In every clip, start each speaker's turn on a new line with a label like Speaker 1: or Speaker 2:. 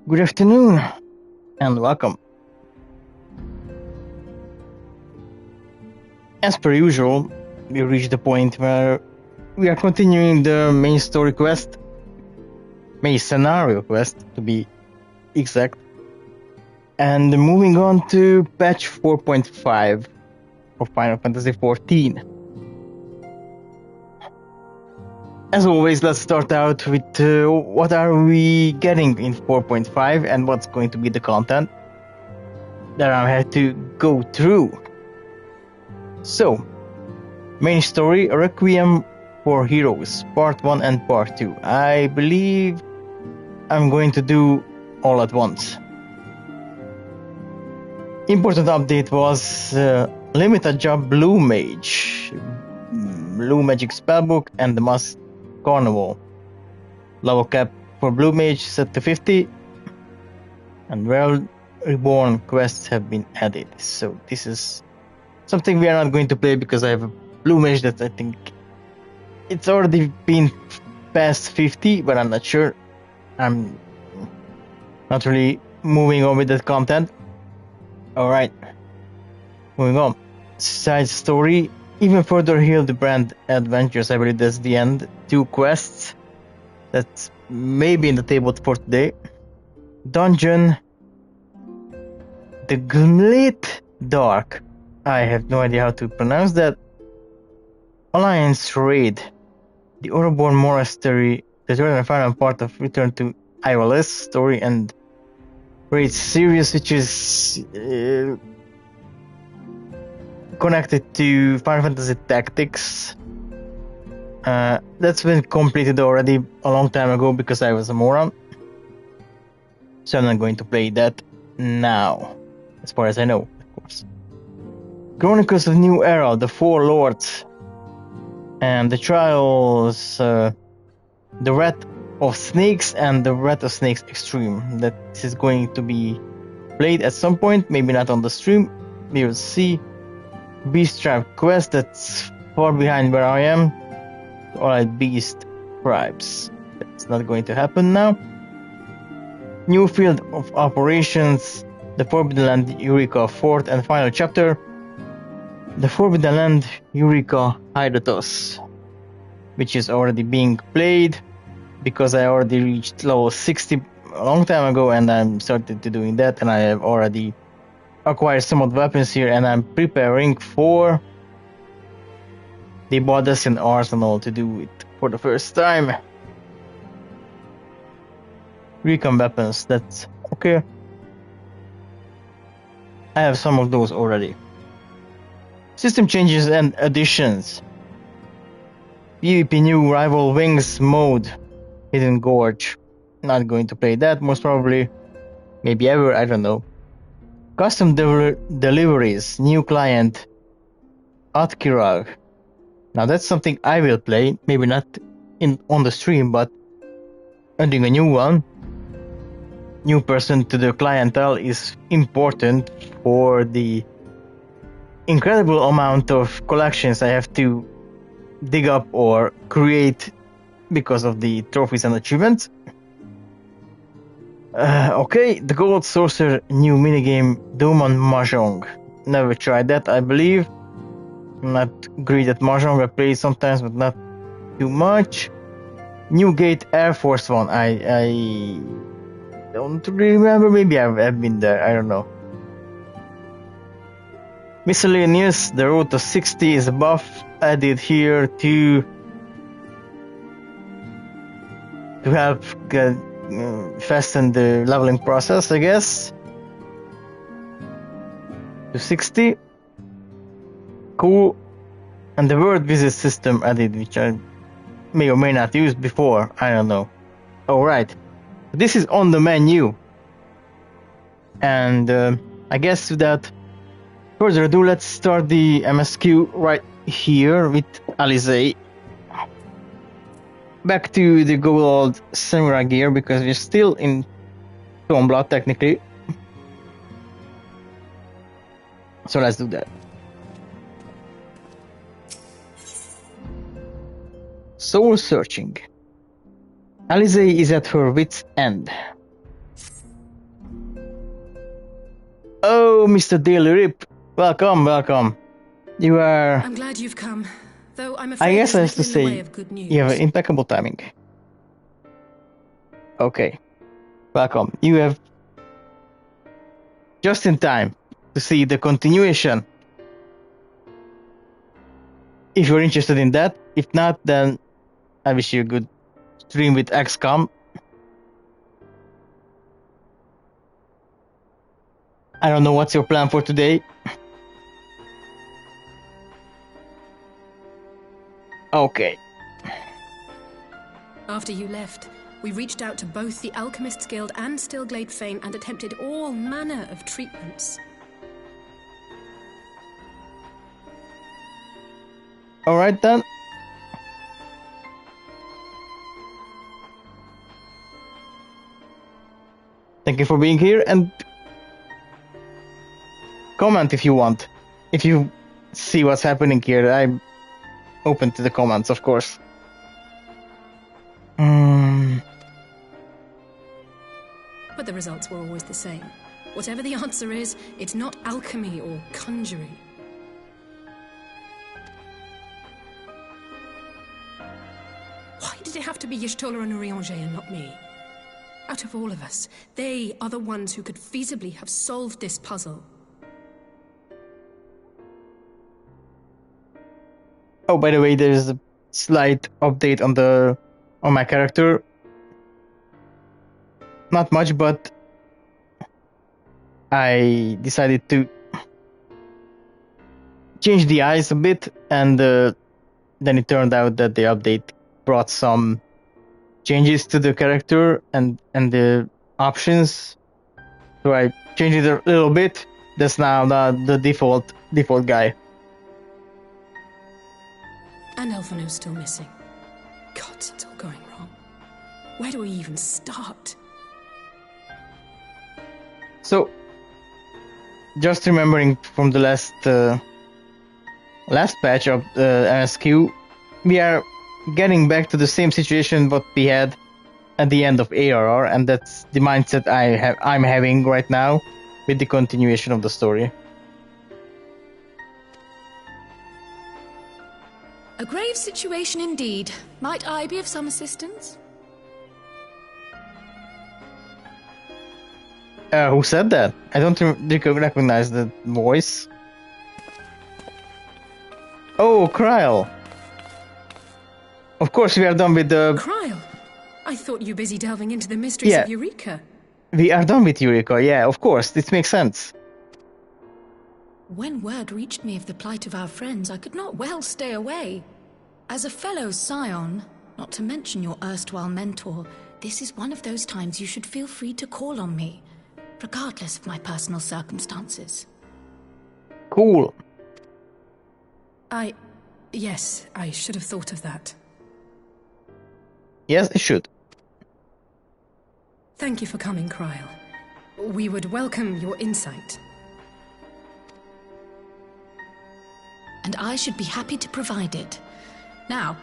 Speaker 1: Good afternoon and welcome. As per usual, we reached the point where we are continuing the main story quest, main scenario quest to be exact, and moving on to patch 4.5 for Final Fantasy XIV. As always, let's start out with what are we getting in 4.5 and what's going to be the content that I have to go through. So, main story, Requiem for Heroes, Part 1 and Part 2. I believe I'm going to do all at once. Important update was limited job Blue Mage, Blue Magic Spellbook and the Mask Carnival. Level cap for Blue Mage set to 50 and World Reborn quests have been added. So this is something we are not going to play because I have a Blue Mage that I think it's already been past 50, but I'm not sure. I'm not really moving on with that content. Alright, moving on. Side story, even further heal the brand adventures. I believe that's the end. 2 quests. That's maybe in the table for today. Dungeon. The Glit Dark. I have no idea how to pronounce that. Alliance Raid. The Ouroboros Monastery. The third and final part of Return to Iolus story and Raid series, which is connected to Final Fantasy Tactics. That's been completed already a long time ago because I was a moron. So I'm not going to play that now, as far as I know, of course. Chronicles of New Era, the Four Lords, and the Trials, the Wrath of Snakes and the Wrath of Snakes Extreme. That is going to be played at some point, maybe not on the stream. We will see. Beast Tribe quest, that's far behind where I am. Alright, Beast Tribes. That's not going to happen now. New field of operations, the Forbidden Land Eureka 4th and final chapter. The Forbidden Land Eureka Hydatos, which is already being played because I already reached level 60 a long time ago and I'm started to doing that, and I have already acquired some of the weapons here and I'm preparing for the Bodasian Arsenal to do it for the first time. Recon weapons, that's okay. I have some of those already. System changes and additions. PvP new Rival Wings mode. Hidden Gorge. Not going to play that most probably. Maybe ever, I don't know. Custom deliveries. New client. Atkirag. Now that's something I will play. Maybe not on the stream, but adding a new one. New person to the clientele is important for the incredible amount of collections I have to dig up or create because of the trophies and achievements. Okay, the Gold Sorcerer new minigame Doman Mahjong. Never tried that, I believe. I'm not great at Mahjong, I play sometimes but not too much. New Gate Air Force One, I don't really remember, maybe I've been there, I don't know. Miscellaneous, the Road to 60 is a buff added here to help fasten the leveling process, I guess. To 60. Cool. And the word visit system added, which I may or may not use before, I don't know. Alright. This is on the menu. And I guess without further ado, let's start the MSQ right here with Alizé. Back to the good old samurai gear because we're still in Stormblood technically. So let's do that. Soul searching. Alizé is at her wit's end. Hello, Mr. Daily Rip. Welcome, welcome. You are...
Speaker 2: I'm glad you've come, though I'm afraid
Speaker 1: I guess I
Speaker 2: there's
Speaker 1: have to
Speaker 2: little in the way
Speaker 1: say,
Speaker 2: of good news.
Speaker 1: you have impeccable timing. Okay. Welcome. You have just in time to see the continuation. If you're interested in that. If not, then I wish you a good stream with XCOM. I don't know what's your plan for today. Okay.
Speaker 2: After you left, we reached out to both the Alchemists Guild and Stillglade Fane and attempted all manner of treatments.
Speaker 1: Alright then. Thank you for being here, and comment if you want. If you see what's happening here, I'm open to the comments, of course.
Speaker 2: But the results were always the same. Whatever the answer is, it's not alchemy or conjuring. Why did it have to be Y'shtola and Urianger and not me? Out of all of us, they are the ones who could feasibly have solved this puzzle.
Speaker 1: Oh, by the way, there's a slight update on my character. Not much, but I decided to change the eyes a bit, and then it turned out that the update brought some changes to the character and the options. So I changed it a little bit. That's now the default guy.
Speaker 2: And Elfino's still missing. God, it's all going wrong. Where do we even start?
Speaker 1: So, just remembering from the last patch of MSQ, we are getting back to the same situation what we had at the end of ARR, and that's the mindset I'm having right now with the continuation of the story.
Speaker 3: A grave situation indeed. Might I be of some assistance?
Speaker 1: Who said that? I don't recognize the voice. Oh, Kryl. Of course, we are done with the...
Speaker 2: Kryl? I thought you were busy delving into the mysteries of Eureka.
Speaker 1: We are done with Eureka, yeah, of course. This makes sense.
Speaker 3: When word reached me of the plight of our friends, I could not well stay away. As a fellow scion, not to mention your erstwhile mentor, this is one of those times you should feel free to call on me, regardless of my personal circumstances.
Speaker 1: Cool.
Speaker 2: Yes, I should have thought of that.
Speaker 1: Yes, it should.
Speaker 2: Thank you for coming, Kryl. We would welcome your insight.
Speaker 3: And I should be happy to provide it. Now,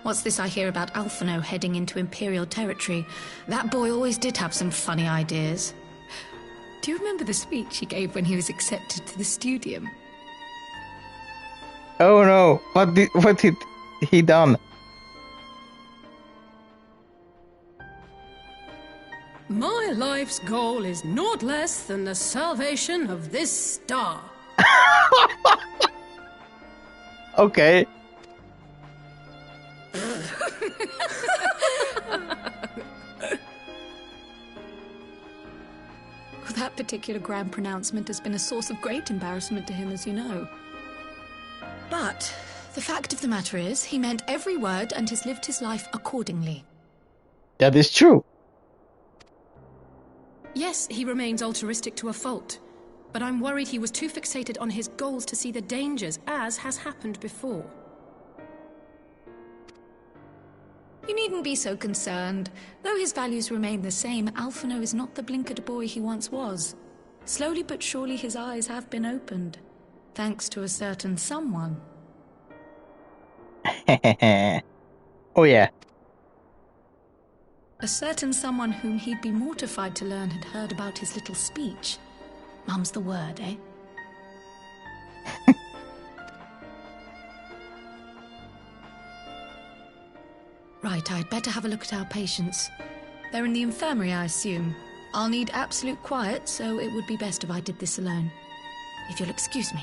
Speaker 3: what's this I hear about Alphino heading into Imperial territory? That boy always did have some funny ideas. Do you remember the speech he gave when he was accepted to the Studium?
Speaker 1: Oh no, what did he done?
Speaker 2: My life's goal is naught less than the salvation of this star.
Speaker 1: Okay.
Speaker 3: That particular grand pronouncement has been a source of great embarrassment to him, as you know. But the fact of the matter is, he meant every word and has lived his life accordingly.
Speaker 1: That is true.
Speaker 2: Yes, he remains altruistic to a fault, but I'm worried he was too fixated on his goals to see the dangers, as has happened before.
Speaker 3: You needn't be so concerned. Though his values remain the same, Alphino is not the blinkered boy he once was. Slowly but surely his eyes have been opened, thanks to a certain someone.
Speaker 1: Oh yeah.
Speaker 3: A certain someone whom he'd be mortified to learn had heard about his little speech. Mum's the word, eh? Right, I'd better have a look at our patients. They're in the infirmary, I assume. I'll need absolute quiet, so it would be best if I did this alone. If you'll excuse me.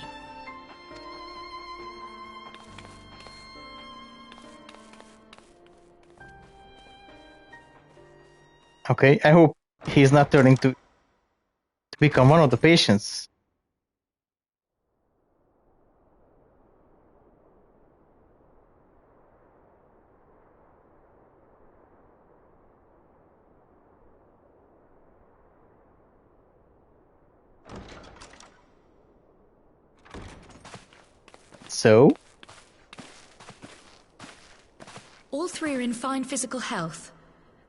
Speaker 1: Okay, I hope he's not turning to become one of the patients. So?
Speaker 3: All three are in fine physical health.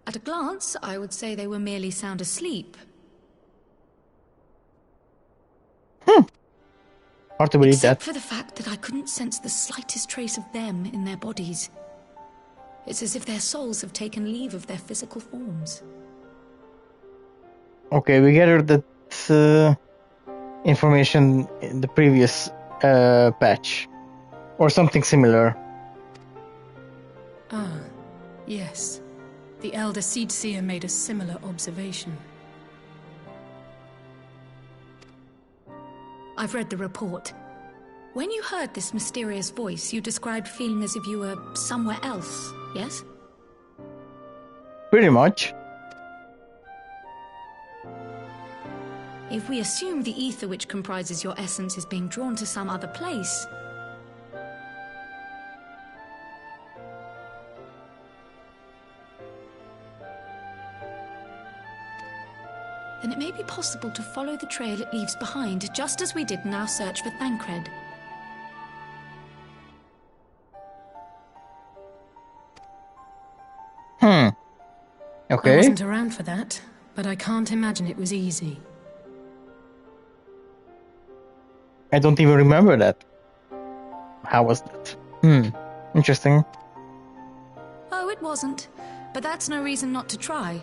Speaker 3: At a glance, I would say they were merely sound asleep.
Speaker 1: Hard to believe
Speaker 3: Except
Speaker 1: that.
Speaker 3: for the fact that I couldn't sense the slightest trace of them in their bodies. It's as if their souls have taken leave of their physical forms.
Speaker 1: Okay, we gathered that information in the previous patch. Or something similar.
Speaker 2: Ah, yes. The Elder Seedseer made a similar observation.
Speaker 3: I've read the report. When you heard this mysterious voice, you described feeling as if you were somewhere else, yes?
Speaker 1: Pretty much.
Speaker 3: If we assume the ether which comprises your essence is being drawn to some other place... then it may be possible to follow the trail it leaves behind, just as we did in our search for Thancred.
Speaker 2: I
Speaker 1: Okay.
Speaker 2: wasn't around for that, but I can't imagine it was easy.
Speaker 1: I don't even remember that. How was that? Interesting.
Speaker 3: Oh, it wasn't. But that's no reason not to try.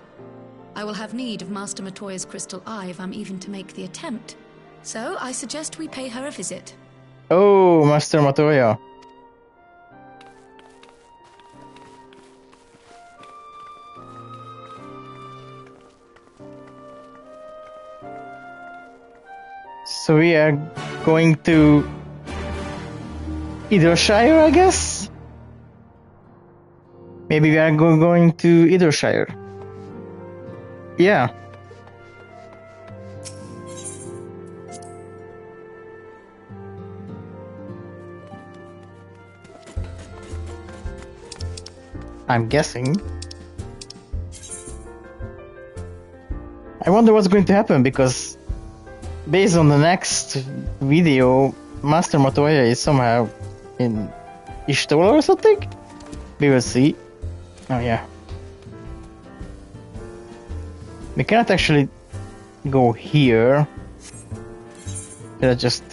Speaker 3: I will have need of Master Matoya's crystal eye if I'm even to make the attempt. So I suggest we pay her a visit.
Speaker 1: Oh, Master Matoya. So we are going to Idreshire, I guess? Maybe we are going to Idreshire. Yeah. I'm guessing. I wonder what's going to happen, because based on the next video, Master Matoya is somehow in Ishtola or something? We will see. Oh yeah. We cannot actually go here. Let's just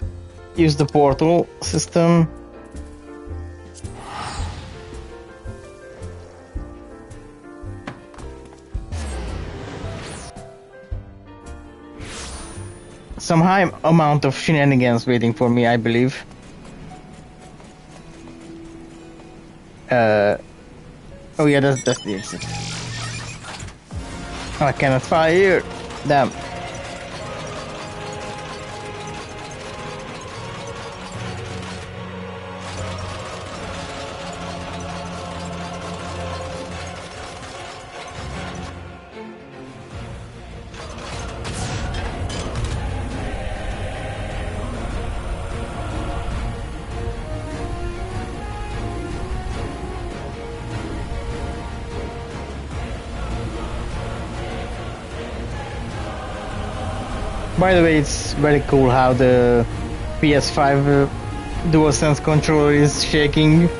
Speaker 1: use the portal system. Some high amount of shenanigans waiting for me, I believe. Oh yeah, that's the exit. Oh, I cannot fire. Damn. By the way, it's very cool how the PS5 DualSense controller is shaking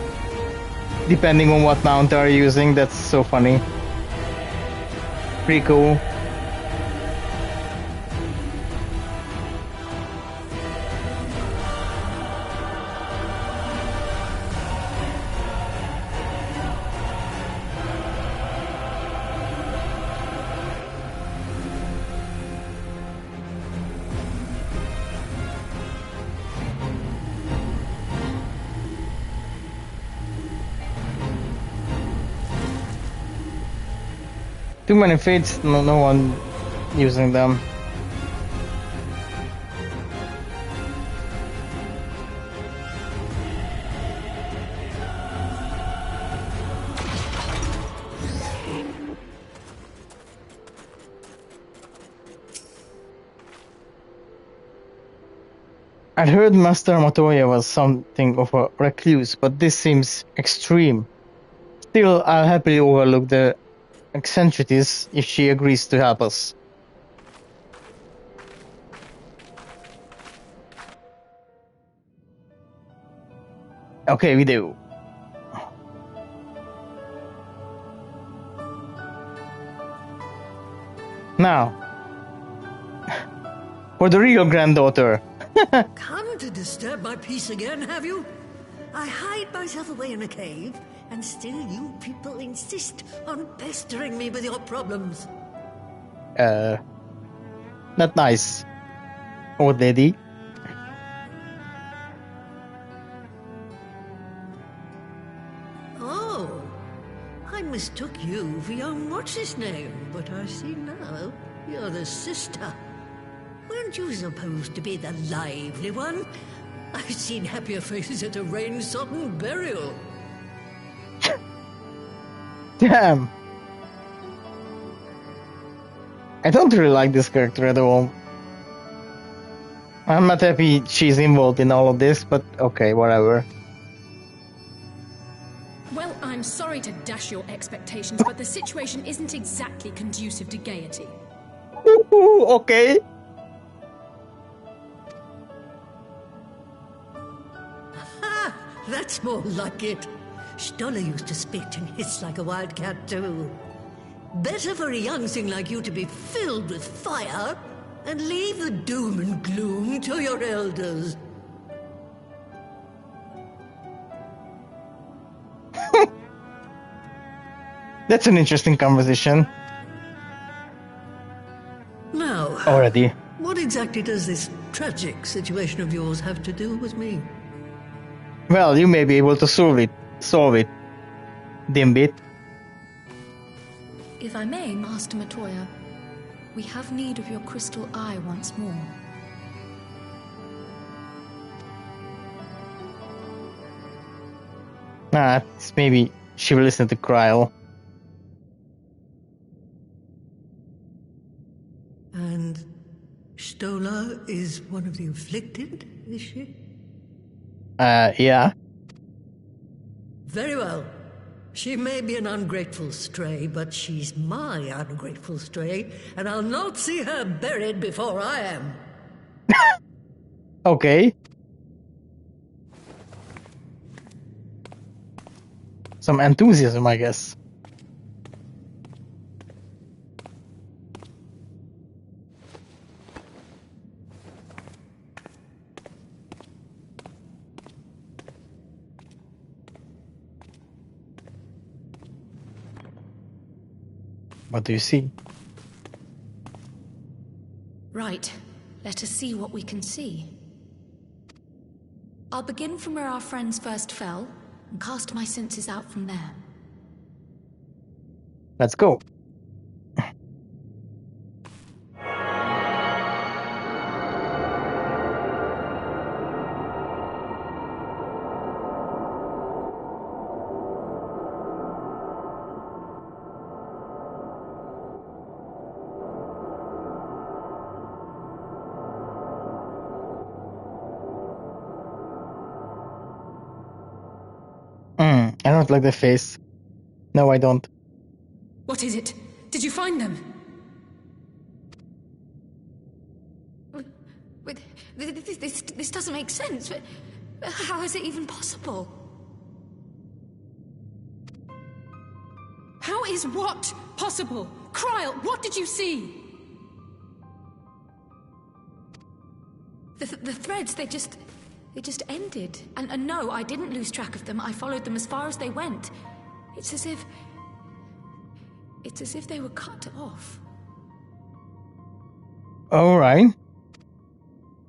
Speaker 1: depending on what mount are you using. That's so funny. Pretty cool. Too many fates, no one using them. I'd heard Master Matoya was something of a recluse, but this seems extreme. Still, I'll happily overlook the eccentricities if she agrees to help us. Okay, we do. Now, for the real granddaughter.
Speaker 4: Come to disturb my peace again, have you? I hide myself away in a cave, and still you people insist on pestering me with your problems.
Speaker 1: Not nice, old lady.
Speaker 4: Oh, I mistook you for young what's-his-name, but I see now you're the sister. Weren't you supposed to be the lively one? I've seen happier faces at a rain-sodden burial.
Speaker 1: Damn. I don't really like this character at all. I'm not happy she's involved in all of this, but okay, whatever.
Speaker 2: Well, I'm sorry to dash your expectations, but the situation isn't exactly conducive to gaiety.
Speaker 1: Okay.
Speaker 4: Ha! That's more like it. Stoller used to spit and hiss like a wildcat too. Better for a young thing like you to be filled with fire and leave the doom and gloom to your elders.
Speaker 1: That's an interesting conversation.
Speaker 4: Now,
Speaker 1: Already.
Speaker 4: what exactly does this tragic situation of yours have to do with me?
Speaker 1: Well, you may be able to solve it, Dimbit.
Speaker 3: If I may, Master Matoya, we have need of your crystal eye once more.
Speaker 1: Maybe she will listen to Kryl.
Speaker 4: And Stoller is one of the afflicted, is she?
Speaker 1: Yeah.
Speaker 4: Very well. She may be an ungrateful stray, but she's my ungrateful stray, and I'll not see her buried before I am.
Speaker 1: Okay. Some enthusiasm, I guess. What do you see?
Speaker 3: Right. Let us see what we can see. I'll begin from where our friends first fell, and cast my senses out from there.
Speaker 1: Let's go. I don't like the face. No, I don't.
Speaker 2: What is it? Did you find them?
Speaker 3: This doesn't make sense. How is it even possible?
Speaker 2: How is what possible? Kryl, what did you see?
Speaker 3: The threads, they just ended. And no, I didn't lose track of them. I followed them as far as they went. It's as if they were cut off.
Speaker 1: All right.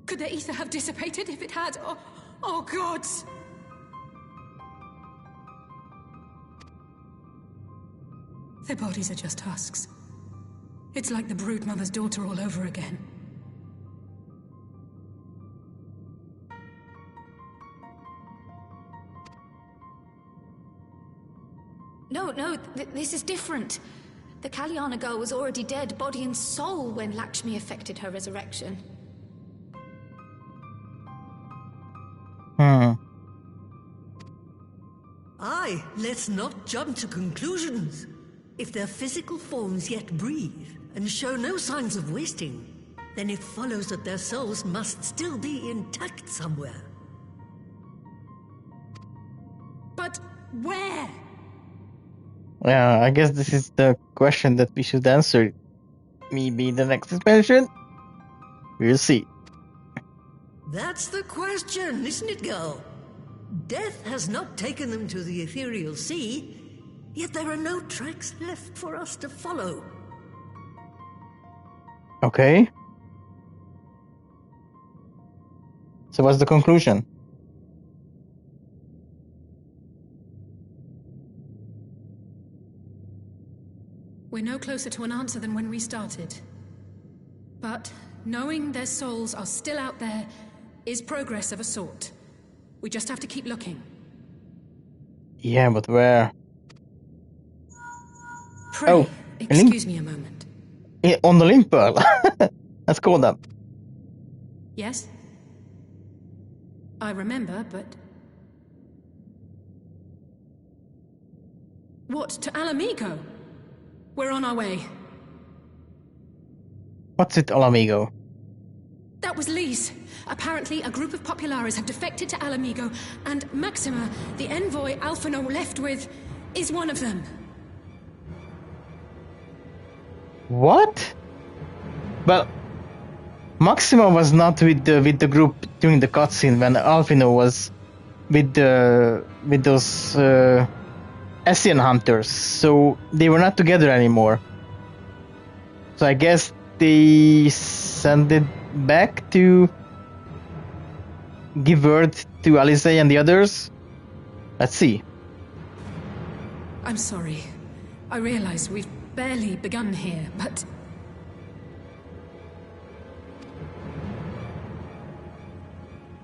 Speaker 2: Could their ether have dissipated if it had? Oh gods! Their bodies are just husks. It's like the brood mother's daughter all over again.
Speaker 3: No, this is different. The Kalyana girl was already dead, body and soul, when Lakshmi effected her resurrection.
Speaker 4: Aye, let's not jump to conclusions. If their physical forms yet breathe and show no signs of wasting, then it follows that their souls must still be intact somewhere.
Speaker 2: But where?
Speaker 1: Yeah, I guess this is the question that we should answer. Maybe the next expansion? We'll see.
Speaker 4: That's the question, isn't it, girl? Death has not taken them to the ethereal sea, yet there are no tracks left for us to follow.
Speaker 1: Okay. So what's the conclusion?
Speaker 2: We're no closer to an answer than when we started. But knowing their souls are still out there is progress of a sort. We just have to keep looking.
Speaker 1: Yeah, but where?
Speaker 2: Pray,
Speaker 1: Oh,
Speaker 2: excuse me a moment.
Speaker 1: Yeah, on the Limp Pearl. Let's call them.
Speaker 2: Yes? I remember, but... What, to Alamigo? We're on our way.
Speaker 1: What's it, Alamigo?
Speaker 2: That was Lee's. Apparently, a group of Populares have defected to Alamigo, and Maxima, the envoy Alphino left with, is one of them.
Speaker 1: What? Well, Maxima was not with the group during the cutscene when Alphino was with those Essien hunters, so they were not together anymore. So I guess they sent it back to give word to Alice and the others. Let's see.
Speaker 2: I'm sorry. I realize we've barely begun here, but...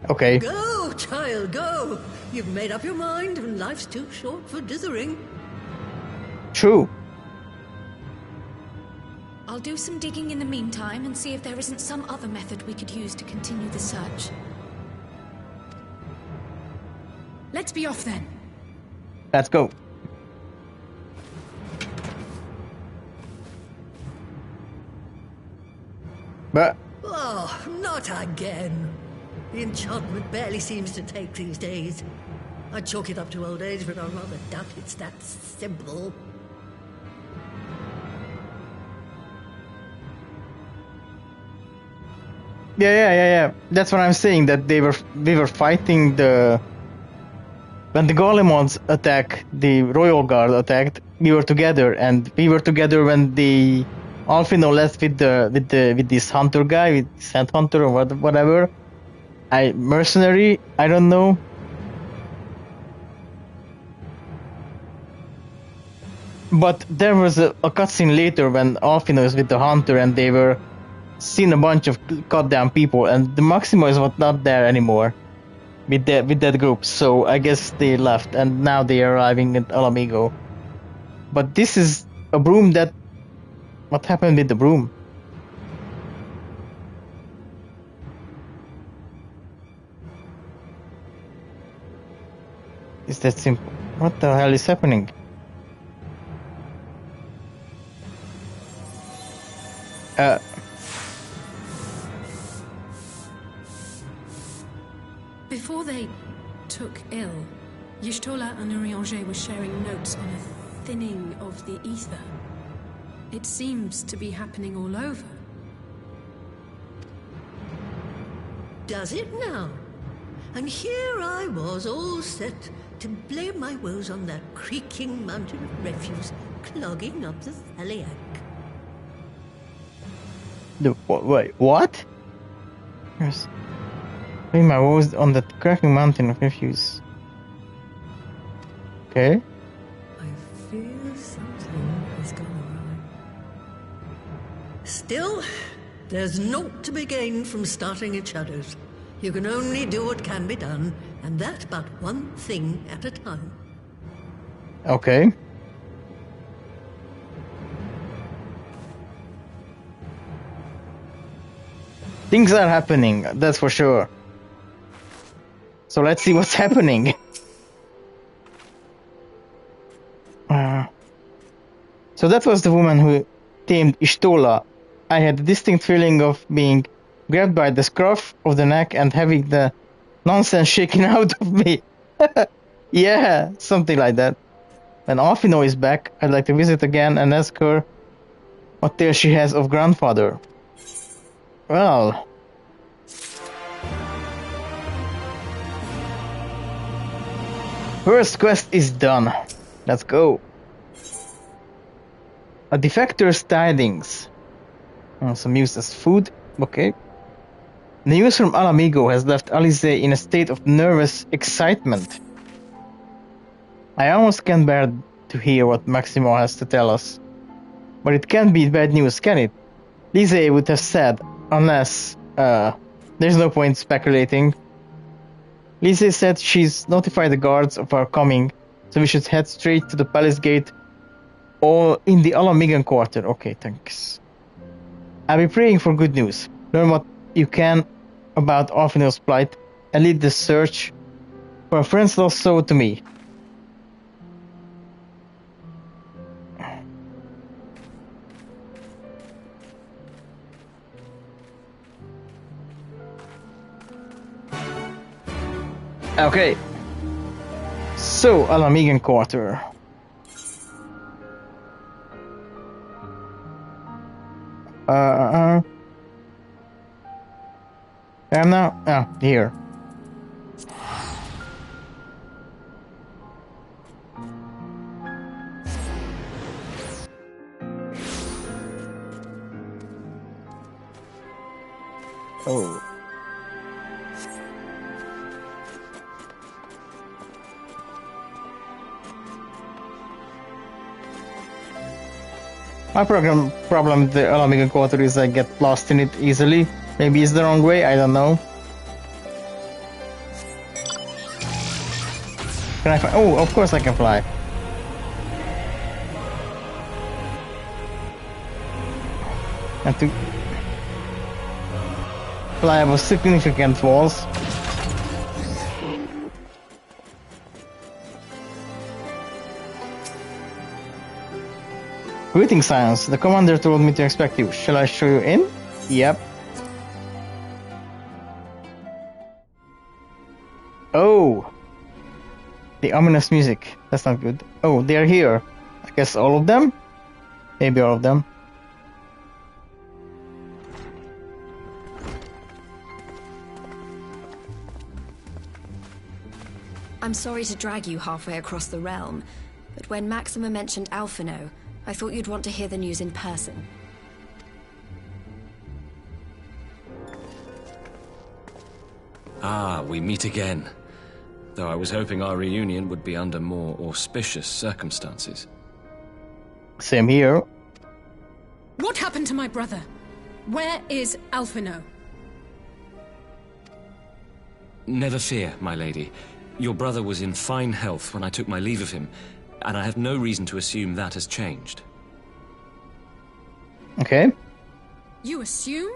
Speaker 1: Okay.
Speaker 4: Go, child, go! You've made up your mind, and life's too short for dithering.
Speaker 1: True.
Speaker 3: I'll do some digging in the meantime and see if there isn't some other method we could use to continue the search.
Speaker 2: Let's be off then.
Speaker 1: Let's go. But
Speaker 4: Oh, not again. The enchantment barely seems to take these days. I'd chalk it up to old age, but I rather doubt it's that simple.
Speaker 1: yeah. That's what I'm saying. That we were fighting when the Golemods attacked, the Royal Guard attacked. We were together, and we were together when the Alphino left with this hunter guy, with Sand Hunter or whatever. Mercenary. I don't know. But there was a cutscene later when Alphino is with the hunter, and they were seen a bunch of cut down people, and the Maximo is not there anymore with that group. So I guess they left, and now they are arriving at Alamigo. But this is a broom that... What happened with the broom? Is that simple? What the hell is happening?
Speaker 2: Before they took ill, Y'shtola and Urianger were sharing notes on a thinning of the ether. It seems to be happening all over.
Speaker 4: Does it now? And here I was, all set to blame my woes on that creaking mountain of refuse clogging up the Thaliac.
Speaker 1: Wait, what? Yes. Blame my woes on that cracking mountain of refuse. Okay.
Speaker 4: I fear something has gone Still, there's naught to be gained from starting at shadows. You can only do what can be done, and that but one thing at a time.
Speaker 1: Okay. Things are happening, that's for sure. So let's see what's happening. So that was the woman who tamed Ishtola. I had a distinct feeling of being grabbed by the scruff of the neck and having the nonsense shaken out of me. Yeah, something like that. When Alphino is back, I'd like to visit again and ask her what tale she has of grandfather. Well... First quest is done. Let's go. A defector's tidings. Some use as food. Okay. The news from Alamigo has left Alice in a state of nervous excitement. I almost can't bear to hear what Maximo has to tell us. But it can't be bad news, can it? Lise would have said, unless... there's no point speculating. Lise said she's notified the guards of our coming, so we should head straight to the palace gate or in the Alamigan quarter. Okay, thanks. I'll be praying for good news. Learn what you can about Alphino's plight and lead the search for a friend's lost soul to me. Okay. So, Alamigan quarter. I'm now... Ah, here. Oh. My problem with the Alamigan quarter is I get lost in it easily. Maybe it's the wrong way, I don't know. Can I fly? Oh, of course I can fly. And to fly above significant walls. Greetings, Science. The commander told me to expect you. Shall I show you in? Yep. Oh! The ominous music. That's not good. Oh, they're here. I guess all of them? Maybe all of them.
Speaker 5: I'm sorry to drag you halfway across the realm, but when Maxima mentioned Alphino, I thought you'd want to hear the news in person.
Speaker 6: Ah, we meet again. Though I was hoping our reunion would be under more auspicious circumstances.
Speaker 1: Same here.
Speaker 2: What happened to my brother? Where is Alphino?
Speaker 6: Never fear, my lady. Your brother was in fine health when I took my leave of him, and I have no reason to assume that has changed.
Speaker 1: Okay.
Speaker 2: You assume?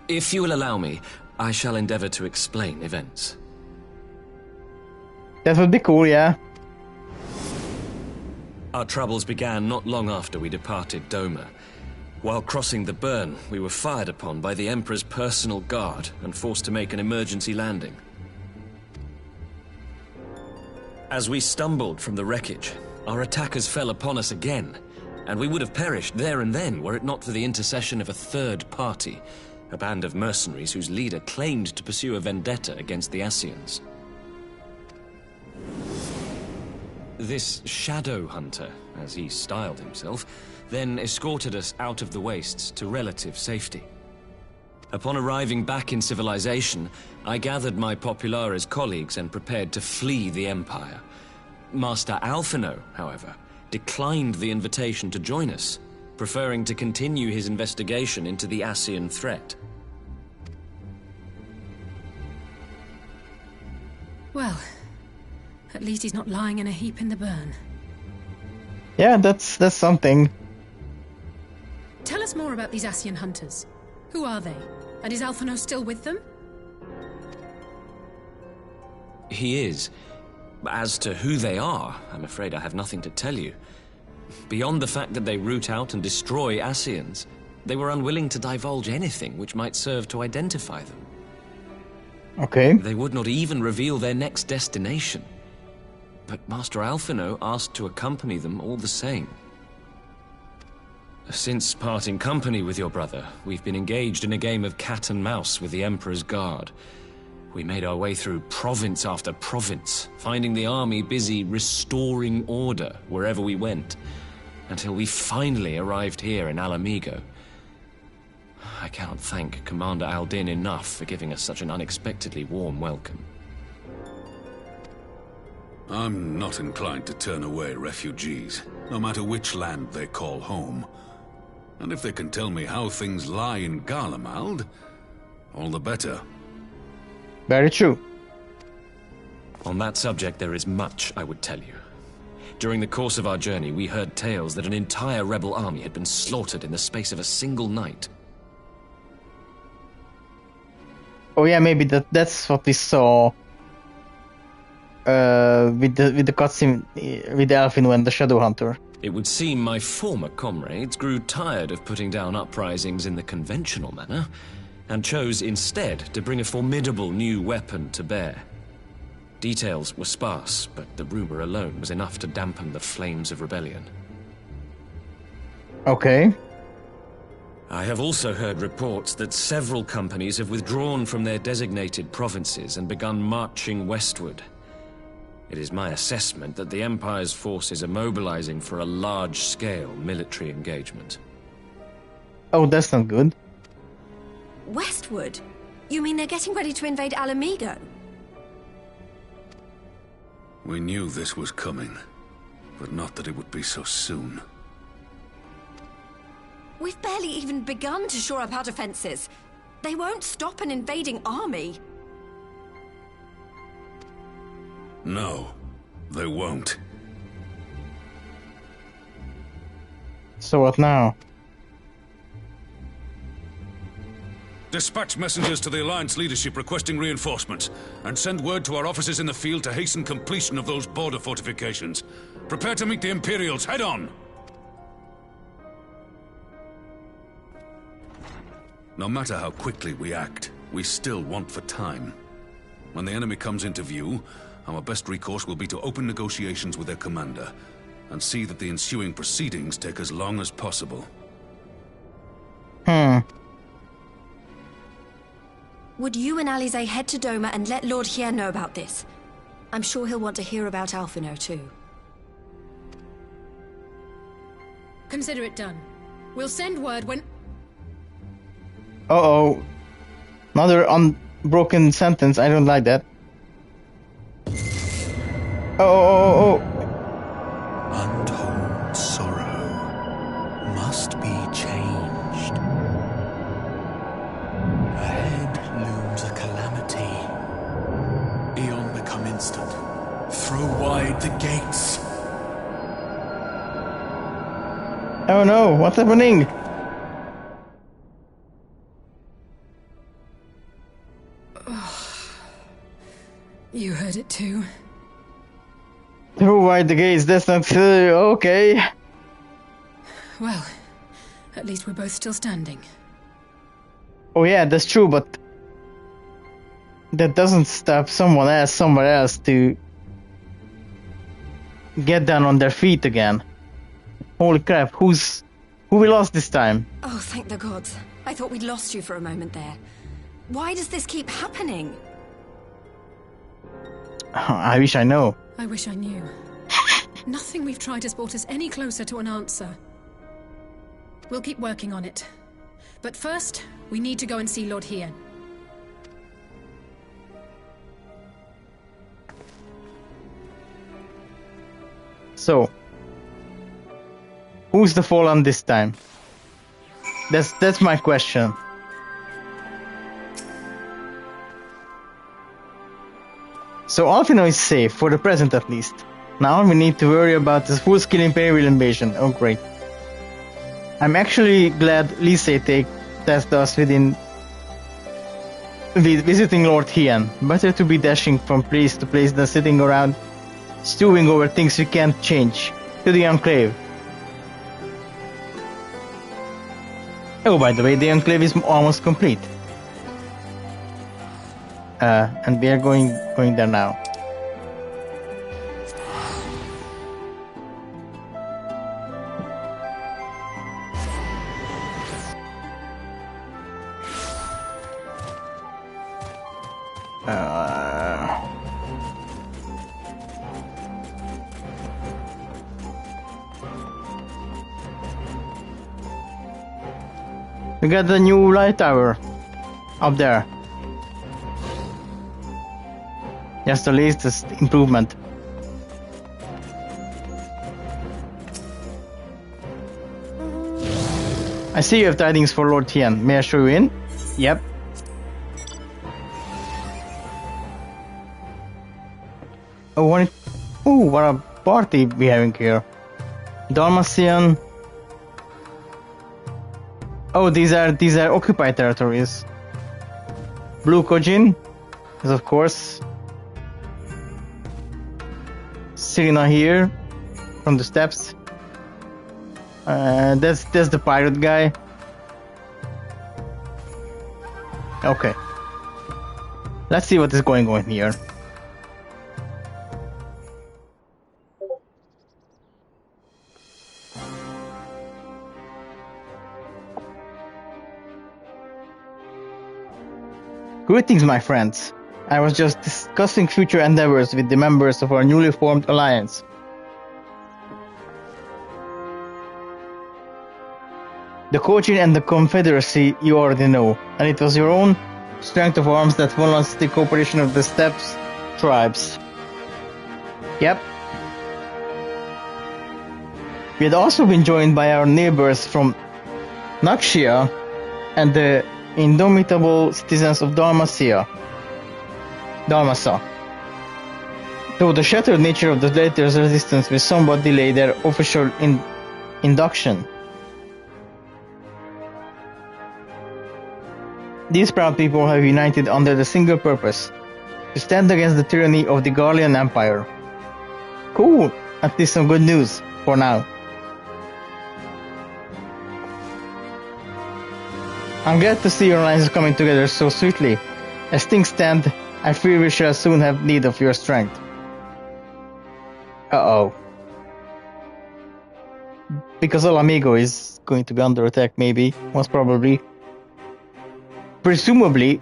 Speaker 6: If you will allow me, I shall endeavor to explain events.
Speaker 1: That would be cool, yeah.
Speaker 6: Our troubles began not long after we departed Doma. While crossing the burn, we were fired upon by the Emperor's personal guard and forced to make an emergency landing. As we stumbled from the wreckage, our attackers fell upon us again, and we would have perished there and then were it not for the intercession of a third party, a band of mercenaries whose leader claimed to pursue a vendetta against the Ascians. This shadow hunter, as he styled himself, then escorted us out of the wastes to relative safety. Upon arriving back in civilization, I gathered my Populares colleagues and prepared to flee the Empire. Master Alphino, however, declined the invitation to join us, preferring to continue his investigation into the Ascian threat.
Speaker 2: Well, at least he's not lying in a heap in the burn.
Speaker 1: Yeah, that's something.
Speaker 2: Tell us more about these Ascian hunters. Who are they? And is Alphonse still with them?
Speaker 6: He is. As to who they are, I'm afraid I have nothing to tell you. Beyond the fact that they root out and destroy Ascians, they were unwilling to divulge anything which might serve to identify them.
Speaker 1: Okay.
Speaker 6: They would not even reveal their next destination. But Master Alphonse asked to accompany them all the same. Since parting company with your brother, we've been engaged in a game of cat and mouse with the Emperor's Guard. We made our way through province after province, finding the army busy restoring order wherever we went, until we finally arrived here in Alamigo. I cannot thank Commander Aldin enough for giving us such an unexpectedly warm welcome.
Speaker 7: I'm not inclined to turn away refugees, no matter which land they call home. And if they can tell me how things lie in Garlemald, all the better.
Speaker 1: Very true.
Speaker 6: On that subject, there is much I would tell you. During the course of our journey, we heard tales that an entire rebel army had been slaughtered in the space of a single night.
Speaker 1: Oh yeah, maybe that's what we saw with the cutscene with Alfin and the Shadow Hunter.
Speaker 6: It would seem my former comrades grew tired of putting down uprisings in the conventional manner, and chose instead to bring a formidable new weapon to bear. Details were sparse, but the rumor alone was enough to dampen the flames of rebellion.
Speaker 1: Okay.
Speaker 6: I have also heard reports that several companies have withdrawn from their designated provinces and begun marching westward. It is my assessment that the Empire's forces are mobilizing for a large-scale military engagement.
Speaker 1: Oh, that's not good.
Speaker 5: Westward? You mean they're getting ready to invade Alamigo?
Speaker 7: We knew this was coming, but not that it would be so soon.
Speaker 5: We've barely even begun to shore up our defenses. They won't stop an invading army.
Speaker 7: No, they won't.
Speaker 1: So what now?
Speaker 7: Dispatch messengers to the Alliance leadership requesting reinforcements, and send word to our officers in the field to hasten completion of those border fortifications. Prepare to meet the Imperials head on! No matter how quickly we act, we still want for time. When the enemy comes into view, our best recourse will be to open negotiations with their commander, and see that the ensuing proceedings take as long as possible.
Speaker 5: Would you and Alize head to Doma and let Lord Hier know about this? I'm sure he'll want to hear about Alphino too.
Speaker 2: Consider it done. We'll send word when...
Speaker 1: Uh-oh. Another unbroken sentence. I don't like that. Oh.
Speaker 8: Untold sorrow must be changed. Ahead looms a calamity. Eon become instant. Throw wide the gates.
Speaker 1: Oh no, what's happening?
Speaker 2: You heard it too.
Speaker 1: Throw wide the gates, that's not... okay.
Speaker 2: Well, at least we're both still standing.
Speaker 1: Oh yeah, that's true, but... that doesn't stop someone else somewhere else to... get down on their feet again. Holy crap, who we lost this time?
Speaker 5: Oh, thank the gods. I thought we'd lost you for a moment there. Why does this keep happening?
Speaker 1: I wish I know.
Speaker 2: I wish I knew. Nothing we've tried has brought us any closer to an answer. We'll keep working on it. But first, we need to go and see Lord Hier.
Speaker 1: So, who who's the fallen this time? That's my question. So Alphino is safe, for the present at least. Now we need to worry about this full-scale Imperial invasion. Oh great. I'm actually glad Lisei tasked us with visiting Lord Hien. Better to be dashing from place to place than sitting around stewing over things we can't change. To the Enclave. Oh, by the way, the Enclave is almost complete. And we are going there now. We got the new light tower up there. Just the latest improvement. I see you have tidings for Lord Tian. May I show you in? Yep. Oh, what a party we having here. Dalmatian. Oh, these are occupied territories. Blue Kojin is of course. Serena here from the steps. That's the pirate guy. Okay. Let's see what is going on here. Greetings, my friends. I was just discussing future endeavors with the members of our newly formed alliance. The Kojin and the Confederacy you already know, and it was your own strength of arms that won us the cooperation of the Steppes tribes. Yep. We had also been joined by our neighbors from Naxia and the indomitable citizens of Dalmacia. Though the shattered nature of the latter's resistance will somewhat delay their official induction. These proud people have united under the single purpose, to stand against the tyranny of the Garlean Empire. Cool, at least some good news, for now. I'm glad to see your alliance coming together so sweetly. As things stand, I fear we shall soon have need of your strength. Uh-oh. Because Alamigo is going to be under attack, maybe, most probably. Presumably.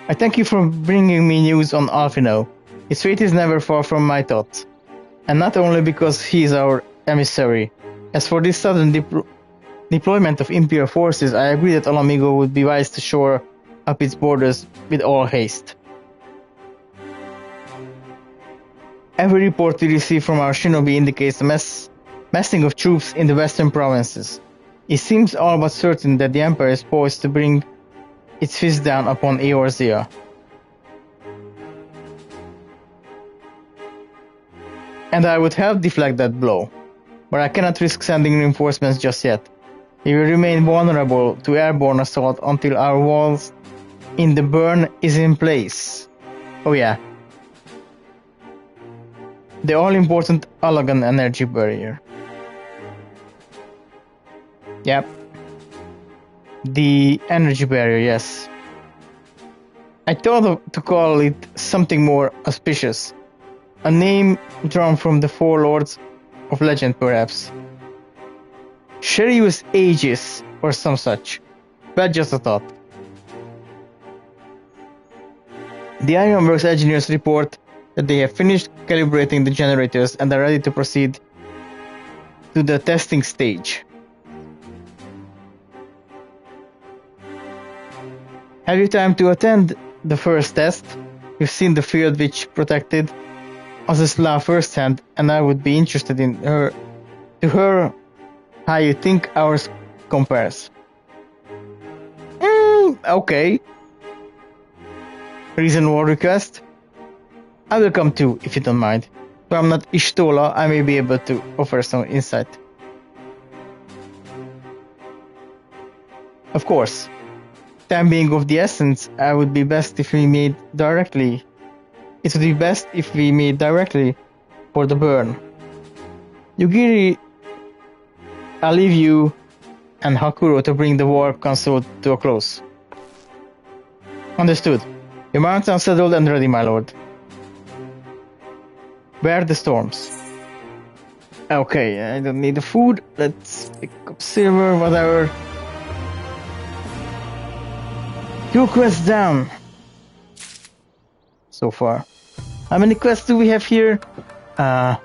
Speaker 1: I thank you for bringing me news on Alphino. His fate is never far from my thoughts. And not only because he is our emissary. As for this sudden deployment of Imperial forces, I agree that Alamigo would be wise to shore up its borders with all haste. Every report we receive from our shinobi indicates a massing of troops in the western provinces. It seems all but certain that the Empire is poised to bring its fist down upon Eorzea. And I would help deflect that blow, but I cannot risk sending reinforcements just yet. We will remain vulnerable to airborne assault until our walls in the burn is in place. Oh yeah. The all-important Allagan energy barrier. Yep. The energy barrier, yes. I thought to call it something more auspicious. A name drawn from the four lords of legend, perhaps. Sherius Aegis, or some such. But just a thought. The Ironworks engineers report that they have finished calibrating the generators and are ready to proceed to the testing stage. Have you time to attend the first test? You've seen the field which protected Azislav firsthand, and I would be interested in her to her how you think ours compares. Okay. Reasonable request. I will come too, if you don't mind. Though I'm not Ishtola, I may be able to offer some insight. Of course. Time being of the essence, it would be best if we meet directly for the burn. Yugiri, I'll leave you and Hakuro to bring the war console to a close. Understood. Your mounts are settled and ready, my lord. Where are the storms? Okay, I don't need the food. Let's pick up silver, whatever. 2 quests down. So far. How many quests do we have here? 5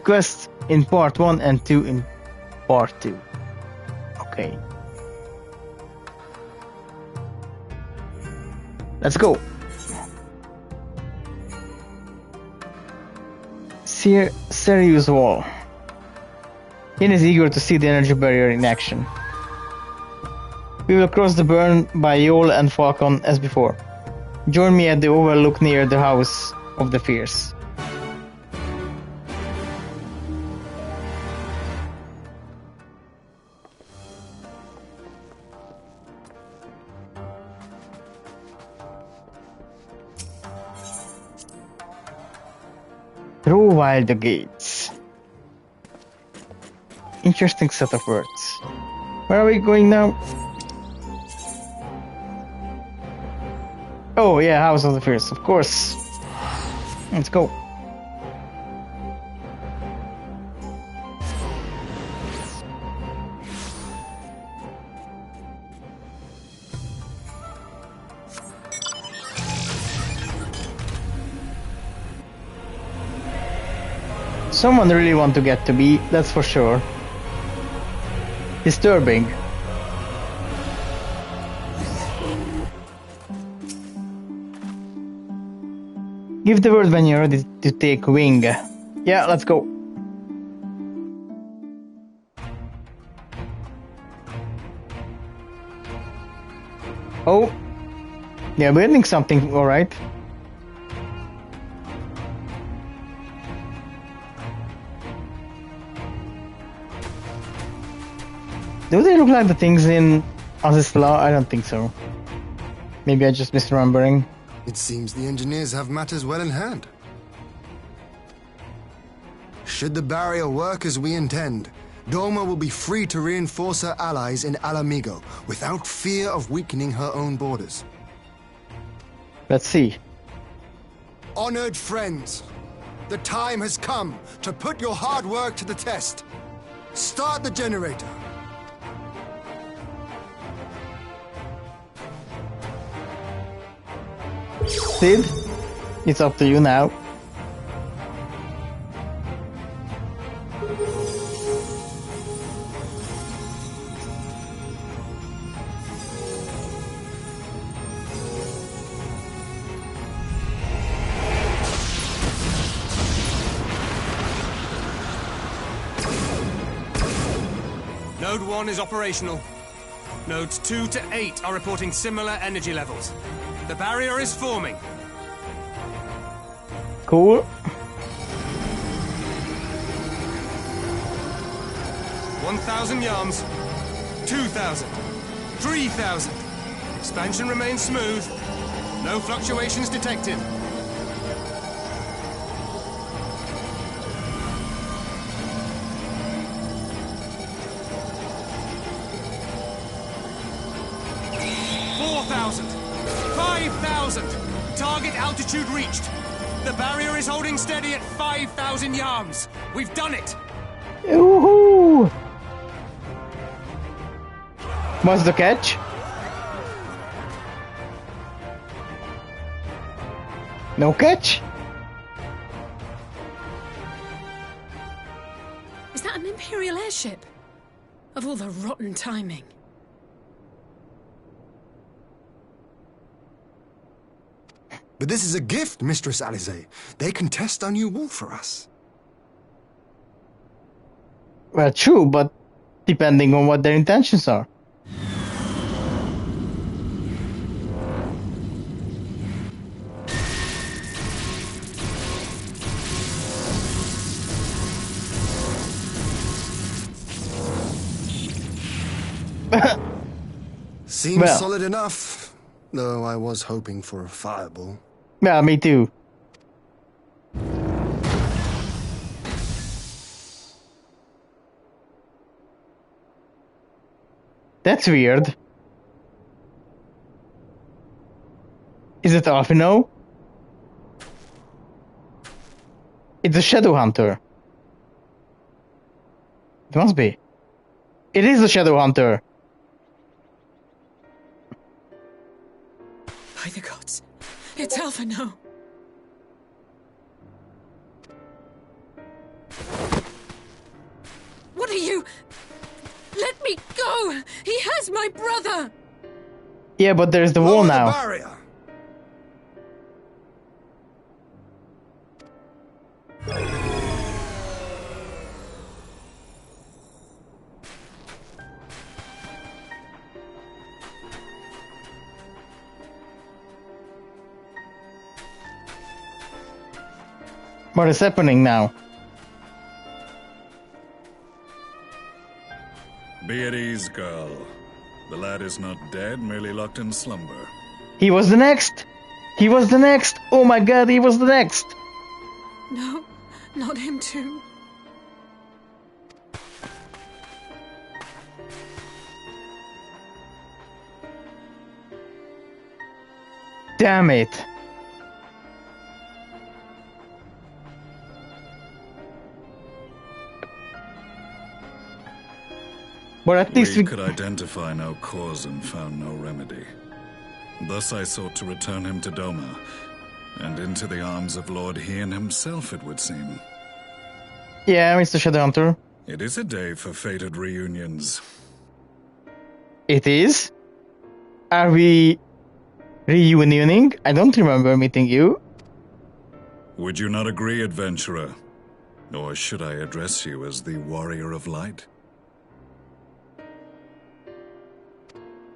Speaker 1: quests in part 1 and 2 in part 2. Okay. Let's go. Serious wall. Yin is eager to see the energy barrier in action. We will cross the burn by Yol and Falcon as before. Join me at the overlook near the House of the Fierce. Through while the gates. Interesting set of words. Where are we going now? Oh yeah, House of the Fierce, of course. Let's go. Someone really want to get to be, that's for sure. Disturbing. Give the word when you're ready to take wing. Yeah, let's go. Oh, they're building something, alright. Do they look like the things in Azizla? I don't think so. Maybe I'm just misremembering.
Speaker 9: It seems the engineers have matters well in hand. Should the barrier work as we intend, Doma will be free to reinforce her allies in Alamigo without fear of weakening her own borders.
Speaker 1: Let's see.
Speaker 9: Honored friends, the time has come to put your hard work to the test. Start the generator.
Speaker 1: Sid, it's up to you now.
Speaker 10: Node 1 is operational. Nodes 2 to 8 are reporting similar energy levels. The barrier is forming.
Speaker 1: Cool.
Speaker 10: 1,000 yards. 2,000. 3,000. Expansion remains smooth. No fluctuations detected. Target altitude reached. The barrier is holding steady at 5,000 yards. We've done it.
Speaker 1: Woohoo! What's the catch? No catch?
Speaker 2: Is that an Imperial airship? Of all the rotten timing.
Speaker 9: But this is a gift, Mistress Alize. They can test our new wall for us.
Speaker 1: Well, true, but depending on what their intentions are.
Speaker 9: Seems
Speaker 1: Well.
Speaker 9: solid enough, though I was hoping for a fireball.
Speaker 1: Yeah, me too. That's weird. Is it Alphino? It's a Shadow Hunter. It must be. It is a Shadow Hunter.
Speaker 2: By the gods, it's Alphino. What are you? Let me go! He has my brother!
Speaker 1: Yeah, but there's the wall
Speaker 9: Lower
Speaker 1: now.
Speaker 9: the barrier.
Speaker 1: What is happening now?
Speaker 11: Be at ease, girl. The lad is not dead, merely locked in slumber.
Speaker 1: He was the next! He was the next! Oh my god, he was the next!
Speaker 2: No, not him too.
Speaker 1: Damn it! But at least
Speaker 11: We could identify no cause and found no remedy. Thus I sought to return him to Doma, and into the arms of Lord Hien himself, it would seem.
Speaker 1: Yeah, Mr. Shadowhunter.
Speaker 11: It is a day for fated reunions.
Speaker 1: It is? Are we reunioning? I don't remember meeting you.
Speaker 11: Would you not agree, adventurer? Or should I address you as the Warrior of Light?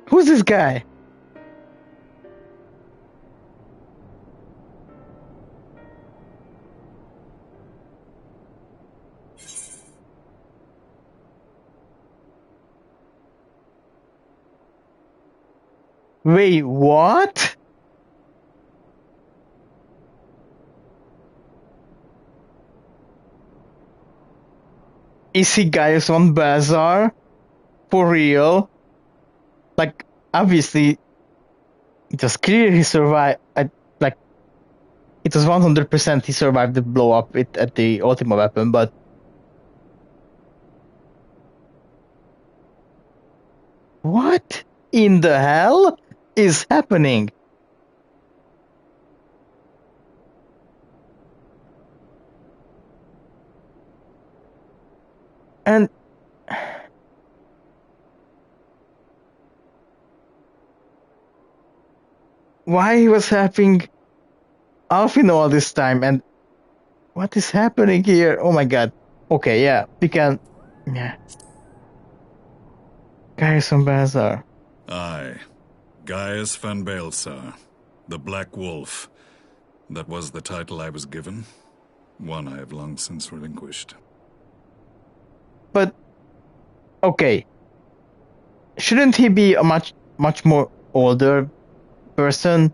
Speaker 1: Who's this guy? Wait, what? Is he Gaius von Bazaar? For real? Like, obviously, it was clear he survived. Like, it was 100% he survived the blow up at the Ultima weapon, but. What in the hell is happening? And. Why he was having Alphino all this time, and what is happening here? Oh my god. Okay, yeah, we can. Yeah. Gaius von Bazaar.
Speaker 11: Aye. Gaius van Baelsar, the Black Wolf. That was the title I was given. One I have long since relinquished.
Speaker 1: But, okay. Shouldn't he be a much more older person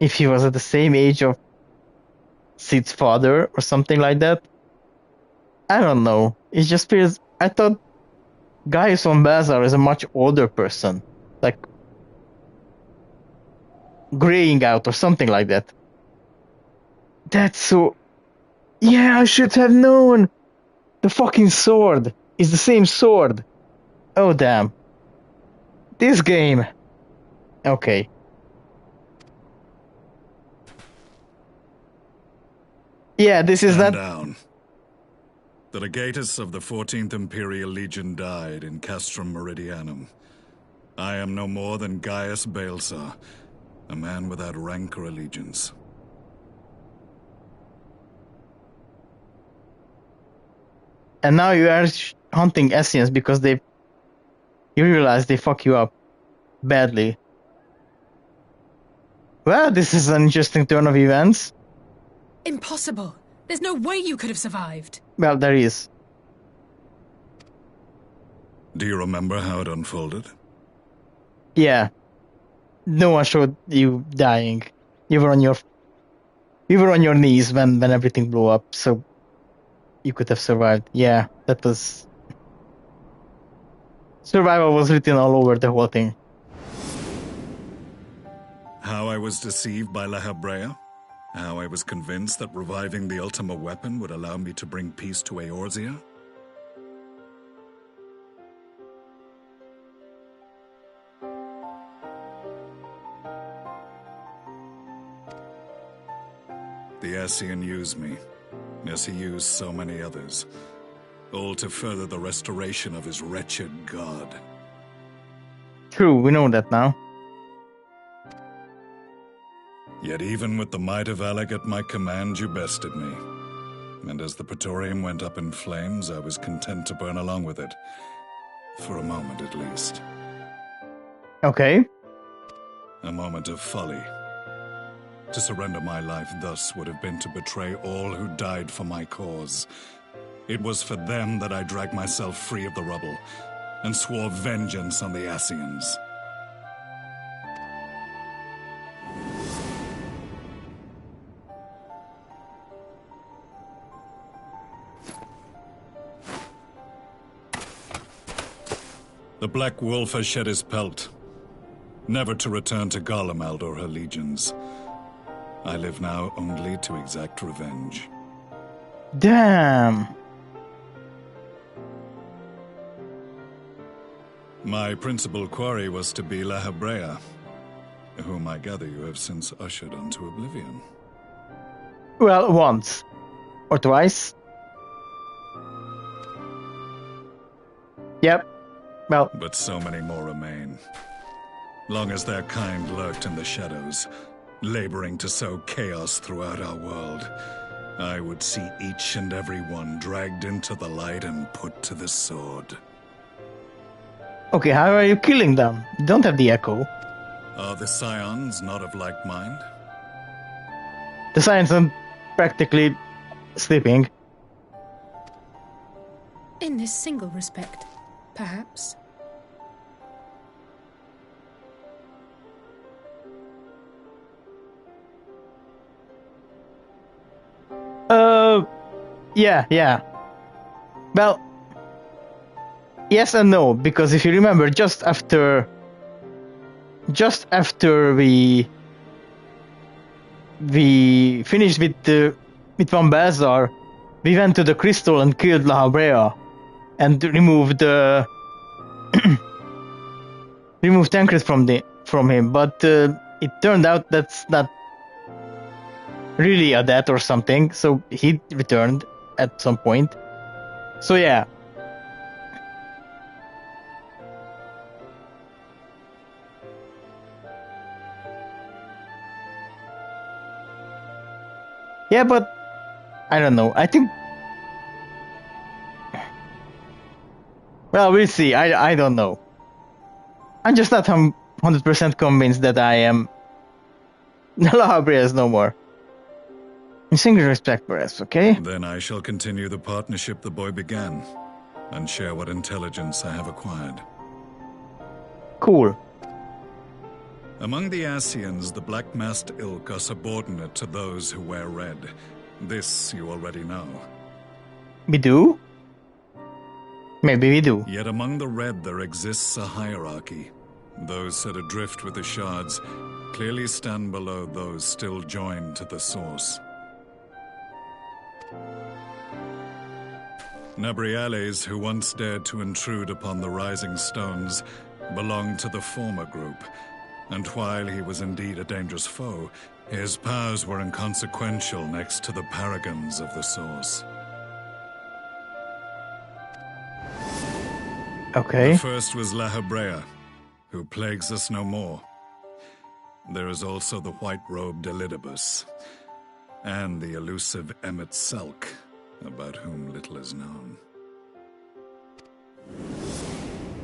Speaker 1: if he was at the same age of Sid's father or something like that? I don't know. It just feels. I thought Gaius von Bazaar is a much older person, like graying out or something like that. That's so. Yeah, I should have known. The fucking sword is the same sword. Oh damn. This game. Okay. Yeah, this is
Speaker 11: Stand
Speaker 1: not.
Speaker 11: down. The legatus of the 14th Imperial Legion died in Castrum Meridianum. I am no more than Gaius Baelsar, a man without rank or allegiance.
Speaker 1: And now you are hunting Essenes because you realize they fuck you up badly. Well, this is an interesting turn of events.
Speaker 2: Impossible. There's no way you could have survived.
Speaker 1: Well, there is.
Speaker 11: Do you remember how it unfolded?
Speaker 1: Yeah. No one showed you dying. You were on your knees when everything blew up, so you could have survived. Yeah, that was... Survival was written all over the whole thing.
Speaker 11: How I was deceived by La Habrea? How I was convinced that reviving the Ultima weapon would allow me to bring peace to Eorzea? The Ascian used me, as he used so many others, all to further the restoration of his wretched god.
Speaker 1: True, we know that now.
Speaker 11: Yet even with the might of Alec at my command, you bested me. And as the Praetorium went up in flames, I was content to burn along with it. For a moment, at least.
Speaker 1: Okay.
Speaker 11: A moment of folly. To surrender my life thus would have been to betray all who died for my cause. It was for them that I dragged myself free of the rubble, and swore vengeance on the Ascians. The Black Wolf has shed his pelt, never to return to Garlemald or her legions. I live now only to exact revenge.
Speaker 1: Damn.
Speaker 11: My principal quarry was to be La Habrea, whom I gather you have since ushered onto oblivion.
Speaker 1: Well, once. Or twice. Yep. Well.
Speaker 11: But so many more remain. Long as their kind lurked in the shadows, laboring to sow chaos throughout our world, I would see each and every one dragged into the light and put to the sword.
Speaker 1: Okay, how are you killing them? You don't have the echo.
Speaker 11: Are the Scions not of like mind?
Speaker 1: The Scions are practically sleeping.
Speaker 2: In this single respect, perhaps.
Speaker 1: Yeah. Well, yes and no, because if you remember, just after we finished with Van Belzar, we went to the crystal and killed La Habrea and removed removed Tancred from him, but it turned out that's not really a death or something, so he returned at some point. So yeah. Yeah, but I don't know. I think... Well, we'll see. I don't know. I'm just not 100% convinced that I am... La Habrea is no more. In single respect for us, okay?
Speaker 11: Then I shall continue the partnership the boy began, and share what intelligence I have acquired.
Speaker 1: Cool.
Speaker 11: Among the Ascians, the Black-Masked Ilk are subordinate to those who wear red. This you already know.
Speaker 1: We do? Maybe we do.
Speaker 11: Yet among the red there exists a hierarchy. Those set adrift with the shards clearly stand below those still joined to the source. Nabriales, who once dared to intrude upon the Rising Stones, belonged to the former group, and while he was indeed a dangerous foe, his powers were inconsequential next to the paragons of the Source.
Speaker 1: Okay.
Speaker 11: The first was La Habrea, who plagues us no more. There is also the white-robed Elidibus, and the elusive Emmet Selk, about whom little is known.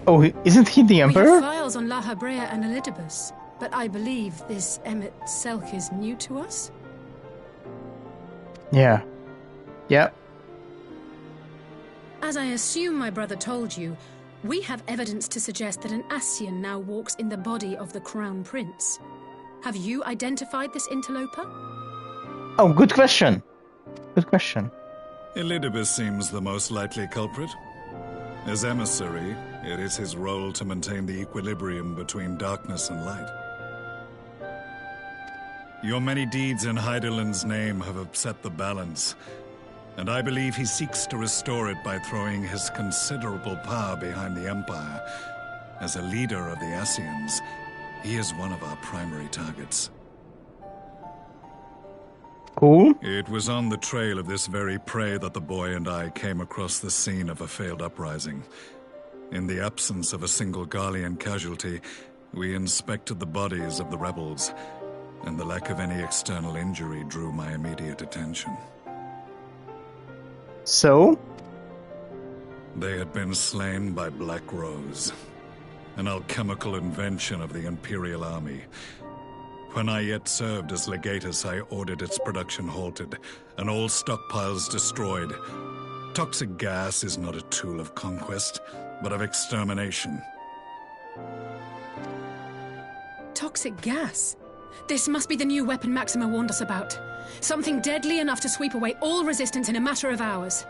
Speaker 1: Oh, isn't he the
Speaker 2: We
Speaker 1: Emperor?
Speaker 2: have files on La Habrea and Elidibus, but I believe this Emmet Selk is new to us?
Speaker 1: Yeah. Yeah.
Speaker 2: As I assume my brother told you, we have evidence to suggest that an Ascian now walks in the body of the Crown Prince. Have you identified this interloper?
Speaker 1: Oh, good question. Good question.
Speaker 11: Elidibus seems the most likely culprit. As emissary, it is his role to maintain the equilibrium between darkness and light. Your many deeds in Hydaelyn's name have upset the balance, and I believe he seeks to restore it by throwing his considerable power behind the Empire. As a leader of the Ascians, he is one of our primary targets.
Speaker 1: Cool.
Speaker 11: It was on the trail of this very prey that the boy and I came across the scene of a failed uprising. In the absence of a single Garlean casualty, we inspected the bodies of the rebels, and the lack of any external injury drew my immediate attention.
Speaker 1: So?
Speaker 11: They had been slain by Black Rose, an alchemical invention of the Imperial Army. When I yet served as legatus, I ordered its production halted, and all stockpiles destroyed. Toxic gas is not a tool of conquest, but of extermination.
Speaker 2: Toxic gas? This must be the new weapon Maxima warned us about. Something deadly enough to sweep away all resistance in a matter of hours.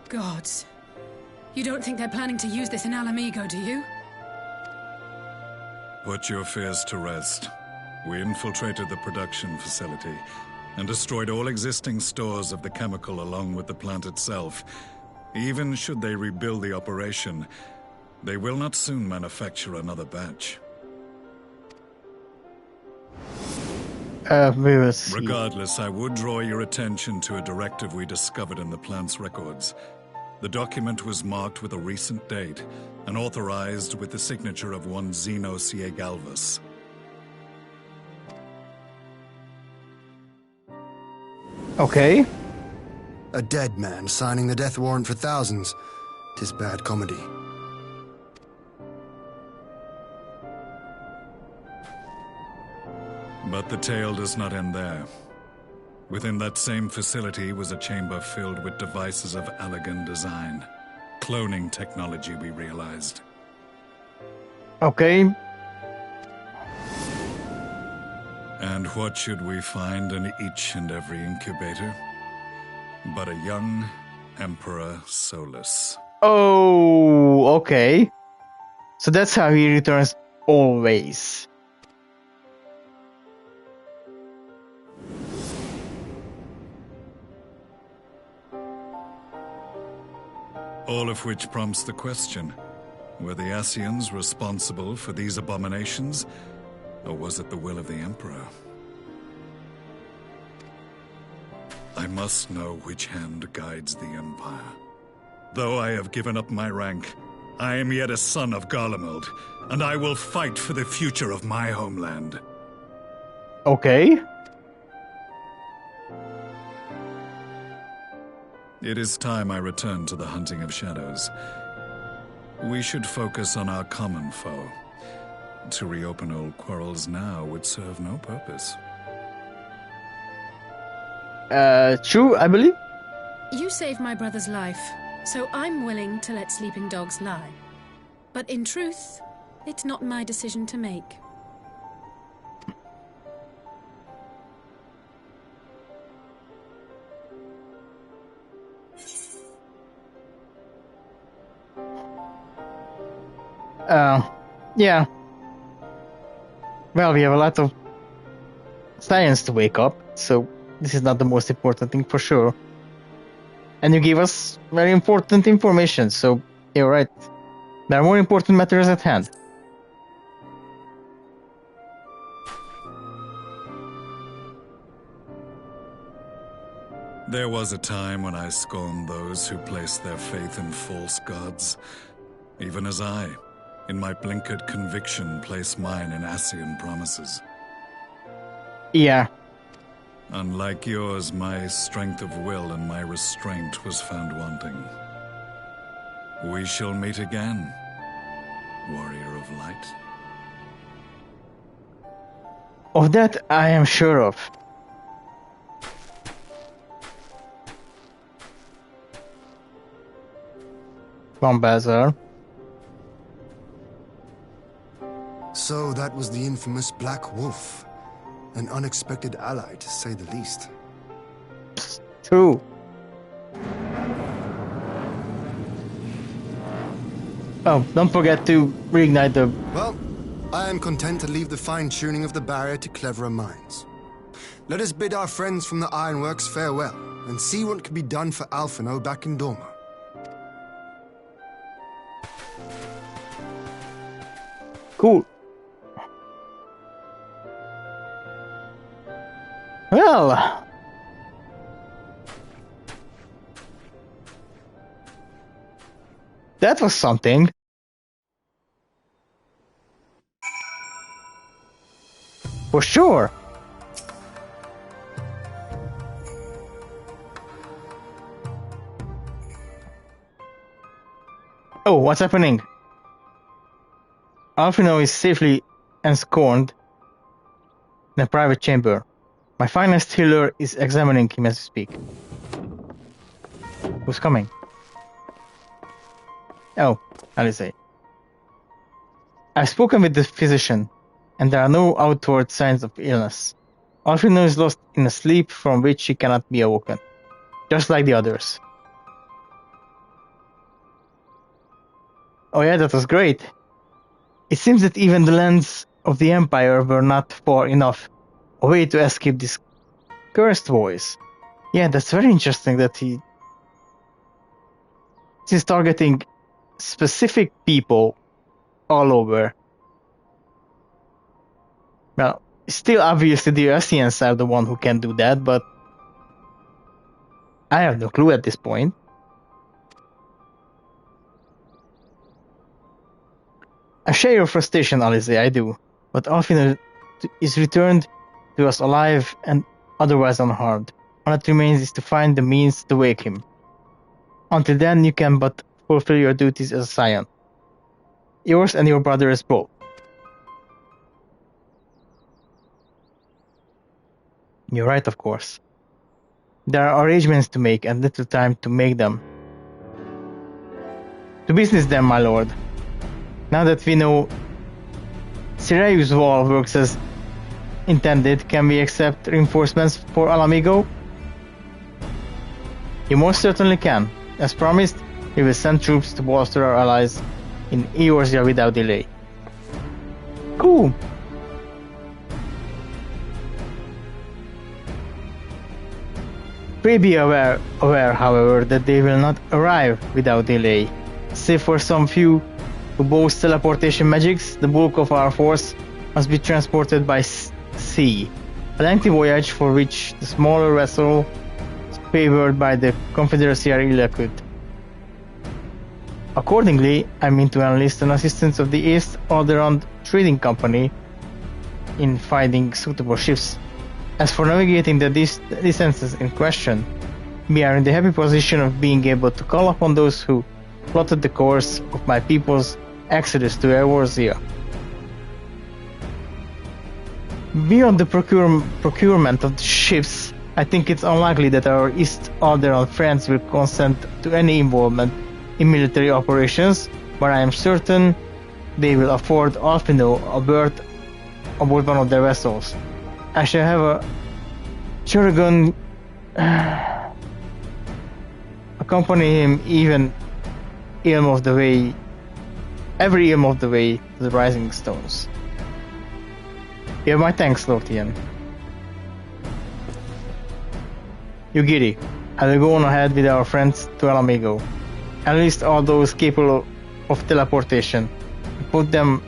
Speaker 2: Gods. You don't think they're planning to use this in Alamigo, do you?
Speaker 11: Put your fears to rest. We infiltrated the production facility and destroyed all existing stores of the chemical along with the plant itself. Even should they rebuild the operation, they will not soon manufacture another batch.
Speaker 1: We will see.
Speaker 11: Regardless, I would draw your attention to a directive we discovered in the plant's records. The document was marked with a recent date and authorized with the signature of one Zeno Galvus.
Speaker 1: Okay.
Speaker 9: A dead man signing the death warrant for thousands. 'Tis bad comedy.
Speaker 11: But the tale does not end there. Within that same facility was a chamber filled with devices of elegant design. Cloning technology, we realized.
Speaker 1: Okay.
Speaker 11: And what should we find in each and every incubator? But a young Emperor Solus.
Speaker 1: Oh, okay. So that's how he returns always.
Speaker 11: All of which prompts the question, were the Ascians responsible for these abominations, or was it the will of the Emperor? I must know which hand guides the Empire. Though I have given up my rank, I am yet a son of Garlemald, and I will fight for the future of my homeland.
Speaker 1: Okay.
Speaker 11: It is time I return to the hunting of shadows. We should focus on our common foe. To reopen old quarrels now would serve no purpose.
Speaker 1: True, I believe.
Speaker 2: You saved my brother's life, so I'm willing to let sleeping dogs lie. But in truth, it's not my decision to make.
Speaker 1: Yeah. Well, we have a lot of science to wake up, so this is not the most important thing for sure. And you gave us very important information, so you're right. There are more important matters at hand.
Speaker 11: There was a time when I scorned those who placed their faith in false gods, even as I, in my blinkered conviction, place mine in Ascian promises.
Speaker 1: Yeah.
Speaker 11: Unlike yours, my strength of will and my restraint was found wanting. We shall meet again, warrior of light.
Speaker 1: Of that I am sure of. Come, Basil.
Speaker 9: So that was the infamous Black Wolf. An unexpected ally, to say the least.
Speaker 1: True. Oh, don't forget to reignite the...
Speaker 9: Well, I am content to leave the fine-tuning of the barrier to cleverer minds. Let us bid our friends from the Ironworks farewell, and see what can be done for Alphino back in Dorma.
Speaker 1: Cool. Well... that was something. For sure. Oh, what's happening? Alphino is safely ensconced in a private chamber. My finest healer is examining him as we speak. Who's coming? Oh, Alice. I've spoken with the physician, and there are no outward signs of illness. Alphino is lost in a sleep from which she cannot be awoken, just like the others. Oh yeah, that was great. It seems that even the lands of the Empire were not far enough away to escape this cursed voice. Yeah, that's very interesting that he's targeting specific people all over. Well, still obviously the Ossians are the one who can do that, but I have no clue at this point. I share your frustration, Alice, I do, but Alphino is returned to us alive and otherwise unharmed. All that remains is to find the means to wake him. Until then, you can but fulfill your duties as a scion. Yours and your brother's both. You're right, of course. There are arrangements to make and little time to make them. To business then, my lord. Now that we know Sirius Wall works as intended, can we accept reinforcements for Alamigo? You most certainly can. As promised, we will send troops to bolster our allies in Eorzea without delay. Cool! Pray be aware, however, that they will not arrive without delay. Save for some few who boast teleportation magics, the bulk of our force must be transported by sea. A lengthy voyage for which the smaller vessel favored by the Confederacy are ill-equipped. Accordingly, I mean to enlist an assistance of the East Alderaan Trading Company in finding suitable ships. As for navigating the distances in question, we are in the happy position of being able to call upon those who plotted the course of my people's exodus to Eorzea. Beyond the procurement of the ships, I think it's unlikely that our East Alderaan friends will consent to any involvement in military operations, but I am certain they will afford Alphino a berth aboard one of their vessels. I shall have a Churagon accompany him every ilm of the way to the Rising Stones. You have my thanks, Lord Ian. Yugiri, I will go on ahead with our friends to Alamigo. Enlist all those capable of teleportation and put them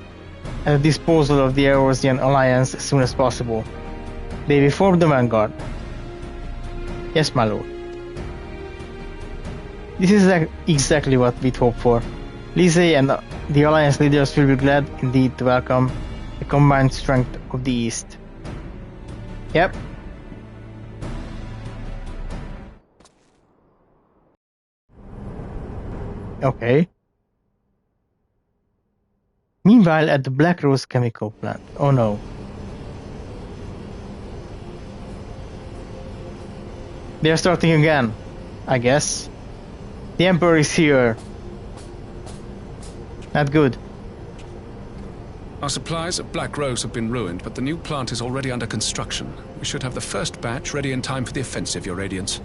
Speaker 1: at the disposal of the Eorzean Alliance as soon as possible. They will form the vanguard. Yes, my lord. This is exactly what we'd hoped for. Lizzie and the Alliance leaders will be glad indeed to welcome the combined strength of the East. Yep. Okay. Meanwhile, at the Black Rose chemical plant. Oh no. They're starting again, I guess. The Emperor is here. Not good.
Speaker 7: Our supplies at Black Rose have been ruined, but the new plant is already under construction. We should have the first batch ready in time for the offensive, Your Radiance.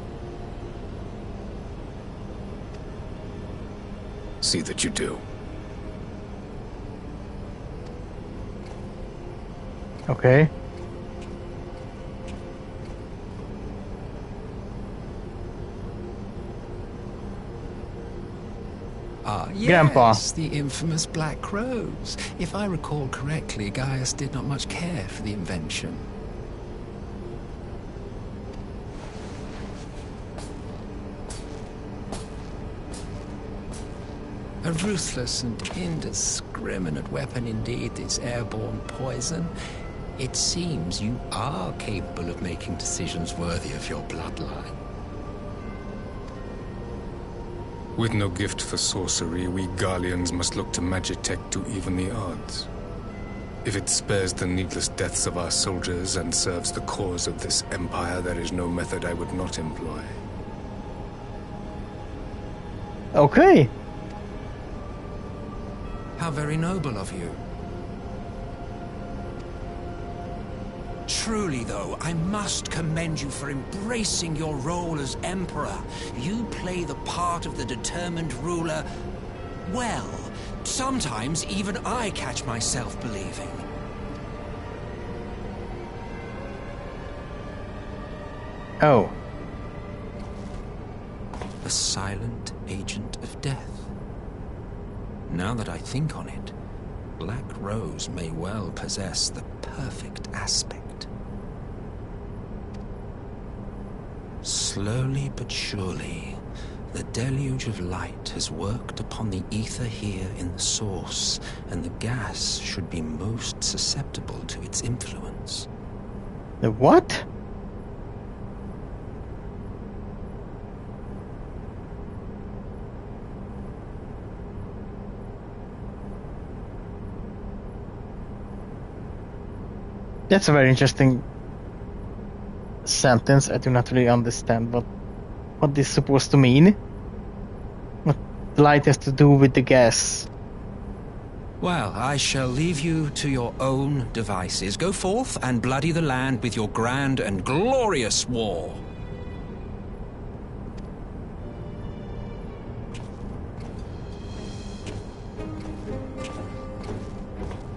Speaker 7: See that you do.
Speaker 1: Okay.
Speaker 12: Ah, yes,
Speaker 1: Grandpa.
Speaker 12: the infamous Black Rose. If I recall correctly, Gaius did not much care for the invention. A ruthless and indiscriminate weapon indeed, this airborne poison. It seems you are capable of making decisions worthy of your bloodline.
Speaker 13: With no gift for sorcery, we Garleans must look to Magitech to even the odds. If it spares the needless deaths of our soldiers and serves the cause of this empire, there is no method I would not employ.
Speaker 1: Okay.
Speaker 12: How very noble of you. Truly, though, I must commend you for embracing your role as Emperor. You play the part of the determined ruler well. Sometimes even I catch myself believing.
Speaker 1: Oh.
Speaker 12: A silent agent of death. Now that I think on it, Black Rose may well possess the perfect aspect. Slowly but surely, the deluge of light has worked upon the ether here in the source, and the gas should be most susceptible to its influence.
Speaker 1: The what? That's a very interesting sentence. I do not really understand what this is supposed to mean. What the light has to do with the gas.
Speaker 12: Well, I shall leave you to your own devices. Go forth and bloody the land with your grand and glorious war.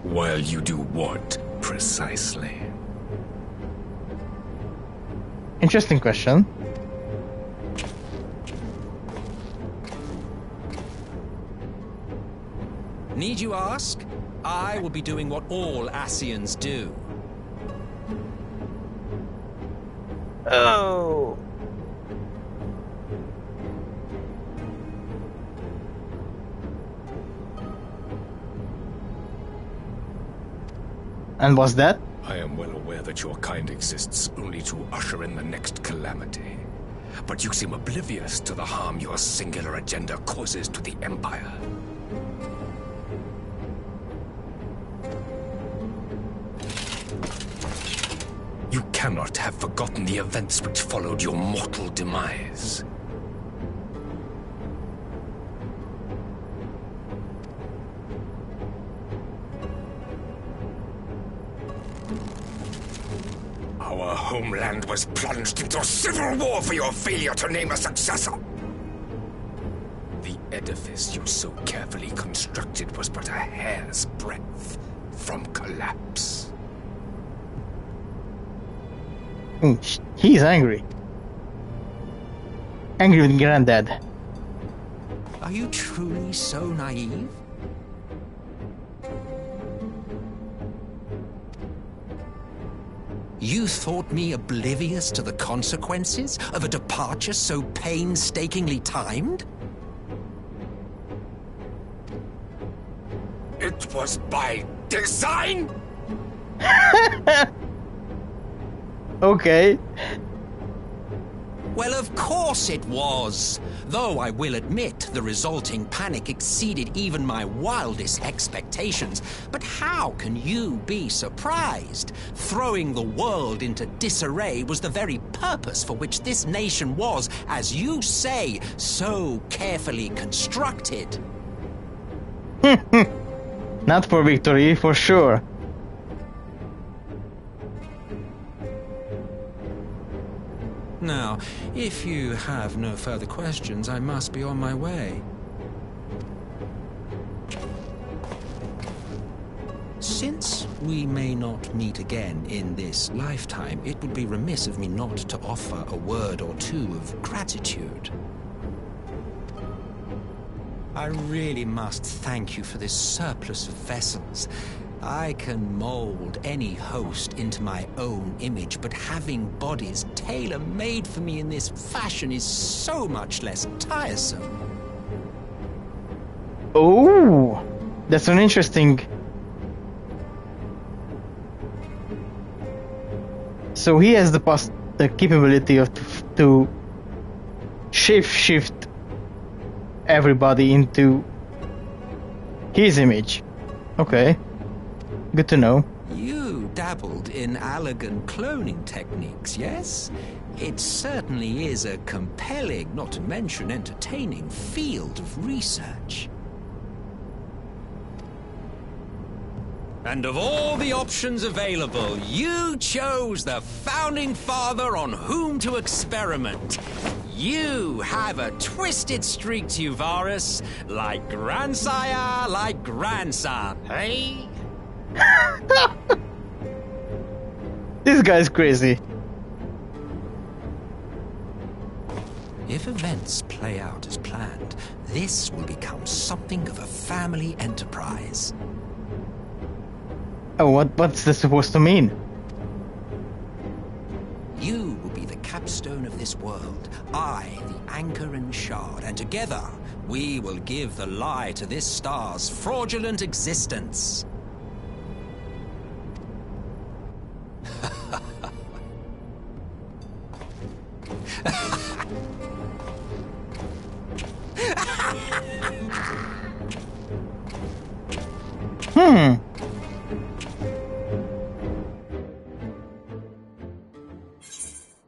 Speaker 13: While you do what, precisely?
Speaker 1: Interesting question.
Speaker 12: Need you ask? I will be doing what all Ascians do.
Speaker 1: Oh. And what's that?
Speaker 13: I am well aware that your kind exists only to usher in the next calamity. But you seem oblivious to the harm your singular agenda causes to the Empire. You cannot have forgotten the events which followed your mortal demise. Our homeland was plunged into civil war for your failure to name a successor. The edifice you so carefully constructed was but a hair's breadth from collapse.
Speaker 1: He's angry. Angry with Granddad.
Speaker 12: Are you truly so naive? You thought me oblivious to the consequences of a departure so painstakingly timed?
Speaker 13: It was by design?
Speaker 1: Okay.
Speaker 12: Well, of course it was. Though I will admit the resulting panic exceeded even my wildest expectations. But how can you be surprised? Throwing the world into disarray was the very purpose for which this nation was, as you say, so carefully constructed.
Speaker 1: Not for victory, for sure.
Speaker 12: Now, if you have no further questions, I must be on my way. Since we may not meet again in this lifetime, it would be remiss of me not to offer a word or two of gratitude. I really must thank you for this surplus of vessels. I can mold any host into my own image, but having bodies tailor-made for me in this fashion is so much less tiresome.
Speaker 1: Oh, that's an interesting... So he has the capability of to shift everybody into his image. Okay. Good to know.
Speaker 12: You dabbled in Allagan cloning techniques, yes? It certainly is a compelling, not to mention entertaining, field of research. And of all the options available, you chose the Founding Father on whom to experiment. You have a twisted streak to you, Varus, like grandsire, like grandson, hey?
Speaker 1: This guy's crazy.
Speaker 12: If events play out as planned, this will become something of a family enterprise.
Speaker 1: Oh, what's this supposed to mean?
Speaker 12: You will be the capstone of this world, I the anchor and shard, and together we will give the lie to this star's fraudulent existence.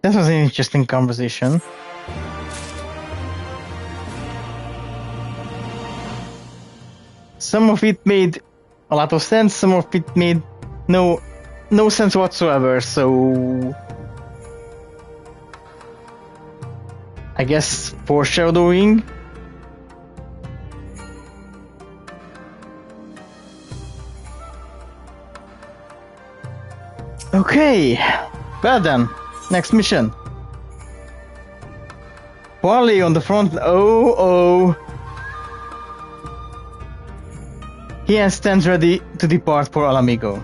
Speaker 1: That was an interesting conversation. Some of it made a lot of sense, some of it made no sense whatsoever, so I guess foreshadowing. Okay, well then, next mission. Wally on the front. Oh. He stands ready to depart for Alamigo.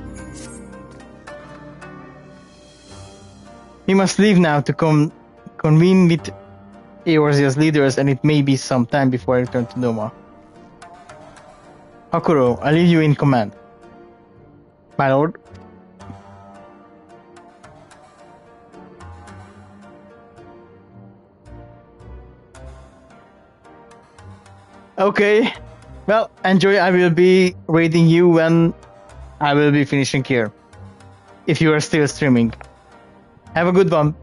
Speaker 1: He must leave now to convene with Eorzea's leaders, and it may be some time before I return to Noma. Hakuro, I leave you in command. My lord. Okay. Well, enjoy. I will be raiding you when I will be finishing here. If you are still streaming. Have a good one.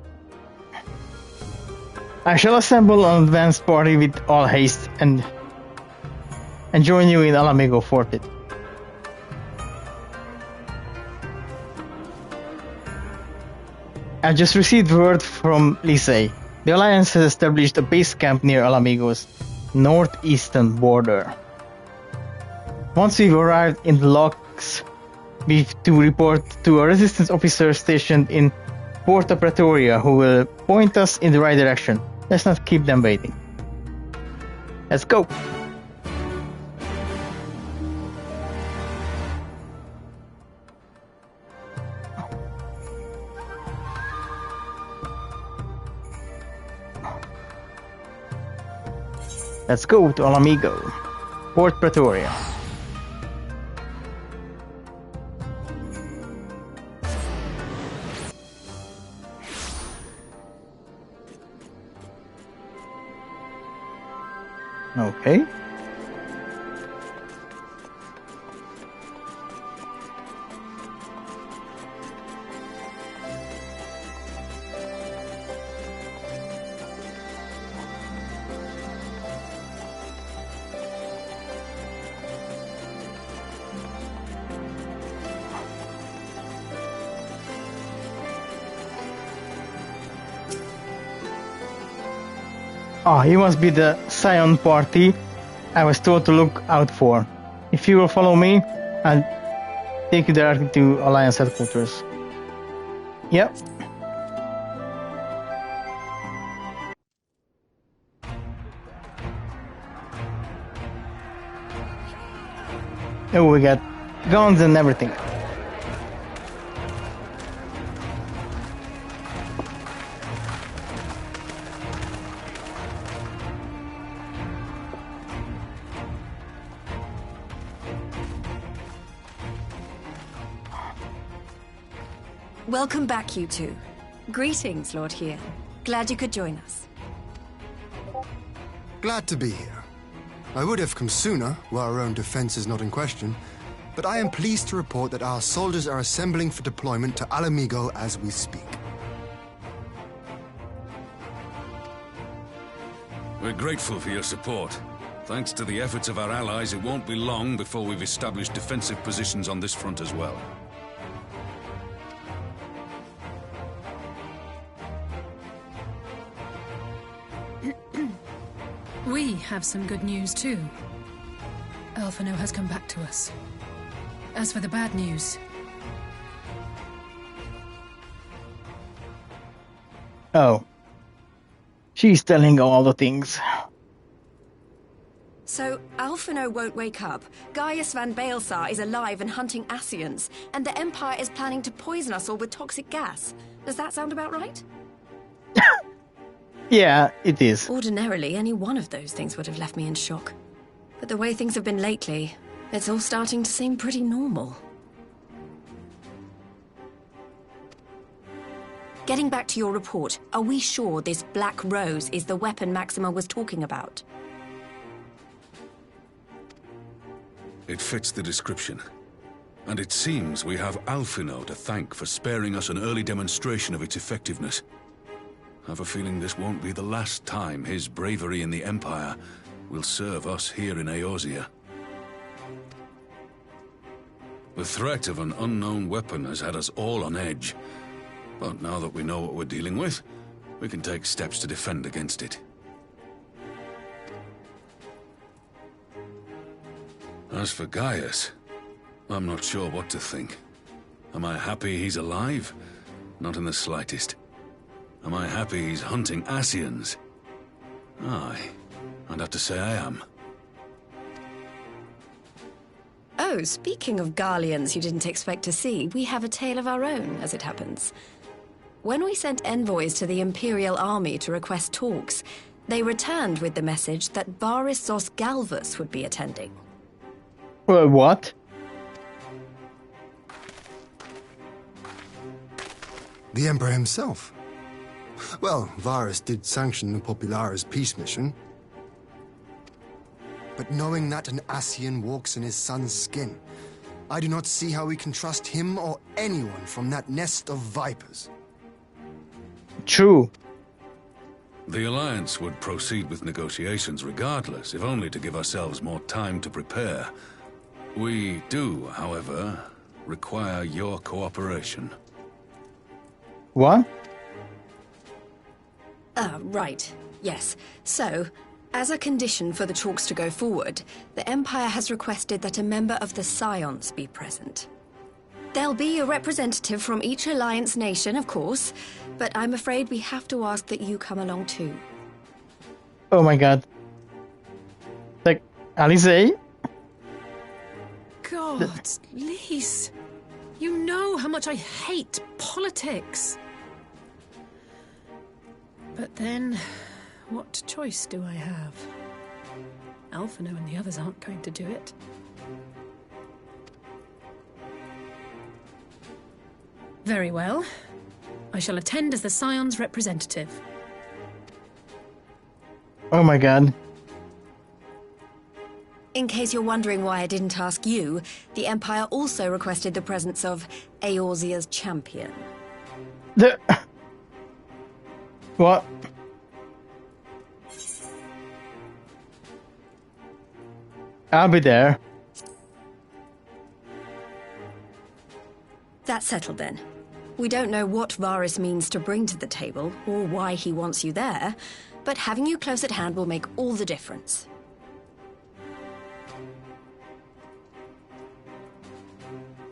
Speaker 1: I shall assemble an advance party with all haste and join you in Alamigo Fortid. I just received word from Lisey. The Alliance has established a base camp near Alamigo's northeastern border. Once we've arrived in the locks, we've to report to a resistance officer stationed in Porta Pretoria who will point us in the right direction. Let's not keep them waiting. Let's go! Let's go to Alamigo, Port Pretoria. Okay. Ah, he must be the Scion party I was told to look out for. If you will follow me, I'll take you directly to Alliance headquarters. Yep. Oh, we got guns and everything.
Speaker 5: Welcome back, you two. Greetings, Lord Hien. Glad you could join us.
Speaker 9: Glad to be here. I would have come sooner, where our own defense is not in question, but I am pleased to report that our soldiers are assembling for deployment to Alamigo as we speak.
Speaker 7: We're grateful for your support. Thanks to the efforts of our allies, it won't be long before we've established defensive positions on this front as well.
Speaker 2: We have some good news too. Alphino has come back to us. As for the bad news...
Speaker 1: Oh. She's telling all the things.
Speaker 5: So, Alphino won't wake up, Gaius van Baelsar is alive and hunting Ascians, and the Empire is planning to poison us all with toxic gas. Does that sound about right?
Speaker 1: Yeah, it is.
Speaker 5: Ordinarily, any one of those things would have left me in shock. But the way things have been lately, it's all starting to seem pretty normal. Getting back to your report, are we sure this Black Rose is the weapon Maxima was talking about?
Speaker 7: It fits the description. And it seems we have Alphino to thank for sparing us an early demonstration of its effectiveness. I have a feeling this won't be the last time his bravery in the Empire will serve us here in Eorzea. The threat of an unknown weapon has had us all on edge. But now that we know what we're dealing with, we can take steps to defend against it. As for Gaius, I'm not sure what to think. Am I happy he's alive? Not in the slightest. Am I happy he's hunting Ascians? Aye, I'd have to say I am.
Speaker 5: Oh, speaking of Garleans you didn't expect to see, we have a tale of our own, as it happens. When we sent envoys to the Imperial Army to request talks, they returned with the message that Varys Zos Galvus would be attending.
Speaker 1: What?
Speaker 9: The Emperor himself. Well, Varys did sanction the Popularis peace mission. But knowing that an Ascian walks in his son's skin, I do not see how we can trust him or anyone from that nest of vipers.
Speaker 1: True.
Speaker 7: The Alliance would proceed with negotiations regardless, if only to give ourselves more time to prepare. We do, however, require your cooperation.
Speaker 1: What?
Speaker 5: Right. Yes. So, as a condition for the talks to go forward, the Empire has requested that a member of the Scions be present. There'll be a representative from each Alliance nation, of course, but I'm afraid we have to ask that you come along too.
Speaker 1: Oh my god. Like, Alice?
Speaker 2: God, Lise. You know how much I hate politics. But then, what choice do I have? Alphino and the others aren't going to do it. Very well. I shall attend as the Scion's representative.
Speaker 1: Oh my god.
Speaker 5: In case you're wondering why I didn't ask you, the Empire also requested the presence of Eorzea's champion.
Speaker 1: What? I'll be there.
Speaker 5: That's settled then. We don't know what Varys means to bring to the table, or why he wants you there, but having you close at hand will make all the difference.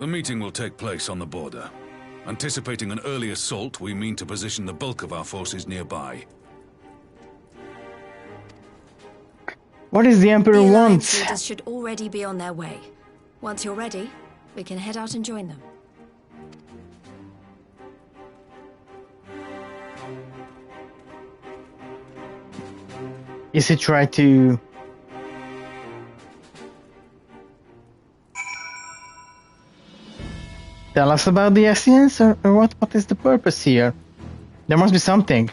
Speaker 7: The meeting will take place on the border. Anticipating an early assault, we mean to position the bulk of our forces nearby.
Speaker 1: What does the Emperor
Speaker 5: The
Speaker 1: want?
Speaker 5: Alliance leaders should already be on their way. Once you're ready, we can head out and join them.
Speaker 1: Is he try to... tell us about the essence, or what? What is the purpose here? There must be something.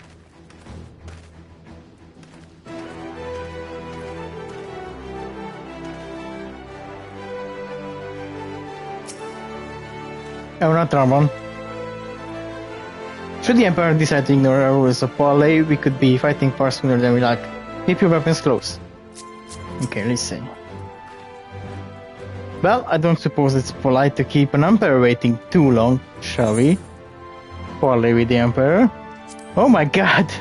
Speaker 1: Oh, not that one. Should the Emperor decide to ignore our rules of parley, we could be fighting far sooner than we like. Keep your weapons close. Okay, let's see. Well, I don't suppose it's polite to keep an Emperor waiting too long, shall we? Parley with the Emperor. Oh my god!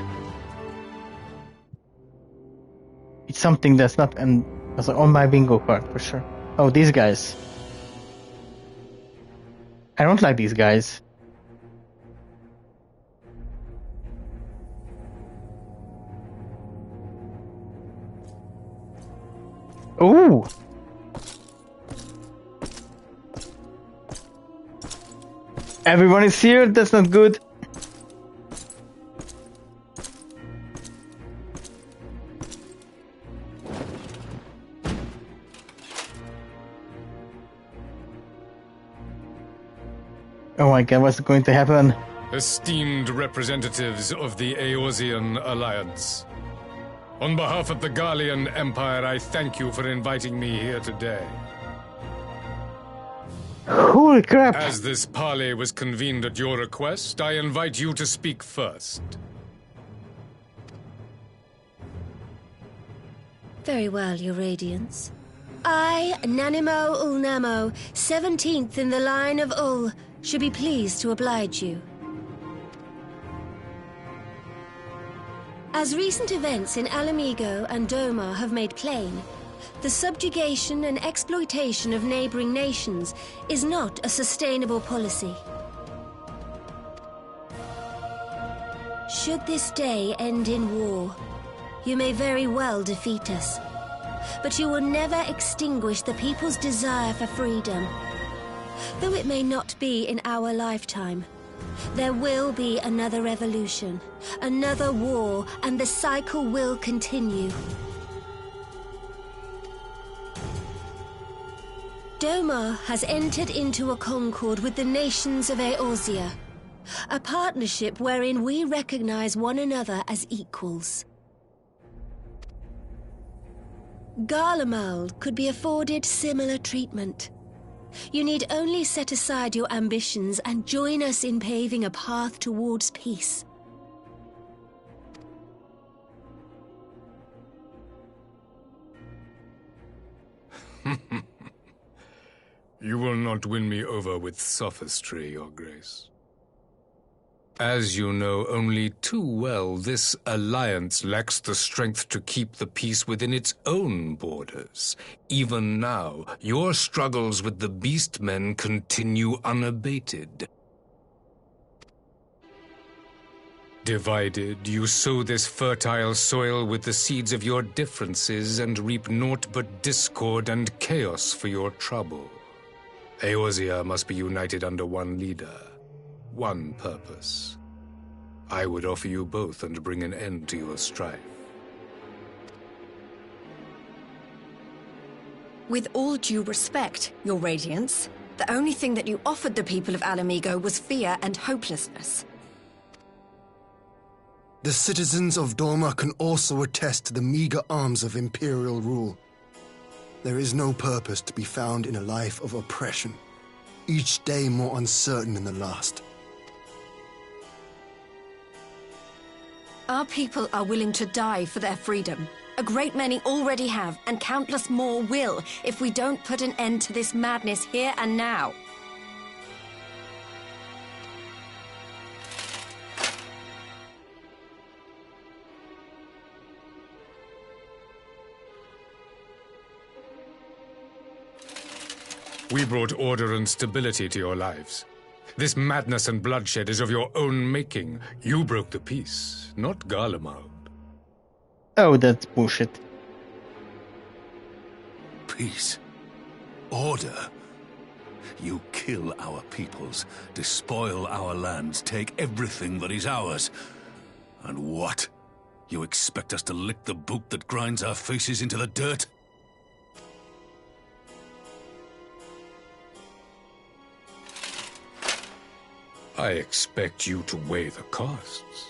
Speaker 1: It's something that's not on my bingo card, for sure. Oh, these guys. I don't like these guys. Ooh! Everyone is here? That's not good. Oh my god, what's going to happen?
Speaker 14: Esteemed representatives of the Eorzean Alliance. On behalf of the Garlean Empire, I thank you for inviting me here today.
Speaker 1: Holy crap!
Speaker 14: As this parley was convened at your request, I invite you to speak first.
Speaker 15: Very well, Your Radiance. I, Nanimo Ulnamo, 17th in the line of Ul, should be pleased to oblige you. As recent events in Alamigo and Doma have made plain, the subjugation and exploitation of neighboring nations is not a sustainable policy. Should this day end in war, you may very well defeat us, but you will never extinguish the people's desire for freedom. Though it may not be in our lifetime, there will be another revolution, another war, and the cycle will continue. Doma has entered into a concord with the nations of Eorzea, a partnership wherein we recognize one another as equals. Garlemald could be afforded similar treatment. You need only set aside your ambitions and join us in paving a path towards peace.
Speaker 14: You will not win me over with sophistry, Your Grace. As you know only too well, this alliance lacks the strength to keep the peace within its own borders. Even now, your struggles with the Beastmen continue unabated. Divided, you sow this fertile soil with the seeds of your differences and reap naught but discord and chaos for your trouble. Eorzea must be united under one leader, one purpose. I would offer you both and bring an end to your strife.
Speaker 5: With all due respect, Your Radiance, the only thing that you offered the people of Alamigo was fear and hopelessness.
Speaker 9: The citizens of Doma can also attest to the meager arms of Imperial rule. There is no purpose to be found in a life of oppression, each day more uncertain than the last.
Speaker 5: Our people are willing to die for their freedom. A great many already have, and countless more will, if we don't put an end to this madness here and now.
Speaker 14: We brought order and stability to your lives. This madness and bloodshed is of your own making. You broke the peace, not Garlemald.
Speaker 1: Oh, that's bullshit.
Speaker 7: Peace. Order. You kill our peoples, despoil our lands, take everything that is ours. And what? You expect us to lick the boot that grinds our faces into the dirt?
Speaker 14: I expect you to weigh the costs.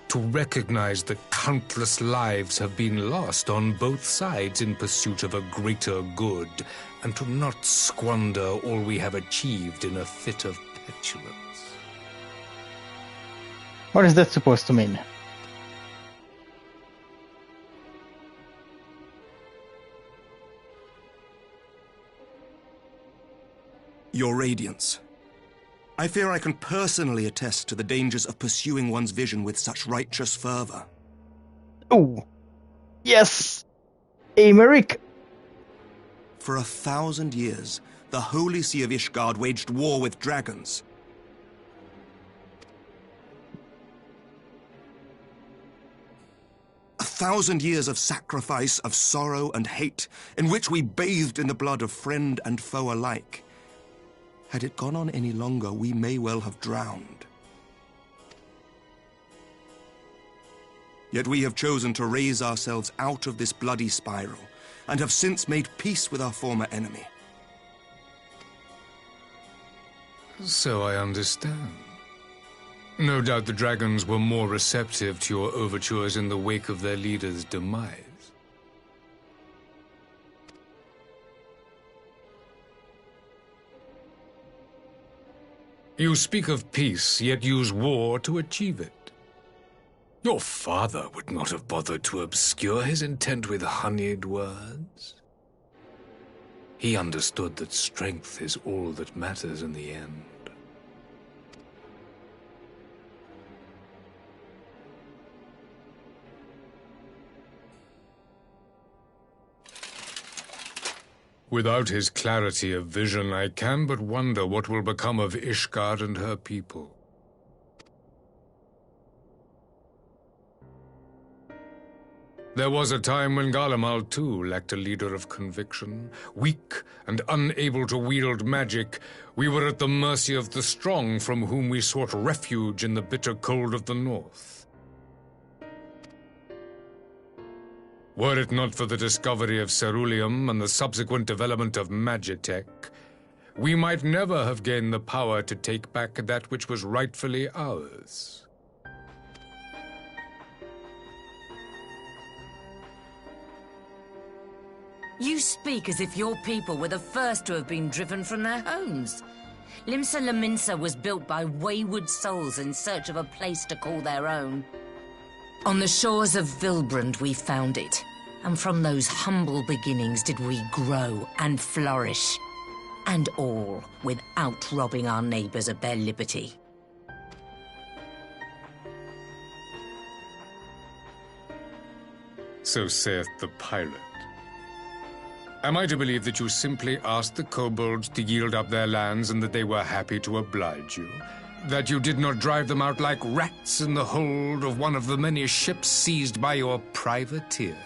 Speaker 14: To recognize that countless lives have been lost on both sides in pursuit of a greater good, and to not squander all we have achieved in a fit of petulance.
Speaker 1: What is that supposed to mean?
Speaker 16: Your Radiance. I fear I can personally attest to the dangers of pursuing one's vision with such righteous fervor.
Speaker 1: Oh, yes! Emeric!
Speaker 16: For 1,000 years, the Holy See of Ishgard waged war with dragons. A 1,000 years of sacrifice, of sorrow and hate, in which we bathed in the blood of friend and foe alike. Had it gone on any longer, we may well have drowned. Yet we have chosen to raise ourselves out of this bloody spiral, and have since made peace with our former enemy.
Speaker 14: So I understand. No doubt the dragons were more receptive to your overtures in the wake of their leader's demise. You speak of peace, yet use war to achieve it. Your father would not have bothered to obscure his intent with honeyed words. He understood that strength is all that matters in the end. Without his clarity of vision, I can but wonder what will become of Ishgard and her people. There was a time when Garlemald too lacked a leader of conviction. Weak and unable to wield magic, we were at the mercy of the strong from whom we sought refuge in the bitter cold of the north. Were it not for the discovery of ceruleum and the subsequent development of magitech, we might never have gained the power to take back that which was rightfully ours.
Speaker 17: You speak as if your people were the first to have been driven from their homes. Limsa Lominsa was built by wayward souls in search of a place to call their own. On the shores of Vilbrand we found it, and from those humble beginnings did we grow and flourish. And all without robbing our neighbors of their liberty.
Speaker 14: So saith the pirate. Am I to believe that you simply asked the kobolds to yield up their lands and that they were happy to oblige you? That you did not drive them out like rats in the hold of one of the many ships seized by your privateers?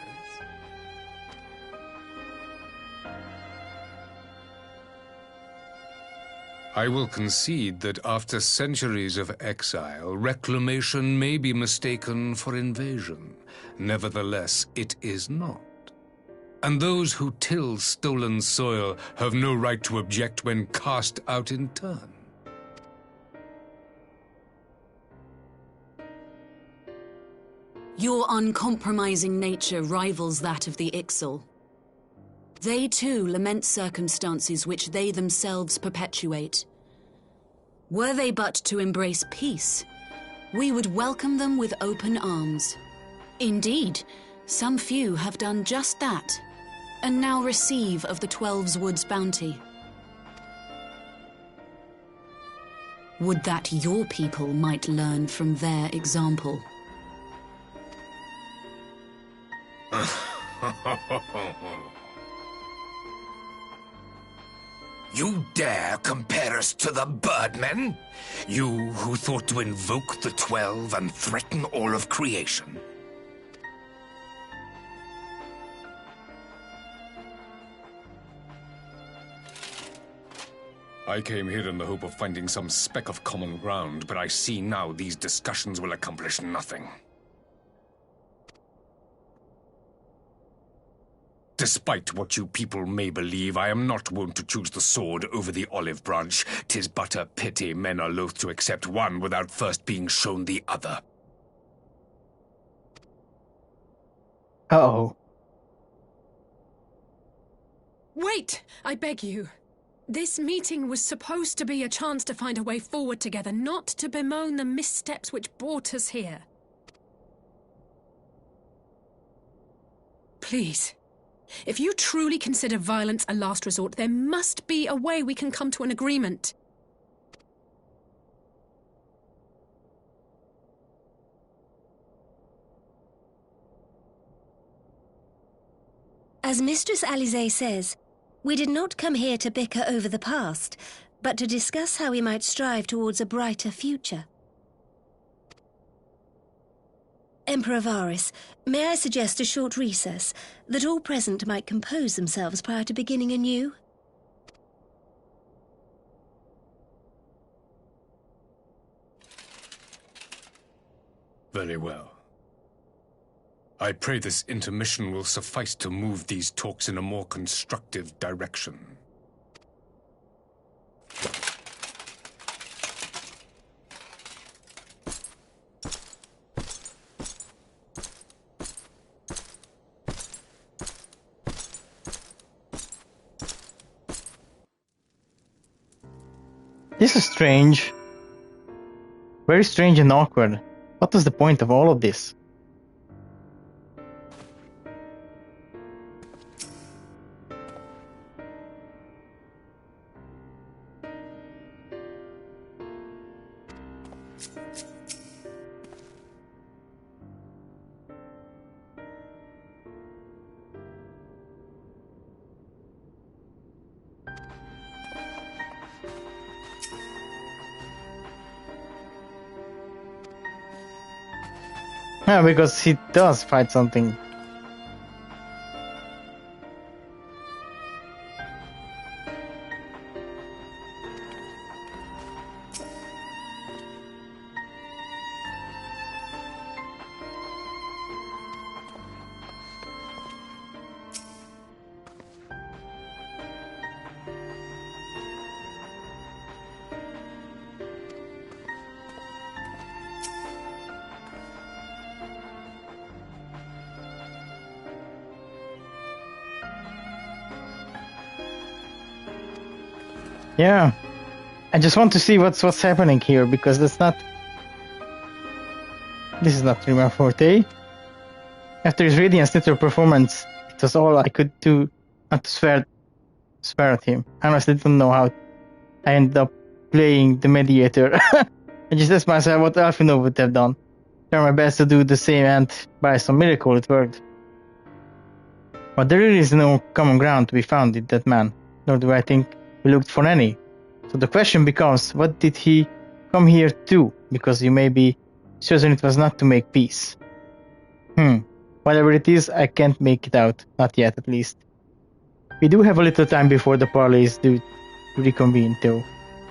Speaker 14: I will concede that after centuries of exile, reclamation may be mistaken for invasion. Nevertheless, it is not. And those who till stolen soil have no right to object when cast out in turn.
Speaker 18: Your uncompromising nature rivals that of the Ixal. They too lament circumstances which they themselves perpetuate. Were they but to embrace peace, we would welcome them with open arms. Indeed, some few have done just that, and now receive of the 12's Wood's bounty. Would that your people might learn from their example.
Speaker 13: You dare compare us to the Birdmen? You who thought to invoke the 12 and threaten all of creation?
Speaker 14: I came here in the hope of finding some speck of common ground, but I see now these discussions will accomplish nothing. Despite what you people may believe, I am not wont to choose the sword over the olive branch. 'Tis but a pity men are loath to accept one without first being shown the other.
Speaker 1: Uh-oh.
Speaker 2: Wait! I beg you. This meeting was supposed to be a chance to find a way forward together, not to bemoan the missteps which brought us here. Please. If you truly consider violence a last resort, there must be a way we can come to an agreement.
Speaker 15: As Mistress Alisaie says, we did not come here to bicker over the past, but to discuss how we might strive towards a brighter future. Emperor Varys, may I suggest a short recess, that all present might compose themselves prior to beginning anew?
Speaker 14: Very well. I pray this intermission will suffice to move these talks in a more constructive direction.
Speaker 1: This is strange. Very strange and awkward. What was the point of all of this? Yeah, because he does fight something. Yeah, I just want to see what's happening here, because this is not really my forte. After his Radiant Snitter performance, it was all I could do not to swear at him. I honestly didn't know how I ended up playing the Mediator. I just asked myself what Alphino would have done. Tried my best to do the same, and by some miracle it worked. But there really is no common ground to be found in that man, nor do I think we looked for any. So the question becomes, what did he come here to? Because you may be certain it was not to make peace. Whatever it is, I can't make it out. Not yet, at least. We do have a little time before the parley is due to reconvene, though.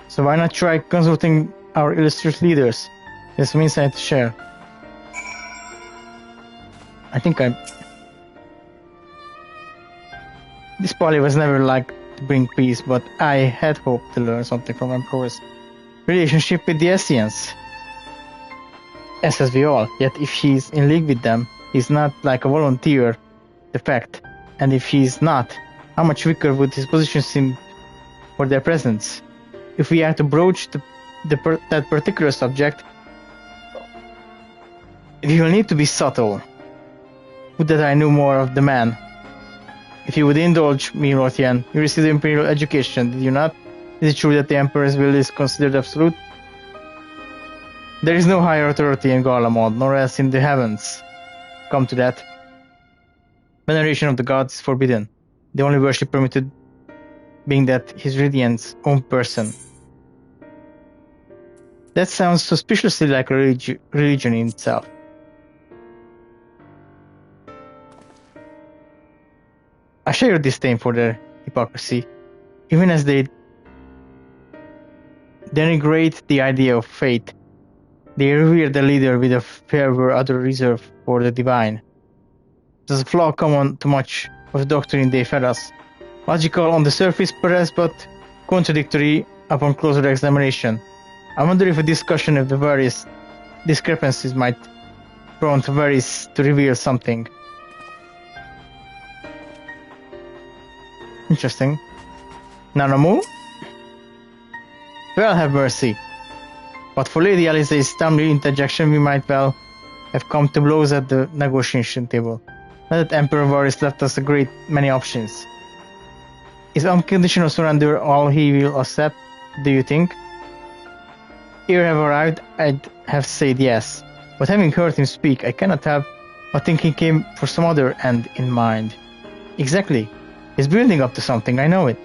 Speaker 1: So why not try consulting our illustrious leaders? There's some insight to share. I think this parley was never like to bring peace, but I had hoped to learn something from Emperor's relationship with the Esseans. As we all, yet if he's in league with them, he's not like a volunteer, the fact. And if he's not, how much weaker would his position seem for their presence? If we are to broach that particular subject, we will need to be subtle. Would that I knew more of the man. If you would indulge me, Rothian, you received imperial education, did you not? Is it true that the Emperor's will is considered absolute? There is no higher authority in Garlemald, nor else in the heavens. Come to that. Veneration of the gods is forbidden, the only worship permitted being that his Radiant's own person. That sounds suspiciously like a religion in itself. I share your disdain for their hypocrisy, even as they denigrate the idea of faith. They revere the leader with a fervor others reserve for the divine. Does a flaw common to much of the doctrine they fed us? Logical on the surface perhaps, but contradictory upon closer examination. I wonder if a discussion of the various discrepancies might prompt Varys to reveal something. Interesting. Nanamu? Well, have mercy. But for Lady Alisa's timely interjection, we might well have come to blows at the negotiation table. Not that Emperor Varys left us a great many options. Is unconditional surrender all he will accept, do you think? Ere have arrived, I'd have said yes. But having heard him speak, I cannot help but think he came for some other end in mind. Exactly. He's building up to something, I know it.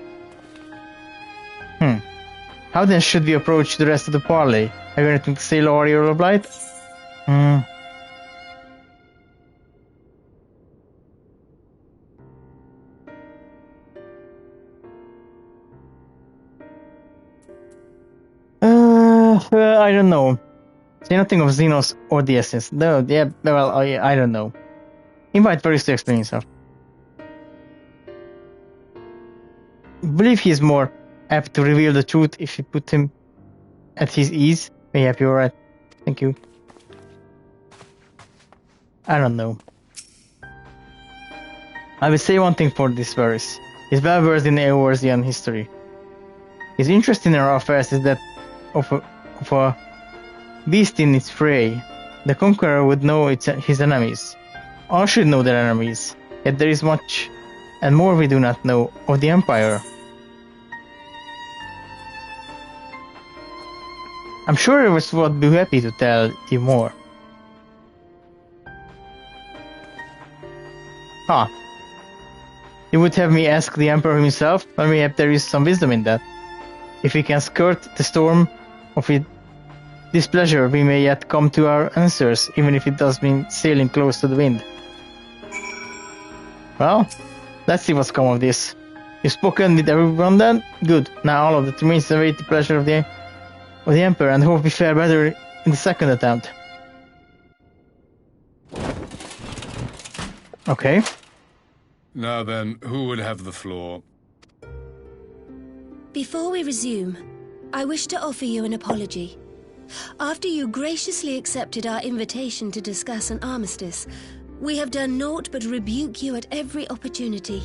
Speaker 1: How then should we approach the rest of the parley? Have you anything to say, Lord Earl of Blight? I don't know. Say nothing of Xenos or the Essence. No, yeah, well, I don't know. Invite Varys to explain himself. I believe he is more apt to reveal the truth if you put him at his ease. Maybe you're right. Thank you. I don't know. I will say one thing for this Varys. He's well versed in Eorzean history. His interest in our affairs is that of a beast in its prey. The conqueror would know his enemies. All should know their enemies. Yet there is much and more we do not know of the Empire. I'm sure Rivers would be happy to tell you more. You would have me ask the Emperor himself? Well, maybe there is some wisdom in that. If we can skirt the storm of his displeasure, we may yet come to our answers, even if it does mean sailing close to the wind. Well, let's see what's come of this. You've spoken with everyone then? Good. Now all of that remains to await the pleasure of the Emperor, and hope we fare better in the second attempt. Okay.
Speaker 14: Now then, who would have the floor?
Speaker 15: Before we resume, I wish to offer you an apology. After you graciously accepted our invitation to discuss an armistice, we have done naught but rebuke you at every opportunity.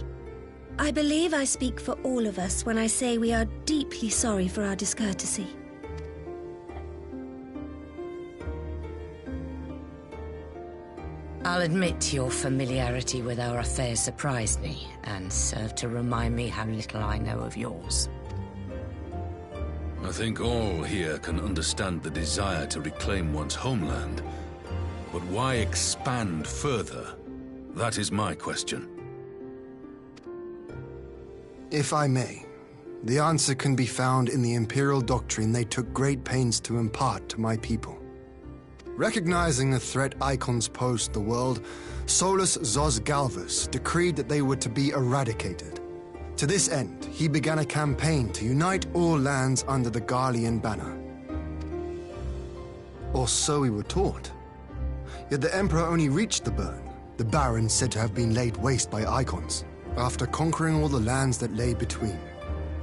Speaker 15: I believe I speak for all of us when I say we are deeply sorry for our discourtesy.
Speaker 17: I'll admit your familiarity with our affairs surprised me, and served to remind me how little I know of yours.
Speaker 7: I think all here can understand the desire to reclaim one's homeland. But why expand further? That is my question.
Speaker 9: If I may, the answer can be found in the Imperial doctrine they took great pains to impart to my people. Recognizing the threat icons posed to the world, Solus Zos Galvus decreed that they were to be eradicated. To this end, he began a campaign to unite all lands under the Garlean banner. Or so we were taught. Yet the Emperor only reached the burn, the Barren said to have been laid waste by icons, after conquering all the lands that lay between.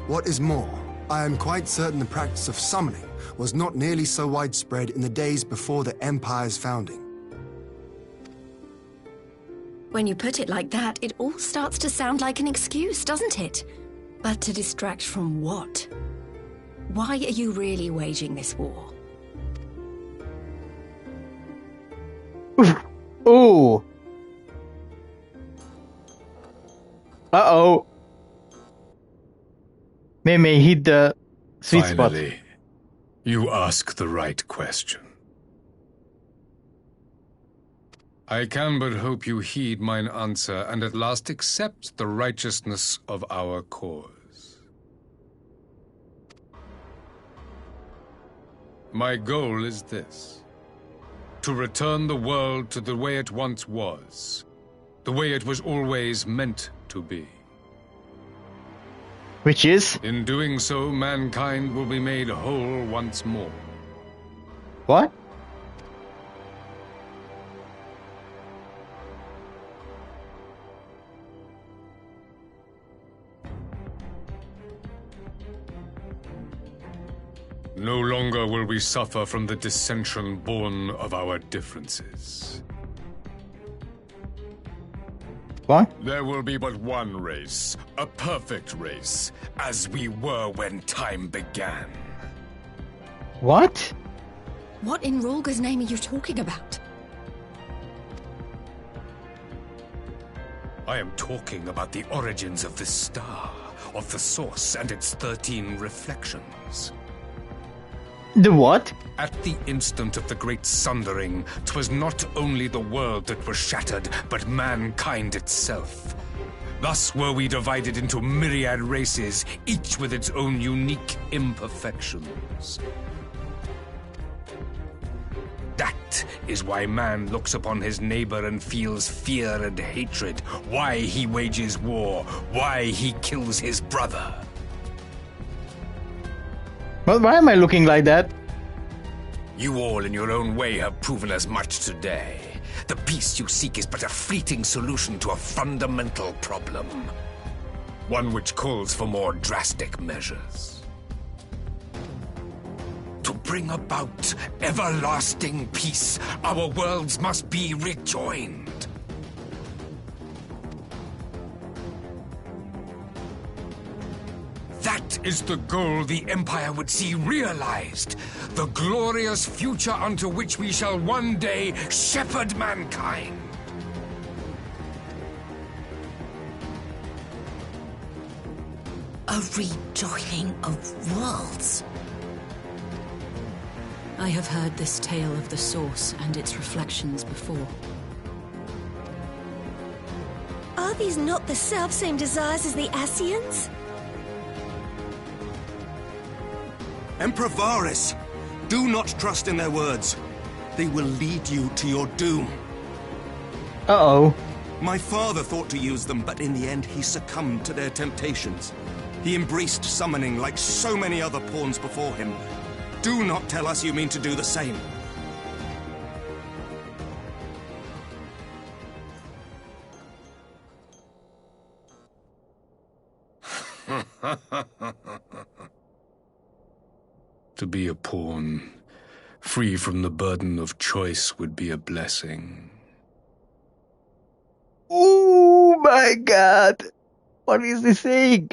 Speaker 9: What is more, I am quite certain the practice of summoning was not nearly so widespread in the days before the Empire's founding.
Speaker 5: When you put it like that, it all starts to sound like an excuse, doesn't it? But to distract from what? Why are you really waging this war?
Speaker 1: Ooh. Uh-oh. May hit the sweet spot.
Speaker 14: Finally, you ask the right question. I can but hope you heed mine answer, and at last accept the righteousness of our cause. My goal is this: to return the world to the way it once was, the way it was always meant to be.
Speaker 1: Which is?
Speaker 14: In doing so, mankind will be made whole once more.
Speaker 1: What?
Speaker 14: No longer will we suffer from the dissension born of our differences.
Speaker 1: What?
Speaker 14: There will be but one race, a perfect race, as we were when time began.
Speaker 1: What?
Speaker 5: What in Rulga's name are you talking about?
Speaker 14: I am talking about the origins of this star, of the source and its 13 reflections.
Speaker 1: The what?
Speaker 14: At the instant of the great sundering, 'twas not only the world that was shattered, but mankind itself. Thus were we divided into myriad races, each with its own unique imperfections. That is why man looks upon his neighbor and feels fear and hatred, why he wages war, why he kills his brother.
Speaker 1: Well, why am I looking like that?
Speaker 13: You all in your own way have proven as much today. The peace you seek is but a fleeting solution to a fundamental problem.
Speaker 14: One which calls for more drastic measures.
Speaker 13: To bring about everlasting peace, our worlds must be rejoined. That is the goal the Empire would see realized. The glorious future unto which we shall one day shepherd mankind.
Speaker 17: A rejoining of worlds.
Speaker 18: I have heard this tale of the source and its reflections before.
Speaker 15: Are these not the self-same desires as the Ascians?
Speaker 16: Emperor Varys, do not trust in their words. They will lead you to your doom.
Speaker 1: Uh-oh.
Speaker 16: My father thought to use them, but in the end he succumbed to their temptations. He embraced summoning like so many other pawns before him. Do not tell us you mean to do the same.
Speaker 14: To be a pawn, free from the burden of choice, would be a blessing.
Speaker 1: Oh my god! What is he saying?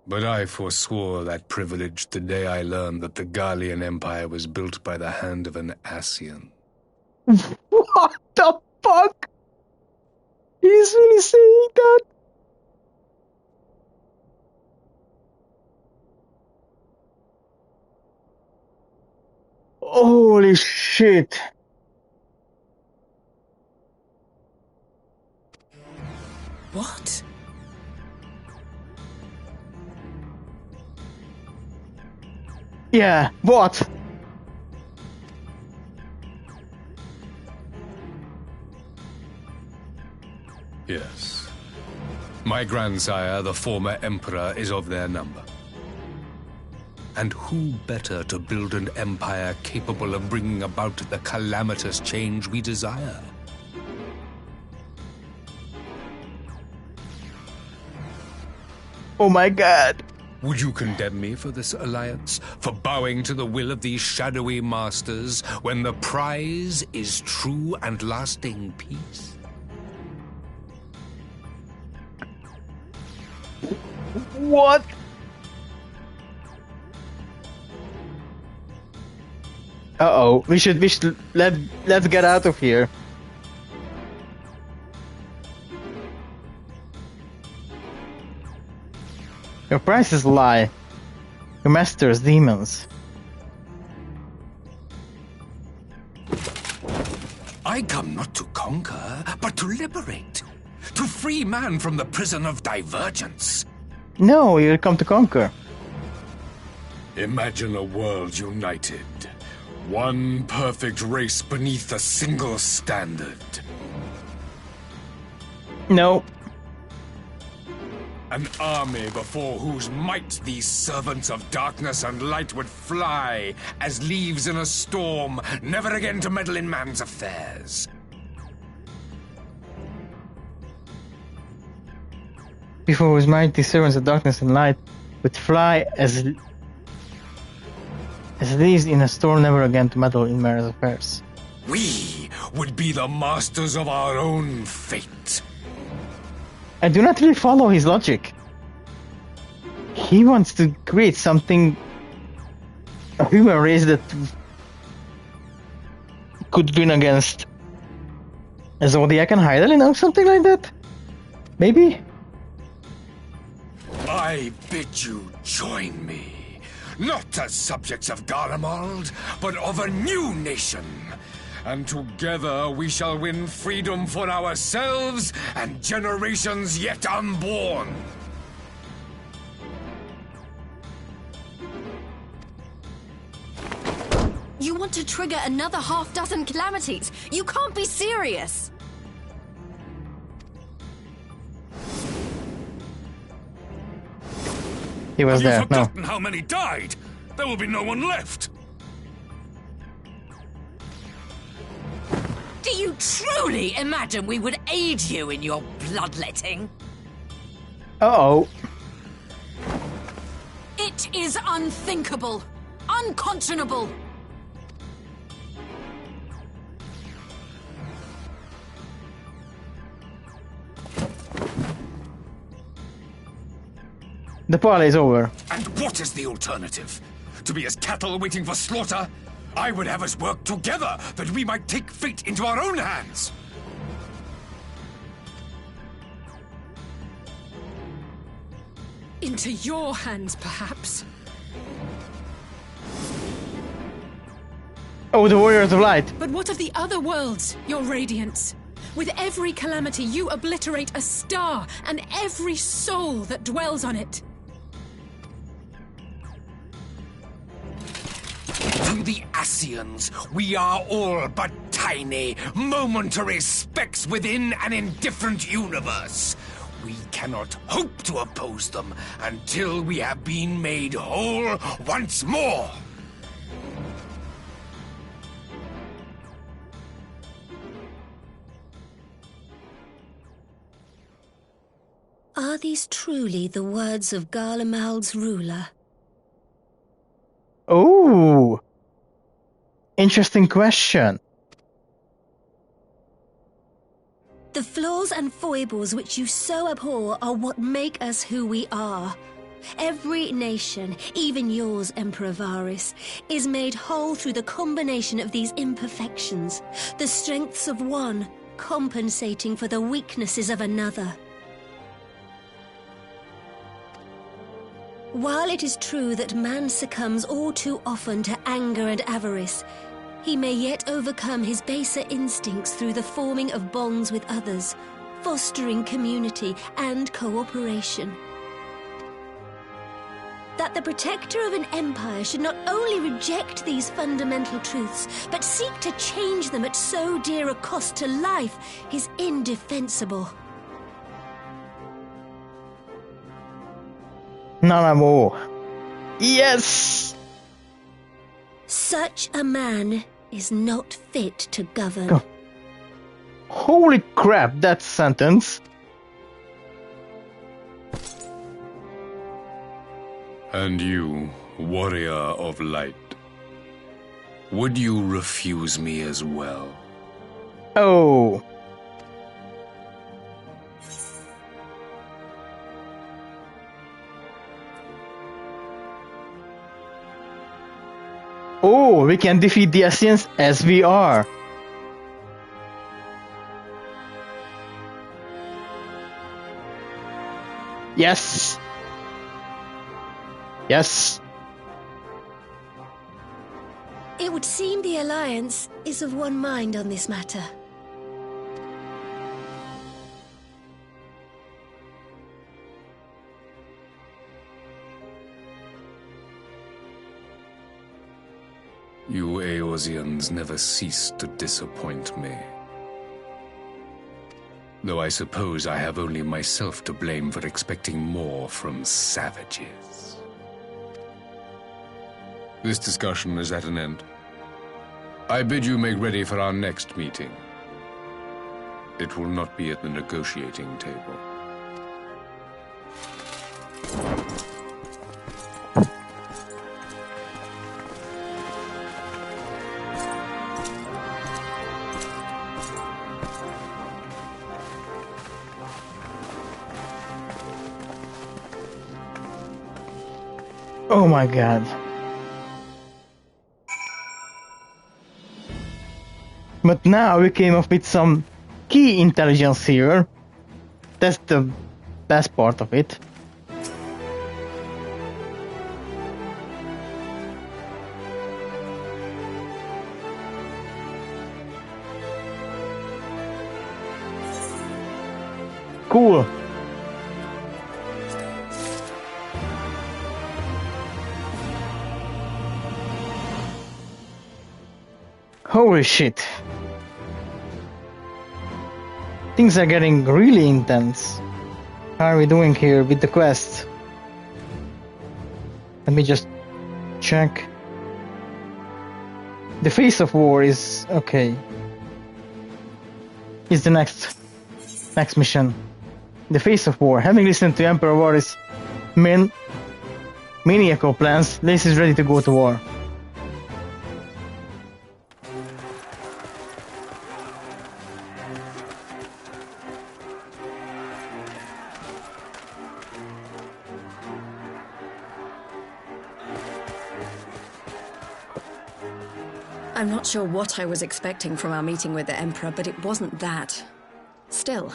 Speaker 14: But I forswore that privilege the day I learned that the Gallian Empire was built by the hand of an Ascian.
Speaker 1: What the fuck? He's really saying that? Holy shit.
Speaker 2: What?
Speaker 1: Yeah, what?
Speaker 14: Yes. My grandsire, the former emperor, is of their number. And who better to build an empire capable of bringing about the calamitous change we desire?
Speaker 1: Oh my god.
Speaker 14: Would you condemn me for this alliance? For bowing to the will of these shadowy masters when the prize is true and lasting peace?
Speaker 1: What? Uh-oh, we should let's get out of here. Your prices lie. Your masters, demons.
Speaker 12: I come not to conquer, but to liberate. To free man from the prison of divergence.
Speaker 1: No, you come to conquer.
Speaker 13: Imagine a world united. One perfect race beneath a single standard.
Speaker 1: No.
Speaker 13: An army before whose might these servants of darkness and light would fly as leaves in a storm, never again to meddle in man's affairs.
Speaker 1: Before whose might these servants of darkness and light would fly as leaves in a storm, never again to meddle in man's affairs.
Speaker 13: We would be the masters of our own fate.
Speaker 1: I do not really follow his logic. He wants to create something, a human race that could win against a Zodiac and Hylian or something like that? Maybe?
Speaker 13: I bid you join me, not as subjects of Garlemald, but of a new nation. And together we shall win freedom for ourselves and generations yet unborn.
Speaker 5: You want to trigger another half-dozen calamities? You can't be serious!
Speaker 1: He was there,
Speaker 7: Have you forgotten how many died? There will be no one left.
Speaker 17: Do you truly imagine we would aid you in your bloodletting?
Speaker 1: Uh-oh.
Speaker 18: It is unthinkable. Unconscionable.
Speaker 1: The parley is over.
Speaker 13: And what is the alternative? To be as cattle waiting for slaughter? I would have us work together, that we might take fate into our own hands.
Speaker 2: Into your hands, perhaps.
Speaker 1: Oh, the Warriors of Light.
Speaker 2: But what of the other worlds, your radiance? With every calamity, you obliterate a star and every soul that dwells on it.
Speaker 13: To the Ascians, we are all but tiny, momentary specks within an indifferent universe. We cannot hope to oppose them until we have been made whole once more.
Speaker 15: Are these truly the words of Garlemald's ruler?
Speaker 1: Oh, interesting question.
Speaker 15: The flaws and foibles which you so abhor are what make us who we are. Every nation, even yours, Emperor Varys, is made whole through the combination of these imperfections, the strengths of one compensating for the weaknesses of another. While it is true that man succumbs all too often to anger and avarice, he may yet overcome his baser instincts through the forming of bonds with others, fostering community and cooperation. That the protector of an empire should not only reject these fundamental truths, but seek to change them at so dear a cost to life is indefensible.
Speaker 1: None more. Yes!
Speaker 15: Such a man is not fit to govern.
Speaker 1: Go. Holy crap, that sentence.
Speaker 14: And you, warrior of light, would you refuse me as well?
Speaker 1: Oh. Oh, we can defeat the Ascians as we are. Yes. Yes.
Speaker 15: It would seem the Alliance is of one mind on this matter.
Speaker 14: You Eorzeans never cease to disappoint me. Though I suppose I have only myself to blame for expecting more from savages. This discussion is at an end. I bid you make ready for our next meeting. It will not be at the negotiating table.
Speaker 1: Oh my god. But now we came up with some key intelligence here. That's the best part of it. Cool. Holy shit. Things are getting really intense. How are we doing here with the quest? Let me just check. The Face of War is okay. Is the next mission. The Face of War. Having listened to Emperor Varys' maniacal plans, Lace is ready to go to war.
Speaker 5: I'm not sure what I was expecting from our meeting with the Emperor, but it wasn't that. Still,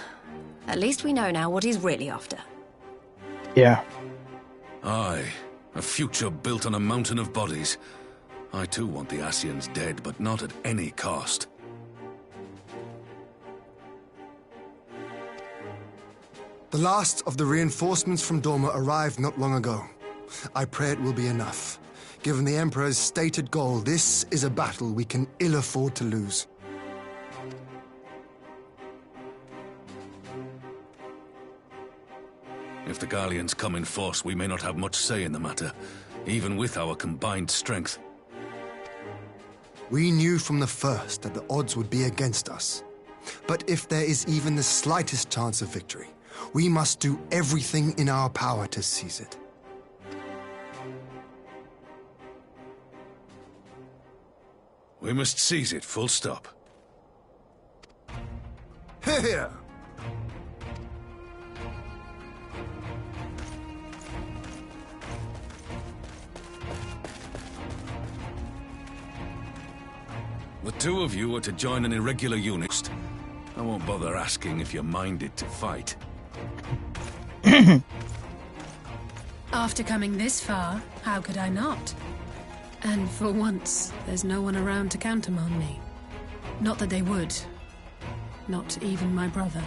Speaker 5: at least we know now what he's really after.
Speaker 1: Yeah.
Speaker 7: Aye, a future built on a mountain of bodies. I too want the Ascians dead, but not at any cost.
Speaker 9: The last of the reinforcements from Dorma arrived not long ago. I pray it will be enough. Given the Emperor's stated goal, this is a battle we can ill afford to lose.
Speaker 7: If the Garleans come in force, we may not have much say in the matter, even with our combined strength.
Speaker 9: We knew from the first that the odds would be against us. But if there is even the slightest chance of victory, we must do everything in our power to seize it.
Speaker 7: We must seize it, full stop.
Speaker 9: Here!
Speaker 7: The two of you are to join an irregular unit. I won't bother asking if you're minded to fight.
Speaker 2: After coming this far, how could I not? And for once, there's no one around to countermand me. Not that they would. Not even my brother.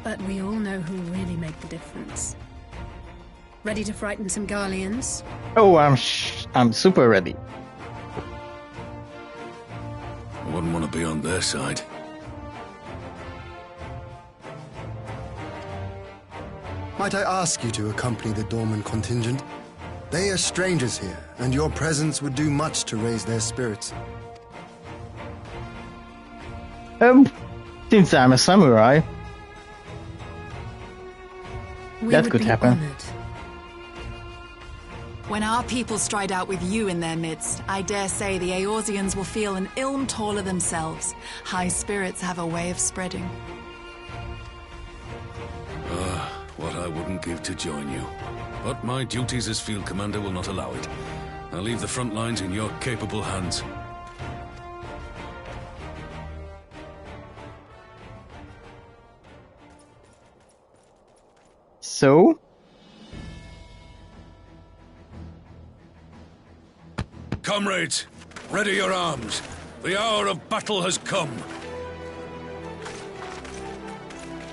Speaker 2: But we all know who'll really make the difference. Ready to frighten some Garleans?
Speaker 1: Oh, I'm super ready.
Speaker 7: I wouldn't want to be on their side.
Speaker 9: Might I ask you to accompany the Dorman contingent? They are strangers here, and your presence would do much to raise their spirits.
Speaker 1: Since I'm a samurai,
Speaker 2: We
Speaker 1: that
Speaker 2: would
Speaker 1: could
Speaker 2: be
Speaker 1: happen.
Speaker 2: honored.
Speaker 19: When our people stride out with you in their midst, I dare say the Eorzeans will feel an ilm taller themselves. High spirits have a way of spreading.
Speaker 7: What I wouldn't give to join you. But my duties as field commander will not allow it. I'll leave the front lines in your capable hands.
Speaker 1: So?
Speaker 7: Comrades, ready your arms. The hour of battle has come.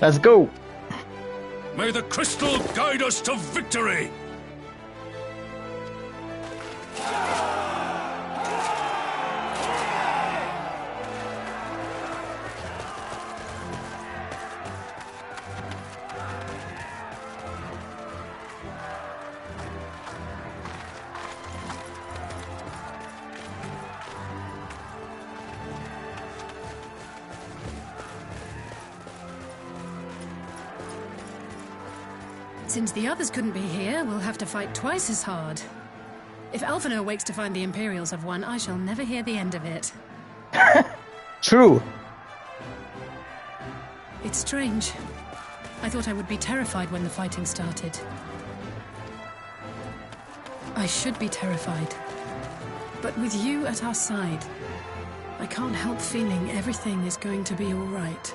Speaker 1: Let's go.
Speaker 7: May the crystal guide us to victory!
Speaker 2: Since the others couldn't be here, we'll have to fight twice as hard. If Alphinaud wakes to find the Imperials have won, I shall never hear the end of it.
Speaker 1: True.
Speaker 2: It's strange. I thought I would be terrified when the fighting started. I should be terrified. But with you at our side, I can't help feeling everything is going to be all right.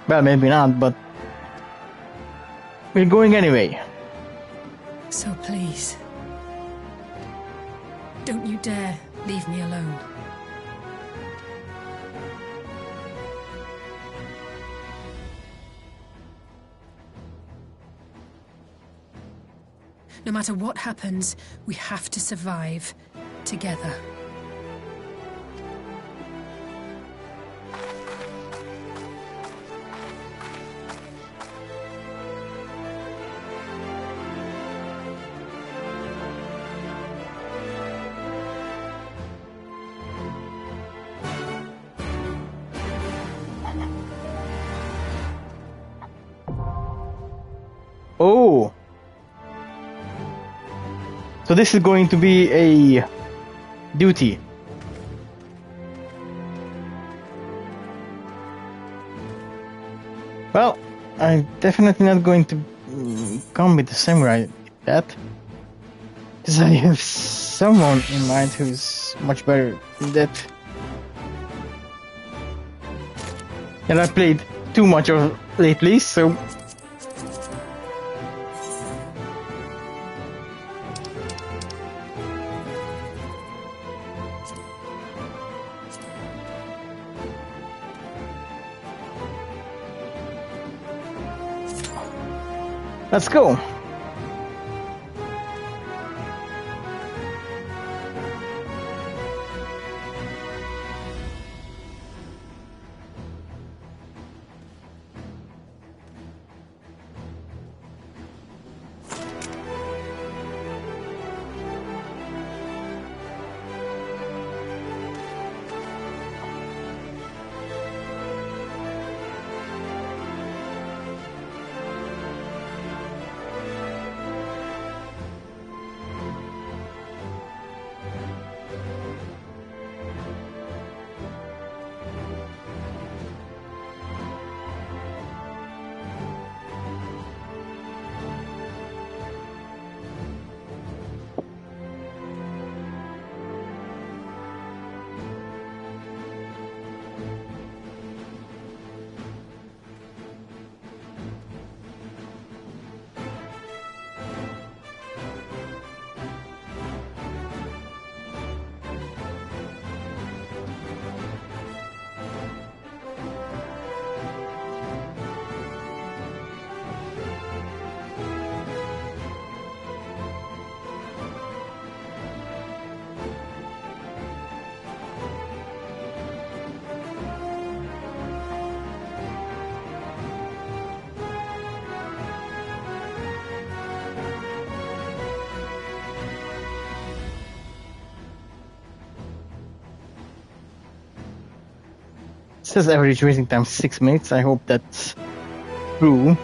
Speaker 1: Well, maybe not, but we're going anyway.
Speaker 2: So please, don't you dare leave me alone. No matter what happens, we have to survive together.
Speaker 1: Oh! So this is going to be a duty. Well, I'm definitely not going to come with the samurai with that. Because I have someone in mind who's much better than that. And I played too much of lately, so... Let's go. It says average waiting time 6 minutes. I hope that's true.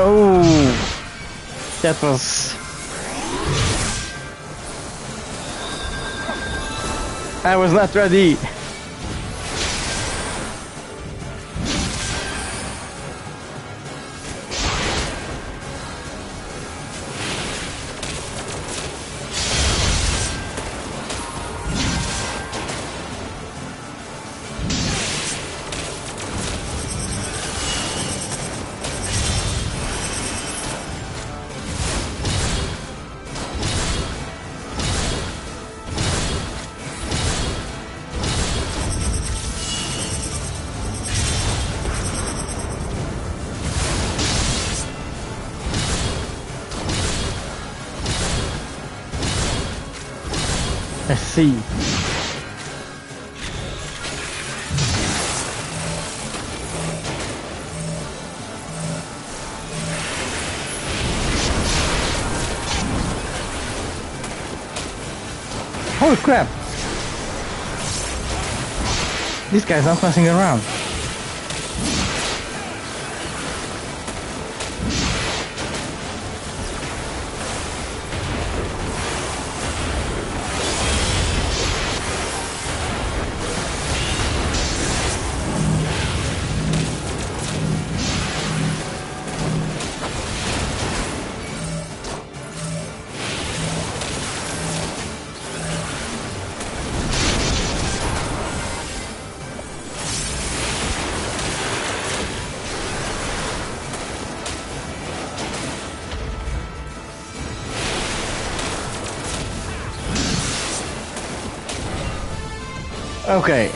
Speaker 1: Oh, that was... I was not ready. Let's see. Holy crap! This guy's not messing around. Okay.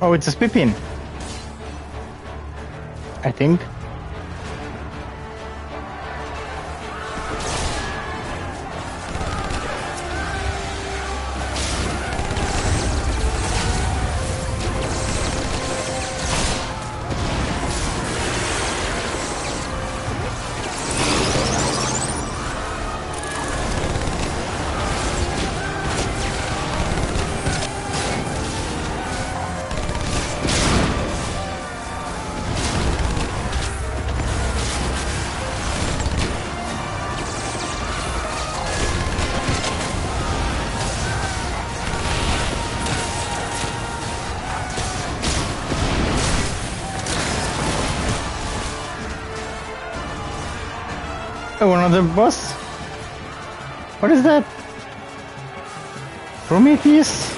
Speaker 1: Oh, it's a Spippin. I think. Oh, another boss? What is that? Prometheus?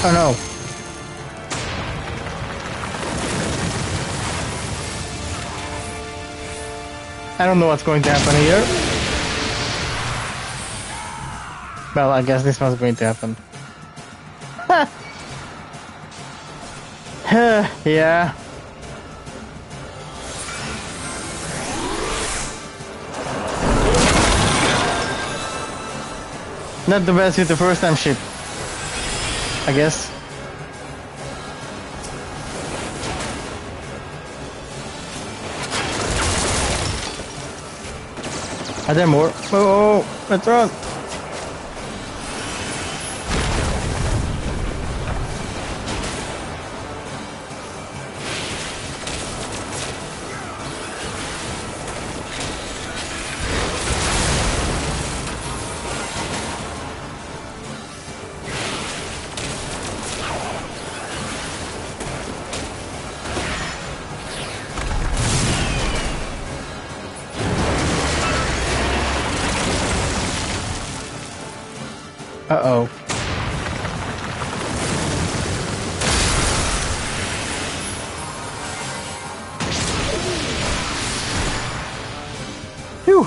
Speaker 1: Oh no. I don't know what's going to happen here. Well, I guess this was going to happen. Yeah. Not the best with the first time ship, I guess. Are there more? Oh, let's run! Uh-oh. Phew!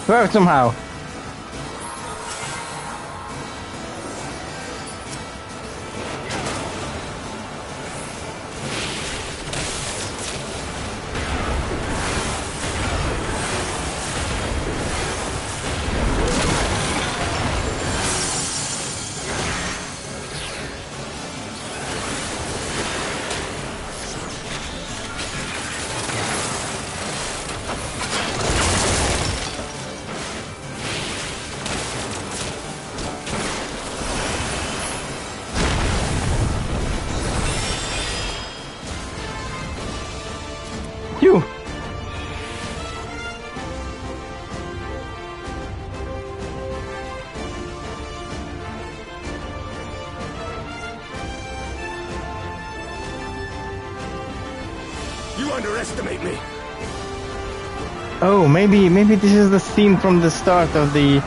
Speaker 1: Worked somehow. Phew!
Speaker 13: You underestimate me.
Speaker 1: Oh, maybe this is the scene from the start of the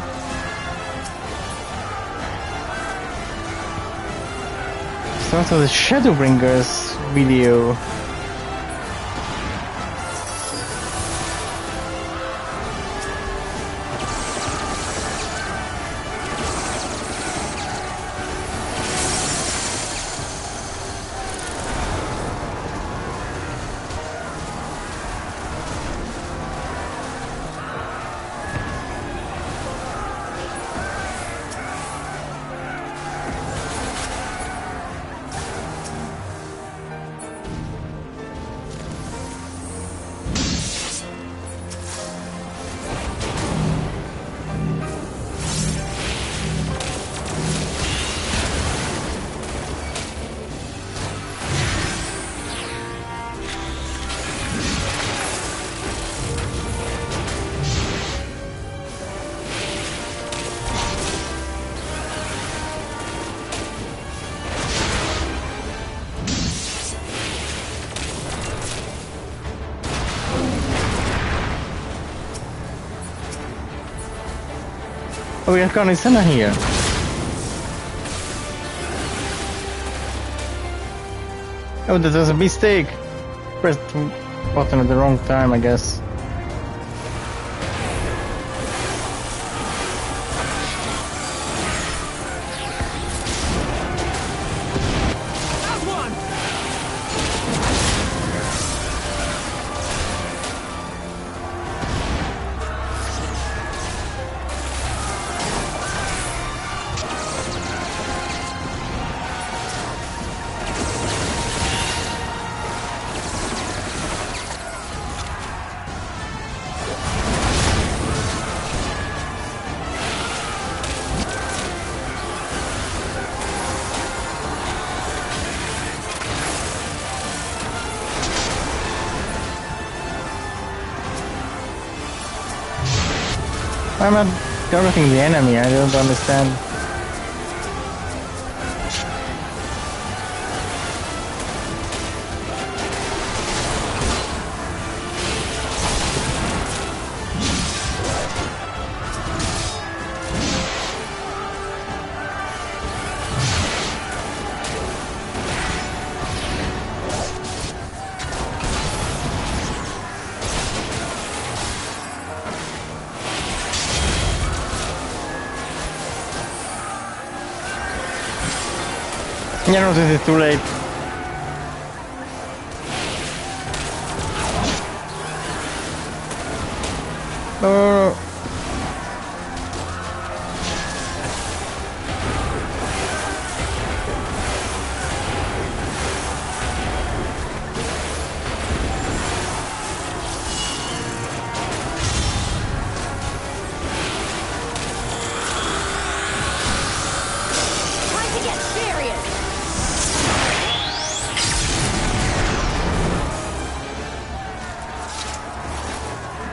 Speaker 1: Shadowbringers video. Oh, we have Kanisana here. Oh, that was a mistake. Pressed the button at the wrong time, I guess. I'm not targeting the enemy, I don't understand. Yeah, no, this is too late.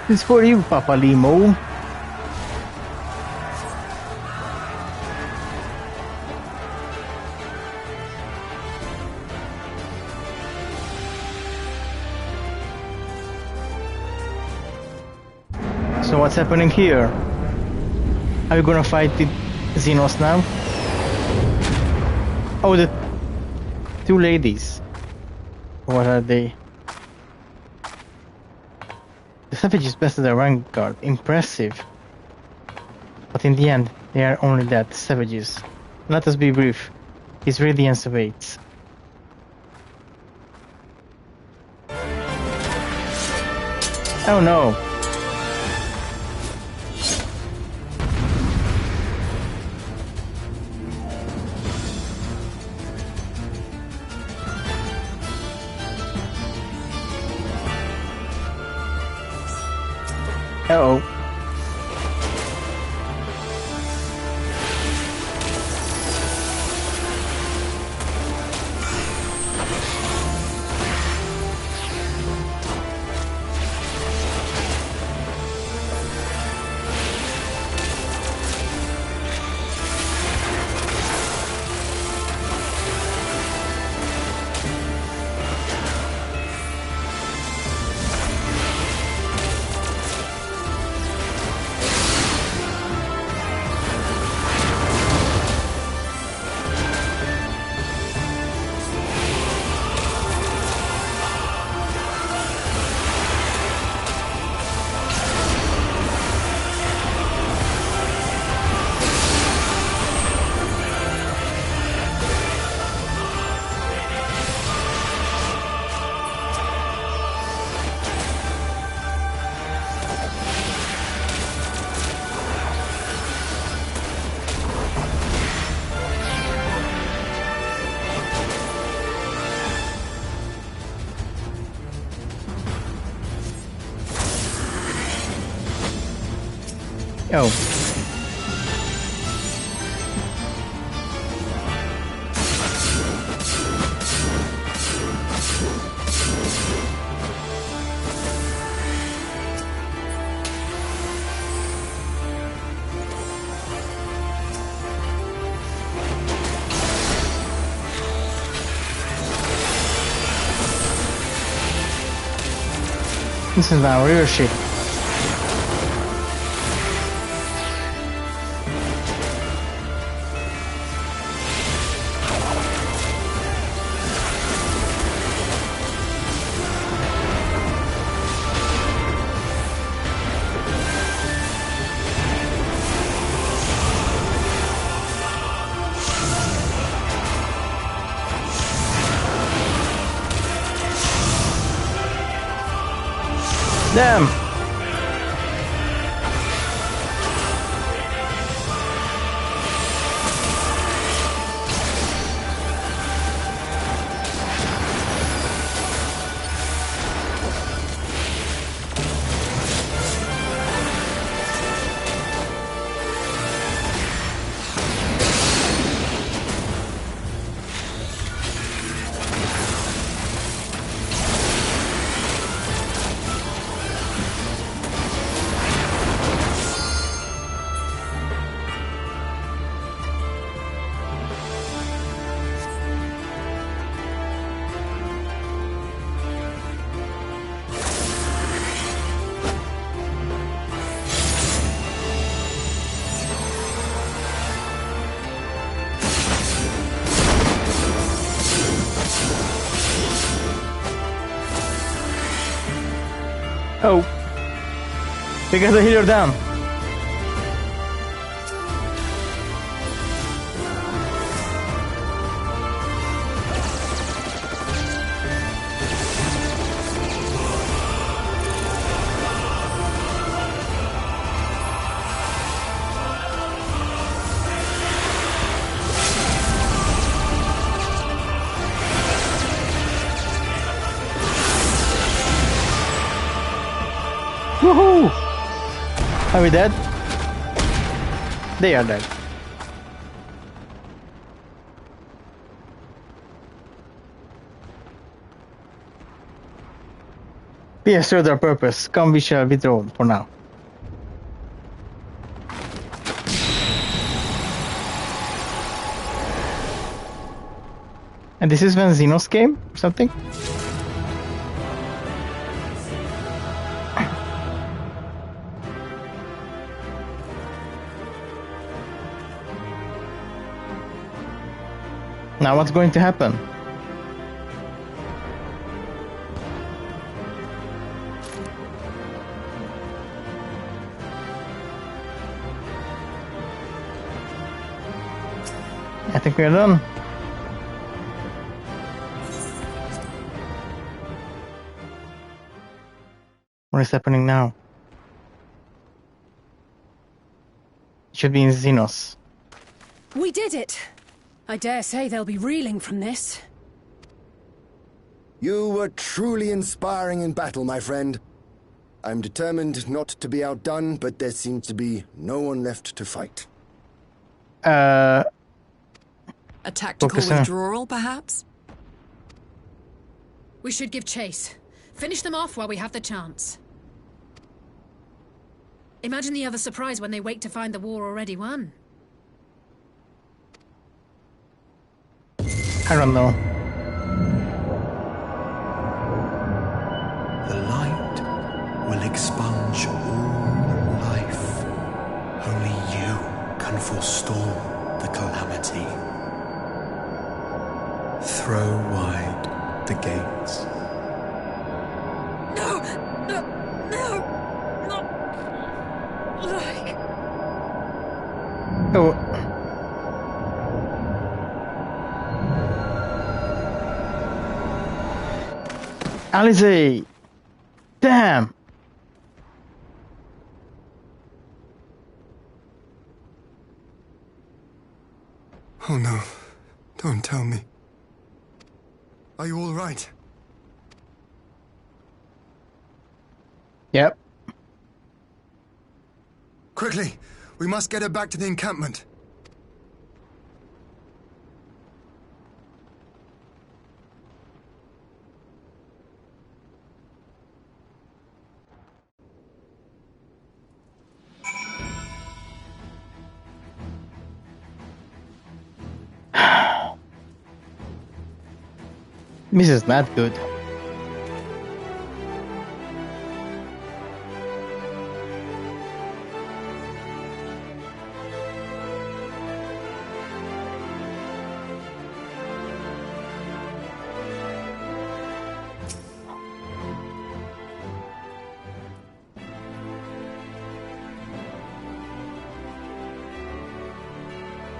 Speaker 1: This is for you, Papa Limo. So what's happening here? Are you gonna fight the Xenos now? Oh, the two ladies. What are they? The savages bested their vanguard. Impressive. But in the end, they are only that, savages. Let us be brief. His radiance awaits. Oh no. Uh-oh. Oh. This is our rear ship. Damn! Oh. We got the healer down. Woohoo! Are we dead? They are dead. We have served our purpose. Come, we shall withdraw for now. And this is when Xenos came, or something? Now what's going to happen? I think we're done. What is happening now? It should be in Xenos.
Speaker 2: We did it! I dare say they'll be reeling from this.
Speaker 20: You were truly inspiring in battle, my friend. I'm determined not to be outdone, but there seems to be no one left to fight.
Speaker 19: A tactical withdrawal, perhaps?
Speaker 2: We should give chase. Finish them off while we have the chance. Imagine the other surprise when they wake to find the war already won.
Speaker 1: I don't know.
Speaker 8: The light will expunge all life. Only you can forestall the calamity. Throw wide the gates.
Speaker 2: No! No! No! Not like...
Speaker 1: Oh. Alice! Damn!
Speaker 9: Oh no. Don't tell me. Are you all right?
Speaker 1: Yep.
Speaker 9: Quickly! We must get her back to the encampment.
Speaker 1: This is not good.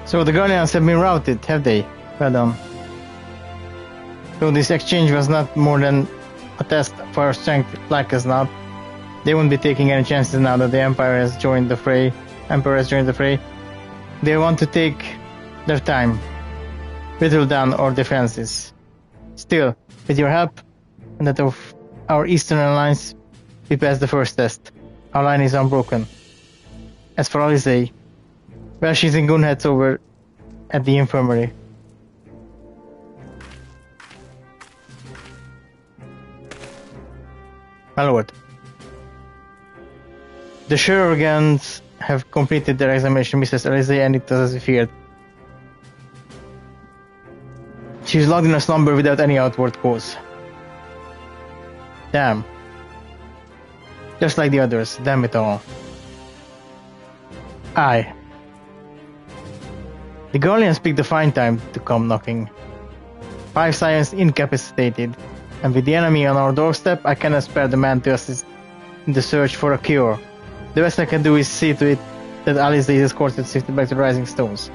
Speaker 1: So the Guardians have been routed, have they? Well done. So this exchange was not more than a test for our strength, like us not. They won't be taking any chances now that the Empire has joined the fray. They want to take their time, whittle down our defenses. Still, with your help and that of our Eastern alliance, we passed the first test. Our line is unbroken. As for Alice, well, she's in Gunhead's over at the infirmary. My lord, the Shurgans have completed their examination, Mrs. Alice, and it was as we feared. She is locked in a slumber without any outward cause. Damn. Just like the others, damn it all. Aye. The Guardians picked a fine time to come knocking. 5 Scions incapacitated, and with the enemy on our doorstep, I cannot spare the man to assist in the search for a cure. The best I can do is see to it that Alice is escorted safely back to the Rising Stones.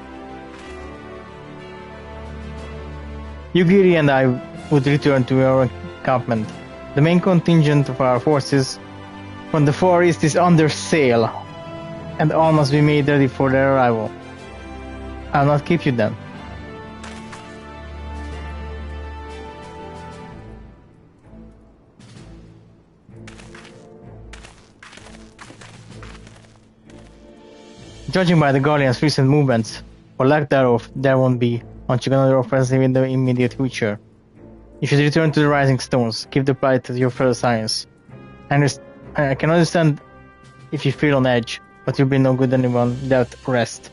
Speaker 1: Yugiri and I would return to our encampment. The main contingent of our forces from the Far East is under sail, and all must be made ready for their arrival. I'll not keep you then. Judging by the Guardians' recent movements, or lack thereof, there won't be much of another offensive in the immediate future. You should return to the Rising Stones, give the plight to your fellow Scions. I can understand if you feel on edge, but you'll be no good anyone without rest.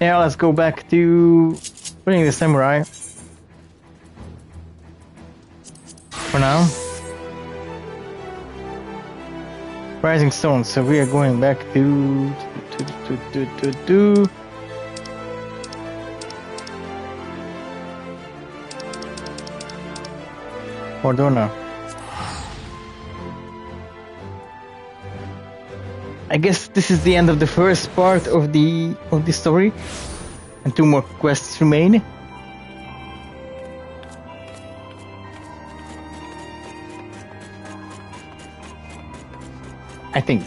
Speaker 1: Yeah, let's go back to putting the samurai. For now. Rising Stone, so we are going back to Ordona. I guess this is the end of the first part of the story, and 2 more quests remain. I think.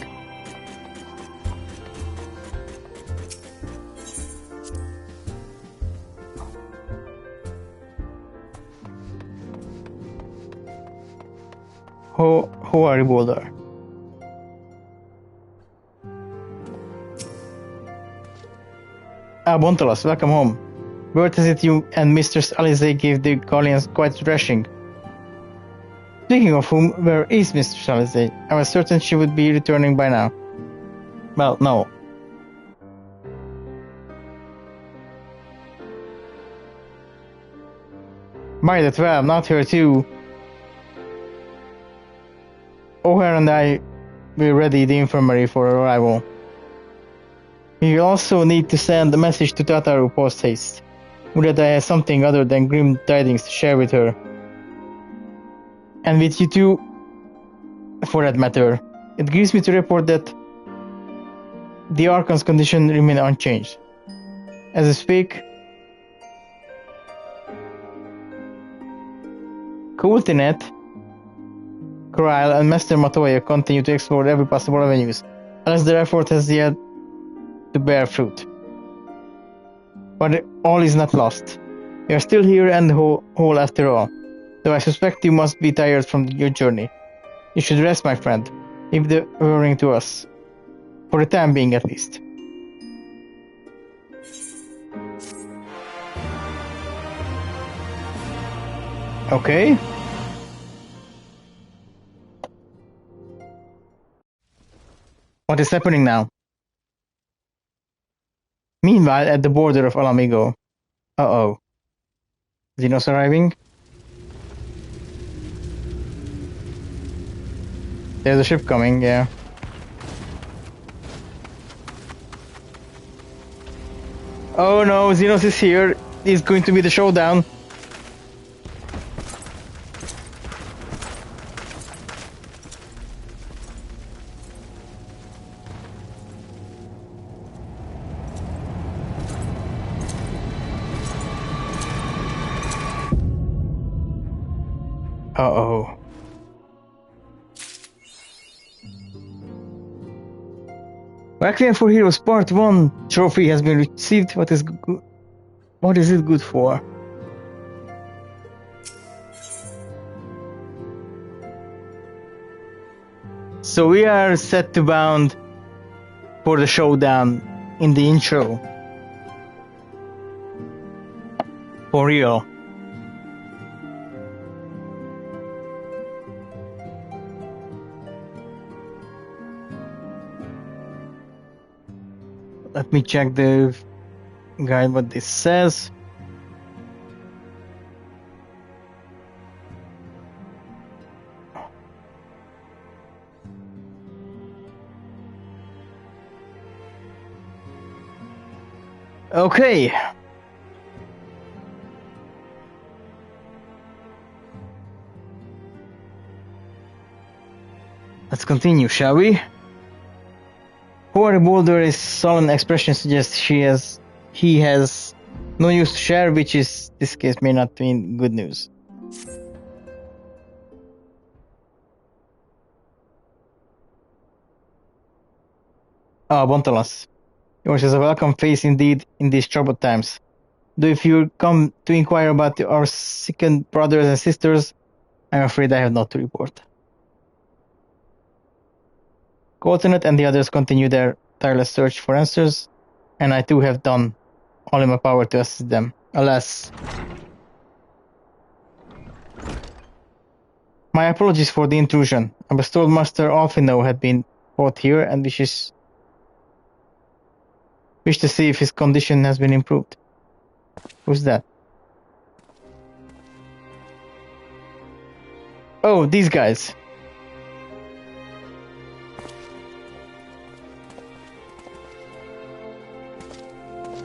Speaker 1: How are you, Boulder? Bontolas, welcome home. Word is it you and Mistress Alize gave the Guardians quite a thrashing. Speaking of whom, where is Mistress Alize? I was certain she would be returning by now. Well, no. By the 12, not her too. O'Hare and I will ready the infirmary for arrival. We also need to send a message to Tataru post-haste. Would that I have something other than grim tidings to share with her. And with you too, for that matter. It grieves me to report that the Archon's condition remain unchanged. As I speak, Coultinet, Corral and Master Matoya continue to explore every possible avenues, unless their effort has yet to bear fruit. But all is not lost. We are still here and whole after all, though I suspect you must be tired from your journey. You should rest, my friend. Leave the worrying to us. For the time being, at least. Okay. What is happening now? Meanwhile, at the border of Alamigo. Uh-oh. Xenos arriving? There's a ship coming, yeah. Oh no, Xenos is here. It's going to be the showdown. Uh-oh. Requiem for Heroes Part 1 trophy has been received. What is it good for? So we are set to bound for the showdown in the intro. For real. Let me check the guide what this says. Okay. Let's continue, shall we? However, Boulder's sullen expression suggests he has no news to share, which is this case may not mean good news. Bontolas. Yours is a welcome face indeed in these troubled times. Though if you come to inquire about our sickened brothers and sisters, I'm afraid I have not to report. Coultinet and the others continue their tireless search for answers, and I too have done all in my power to assist them. Alas, My apologies for the intrusion. I was told Master Alfino had been brought here and wish to see if his condition has been improved. Who's that? Oh, these guys.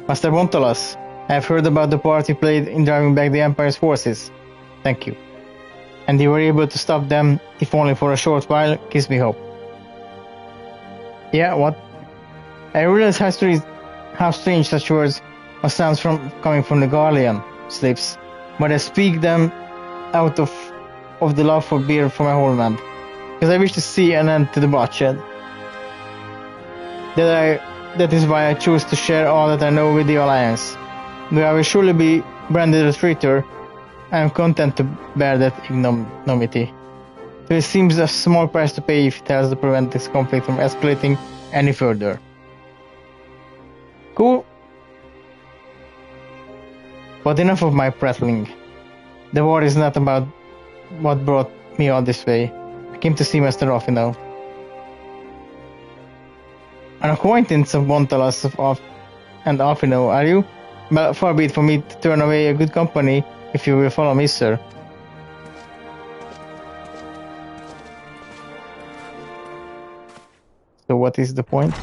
Speaker 1: Master Bontolas, I have heard about the part you played in driving back the Empire's forces. Thank you. And you were able to stop them, if only for a short while, gives me hope. Yeah, what? I realize how strange such words must sound coming from the Guardian slaves, but I speak them out of the love for beer for my homeland, because I wish to see an end to the bloodshed. That is why I choose to share all that I know with the Alliance. Though I will surely be branded a traitor, I am content to bear that ignominy. So it seems a small price to pay if it helps to prevent this conflict from escalating any further. Cool. But enough of my prattling. The war is not about what brought me all this way. I came to see Master Alfino. An acquaintance of Bontalas and Alfino, are you? Well, far be it for me to turn away a good company if you will follow me, sir. So what is the point?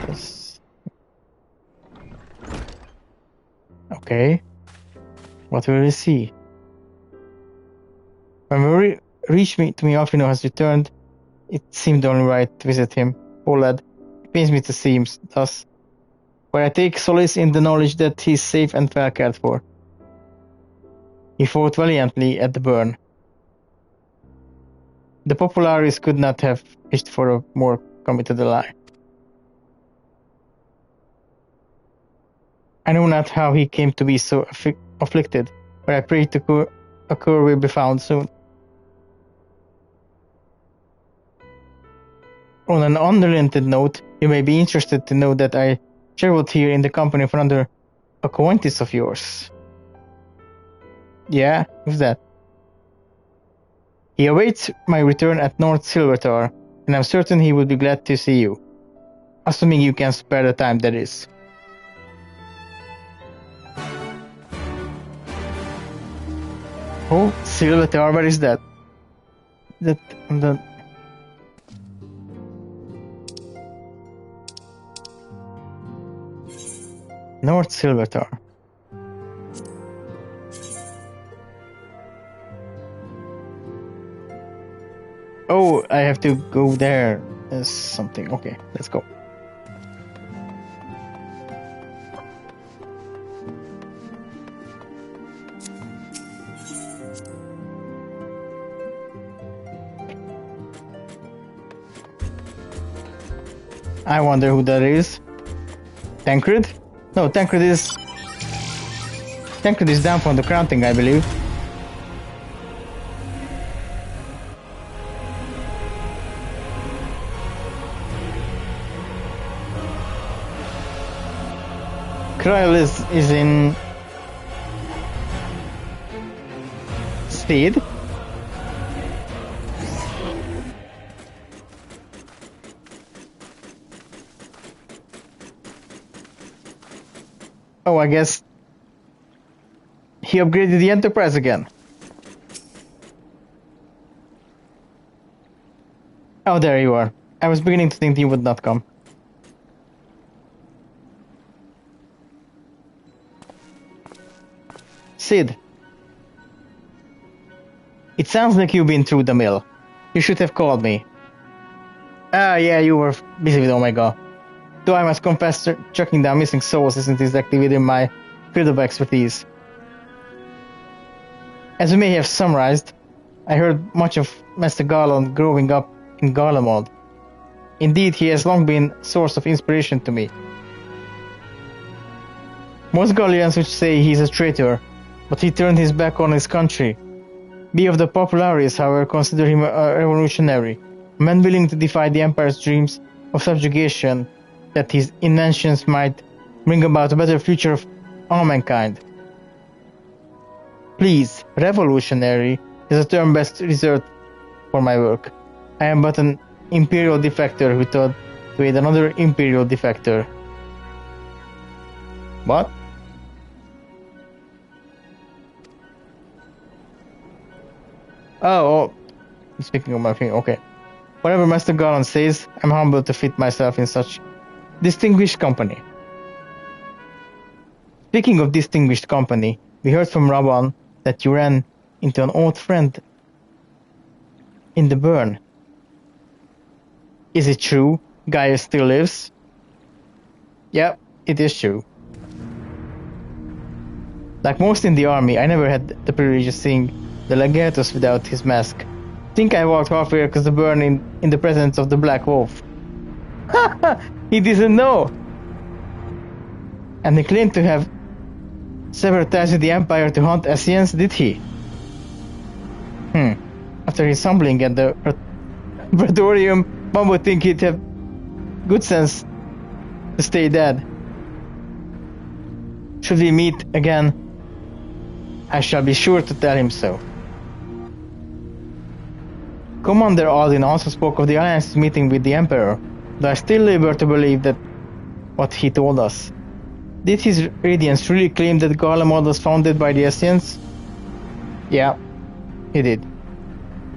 Speaker 1: Okay. What will we see? When we reached to me, Alfino has returned. It seemed only right to visit him. Poor lad. It pains me to see him thus. But I take solace in the knowledge that he is safe and well cared for. He fought valiantly at the burn. The Popularis could not have wished for a more committed ally. I know not how he came to be so afflicted, but I pray a cure will be found soon. On an unrelated note, you may be interested to know that I traveled here in the company of another acquaintance of yours. Yeah, who's that? He awaits my return at North Silvertar, and I'm certain he would be glad to see you. Assuming you can spare the time, that is. Oh, Silvertar, where is that? That on the... North Silvertar. Oh, I have to go there. There's something. Okay, let's go. I wonder who that is. Tancred? No, Tancred is down from the crowning, I believe. Kryl is in Speed. Oh, I guess he upgraded the Enterprise again. Oh, there you are. I was beginning to think you would not come. Sid. It sounds like you've been through the mill. You should have called me. Ah, yeah, you were busy with Omega. Though I must confess, tracking down missing souls isn't exactly within my field of expertise. As we may have summarized, I heard much of Master Garland growing up in Garlemald. Indeed, he has long been a source of inspiration to me. Most Guardians would say he is a traitor, but he turned his back on his country. We of the Popularis, however, consider him a revolutionary, a man willing to defy the Empire's dreams of subjugation, that his inventions might bring about a better future of all mankind. Please, revolutionary is a term best reserved for my work. I am but an Imperial defector who thought to aid another Imperial defector. What? Oh, speaking of my thing, okay. Whatever Master Garland says, I'm humbled to fit myself in such distinguished company. Speaking of distinguished company, we heard from Raban that you ran into an old friend in the burn. Is it true? Gaius still lives? Yeah, it is true. Like most in the army, I never had the privilege of seeing the Legatus without his mask. Think I walked halfway across the burn in the presence of the Black Wolf. He didn't know! And he claimed to have severed ties with the Empire to hunt Ascians, did he? After his humbling at the Praetorium, one would think he'd have good sense to stay dead. Should we meet again, I shall be sure to tell him so. Commander Aldin also spoke of the Alliance's meeting with the Emperor, though I still labor to believe that what he told us. Did His Radiance really claim that Garlemald was founded by the Ascians? Yeah, he did.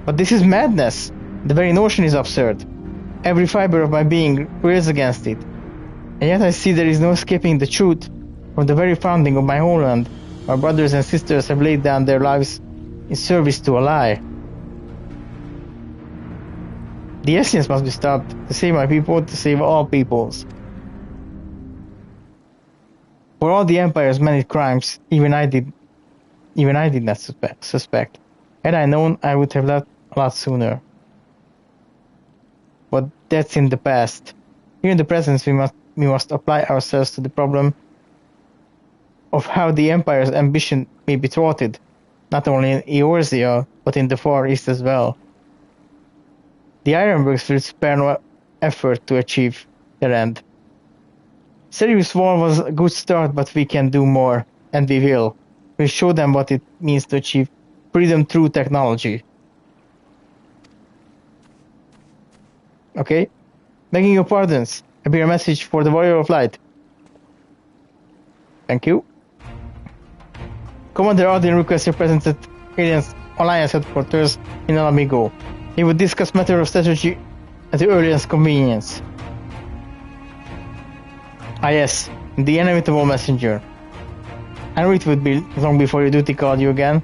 Speaker 1: But this is madness. The very notion is absurd. Every fiber of my being rails against it. And yet I see there is no escaping the truth. From the very founding of my homeland, my brothers and sisters have laid down their lives in service to a lie. The Ascians must be stopped, to save my people, to save all peoples. For all the Empire's many crimes, even I did not suspect. Had I known, I would have left a lot sooner. But that's in the past. Here in the present, we must apply ourselves to the problem of how the Empire's ambition may be thwarted, not only in Eorzea, but in the Far East as well. The Ironworks will spare no effort to achieve their end. Serious War was a good start, but we can do more, and we will. We'll show them what it means to achieve freedom through technology. Okay? Begging your pardons, I bear a message for the Warrior of Light. Thank you. Commander Aldin requests your presence at Alliance headquarters in Alamigo. He would discuss matter of strategy at the earliest convenience. Ah yes, the inevitable messenger. I know it would be long before your duty called you again.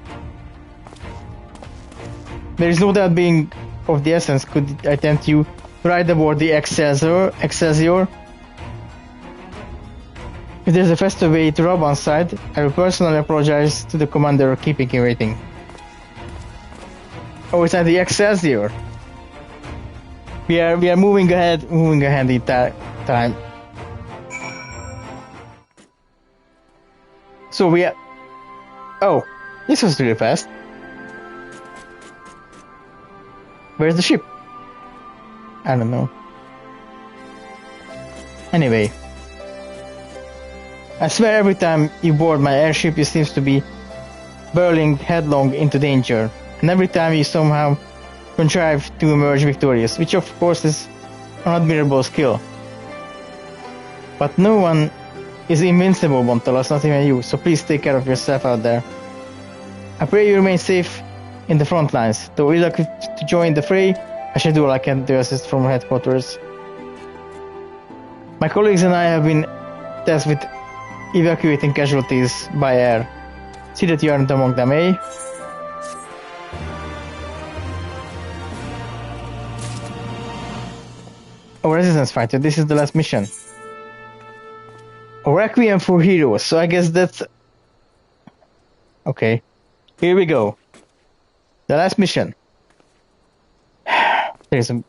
Speaker 1: There is no doubt being of the essence. Could I tempt you to ride aboard the Excelsior? If there's a faster way to Raban's side, I will personally apologize to the commander for keeping him waiting. Oh, it's not the Excelsior. We are moving ahead in time. So we are... Oh, this was really fast. Where's the ship? I don't know. Anyway. I swear every time you board my airship, you seem to be barreling headlong into danger. And every time you somehow contrive to emerge victorious, which of course is an admirable skill. But no one is invincible, Bontolas, not even you, so please take care of yourself out there. I pray you remain safe in the front lines. Though ill-equipped to join the fray, I shall do all I can to assist from headquarters. My colleagues and I have been tasked with evacuating casualties by air. See that you aren't among them, eh? Oh, Resistance Fighter, this is the last mission. Oh, Requiem for Heroes, so I guess that's... Okay, here we go. The last mission. There's a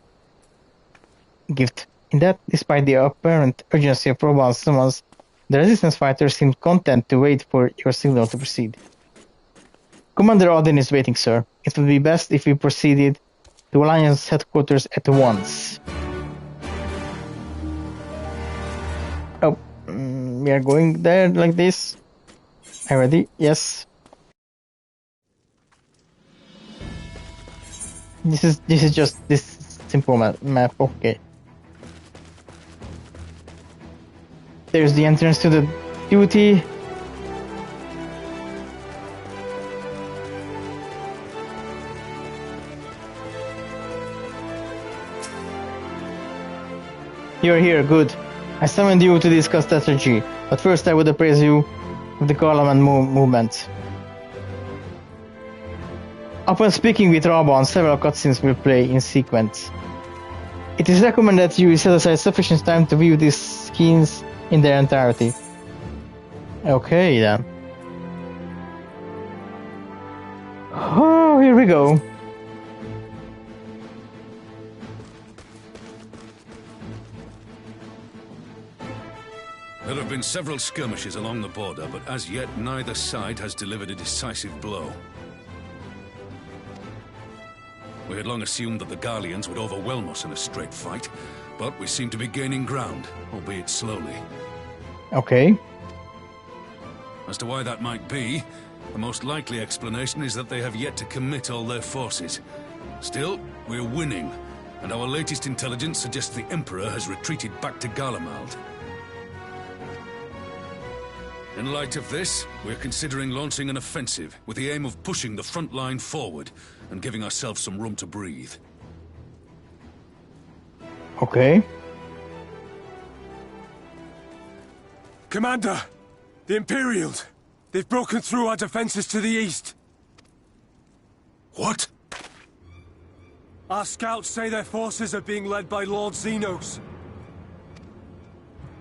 Speaker 1: gift. In that, despite the apparent urgency of Raban's summons, the Resistance Fighters seemed content to wait for your signal to proceed. Commander Aldin is waiting, sir. It would be best if we proceeded to Alliance headquarters at once. Oh, we are going there like this. Are you ready? Yes. This is just this simple map. Okay. There's the entrance to the duty. You're here, good. I summoned you to discuss strategy, but first I would appraise you of the column and movement. Upon speaking with Raban, several cutscenes will play in sequence. It is recommended that you set aside sufficient time to view these scenes in their entirety. Okay then. Oh, here we go.
Speaker 7: There have been several skirmishes along the border, but as yet neither side has delivered a decisive blow. We had long assumed that the Garleans would overwhelm us in a straight fight, but we seem to be gaining ground, albeit slowly.
Speaker 1: Okay.
Speaker 7: As to why that might be, the most likely explanation is that they have yet to commit all their forces. Still, we're winning, and our latest intelligence suggests the Emperor has retreated back to Garlemald. In light of this, we're considering launching an offensive with the aim of pushing the front line forward and giving ourselves some room to breathe.
Speaker 1: Okay.
Speaker 10: Commander! The Imperials! They've broken through our defenses to the east.
Speaker 7: What?
Speaker 10: Our scouts say their forces are being led by Lord Xenos.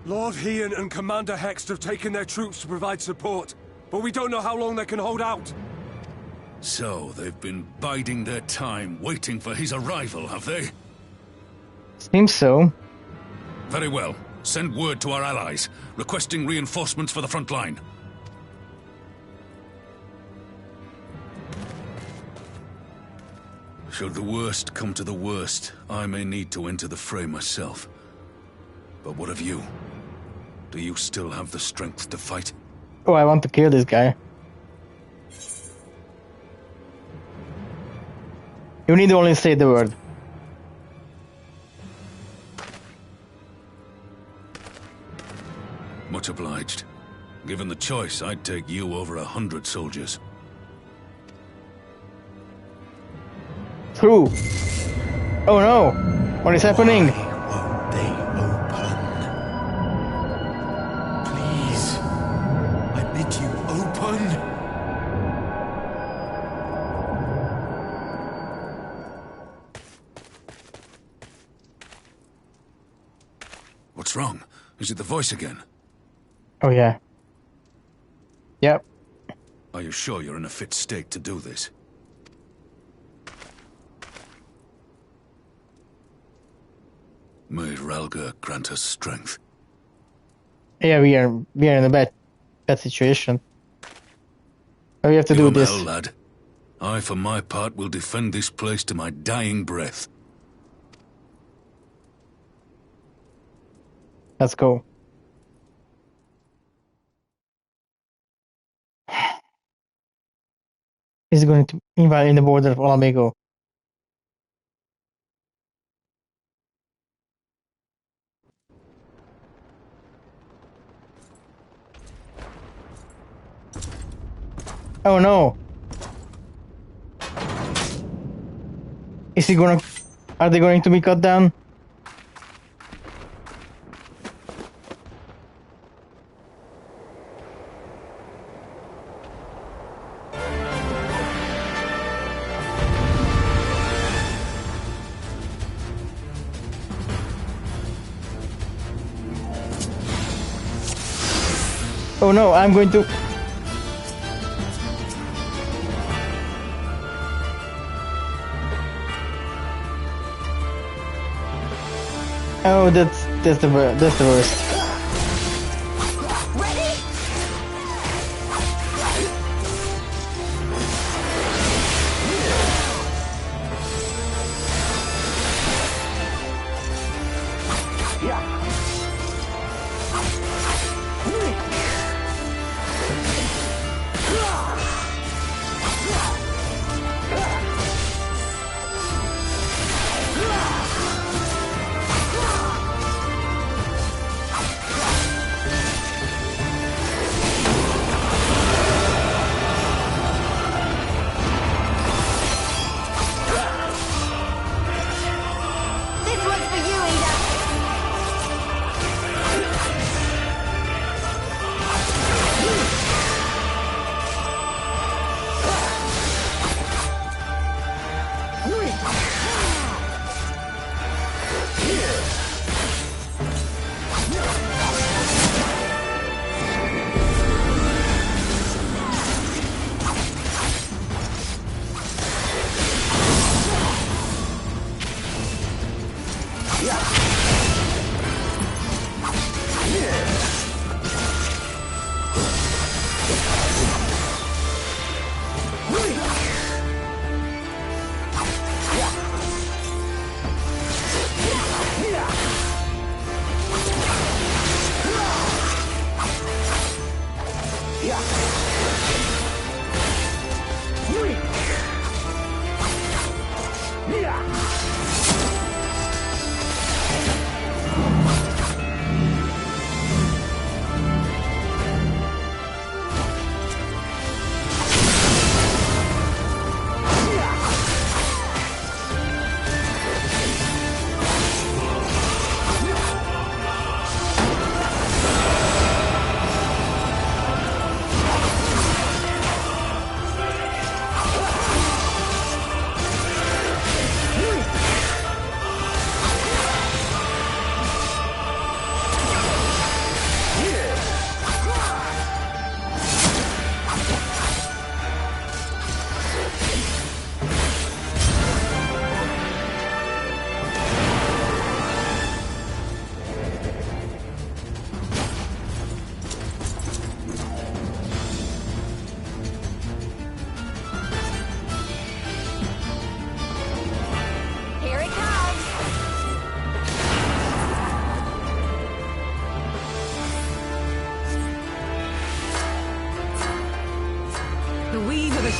Speaker 10: Lord Heian and Commander Hext have taken their troops to provide support, but we don't know how long they can hold out.
Speaker 7: So, they've been biding their time, waiting for his arrival, have they?
Speaker 1: Seems so.
Speaker 7: Very well. Send word to our allies, requesting reinforcements for the front line. Should the worst come to the worst, I may need to enter the fray myself. But what of you? Do you still have the strength to fight?
Speaker 1: Oh, I want to kill this guy. You need only say the word.
Speaker 7: Much obliged. Given the choice, I'd take you over 100 soldiers.
Speaker 1: Through. Oh no! What is happening?
Speaker 8: Please, I bid you open.
Speaker 7: What's wrong? Is it the voice again?
Speaker 1: Oh yeah. Yep.
Speaker 7: Are you sure you're in a fit state to do this? May Ralga grant us strength.
Speaker 1: Yeah, we are in a bad situation. But we have to do this.
Speaker 7: Well, lad. I, for my part, will defend this place to my dying breath.
Speaker 1: Let's go. He's going to invade in the border of Olamigo. Oh no! Is he gonna... Are they going to be cut down? Oh no, I'm going to... Oh, that's the worst.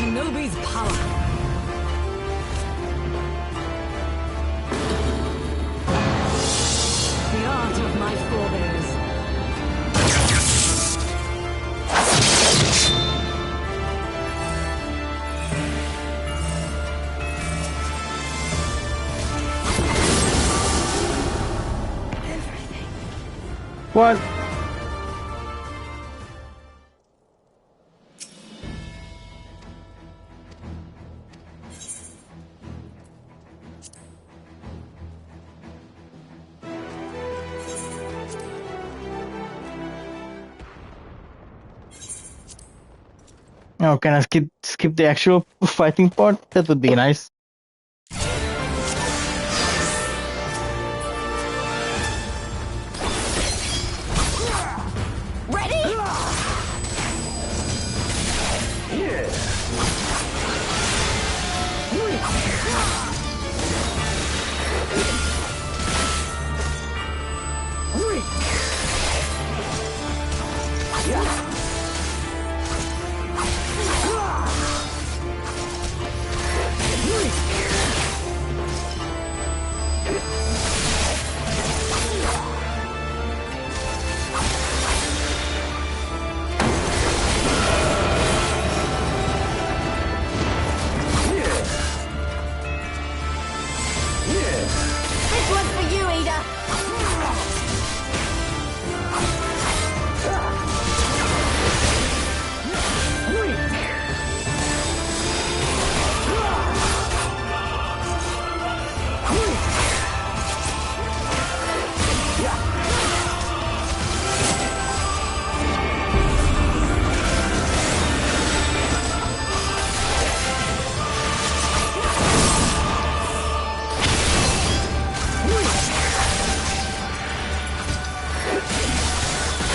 Speaker 4: shinobi's power. The art of my forebears.
Speaker 1: What? Oh, can I skip the actual fighting part? That would be nice.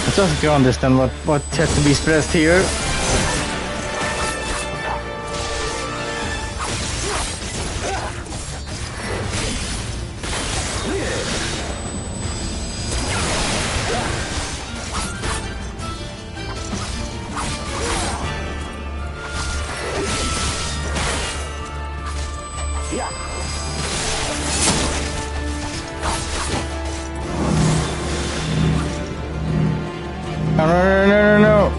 Speaker 1: I just don't understand what has to be expressed here. No.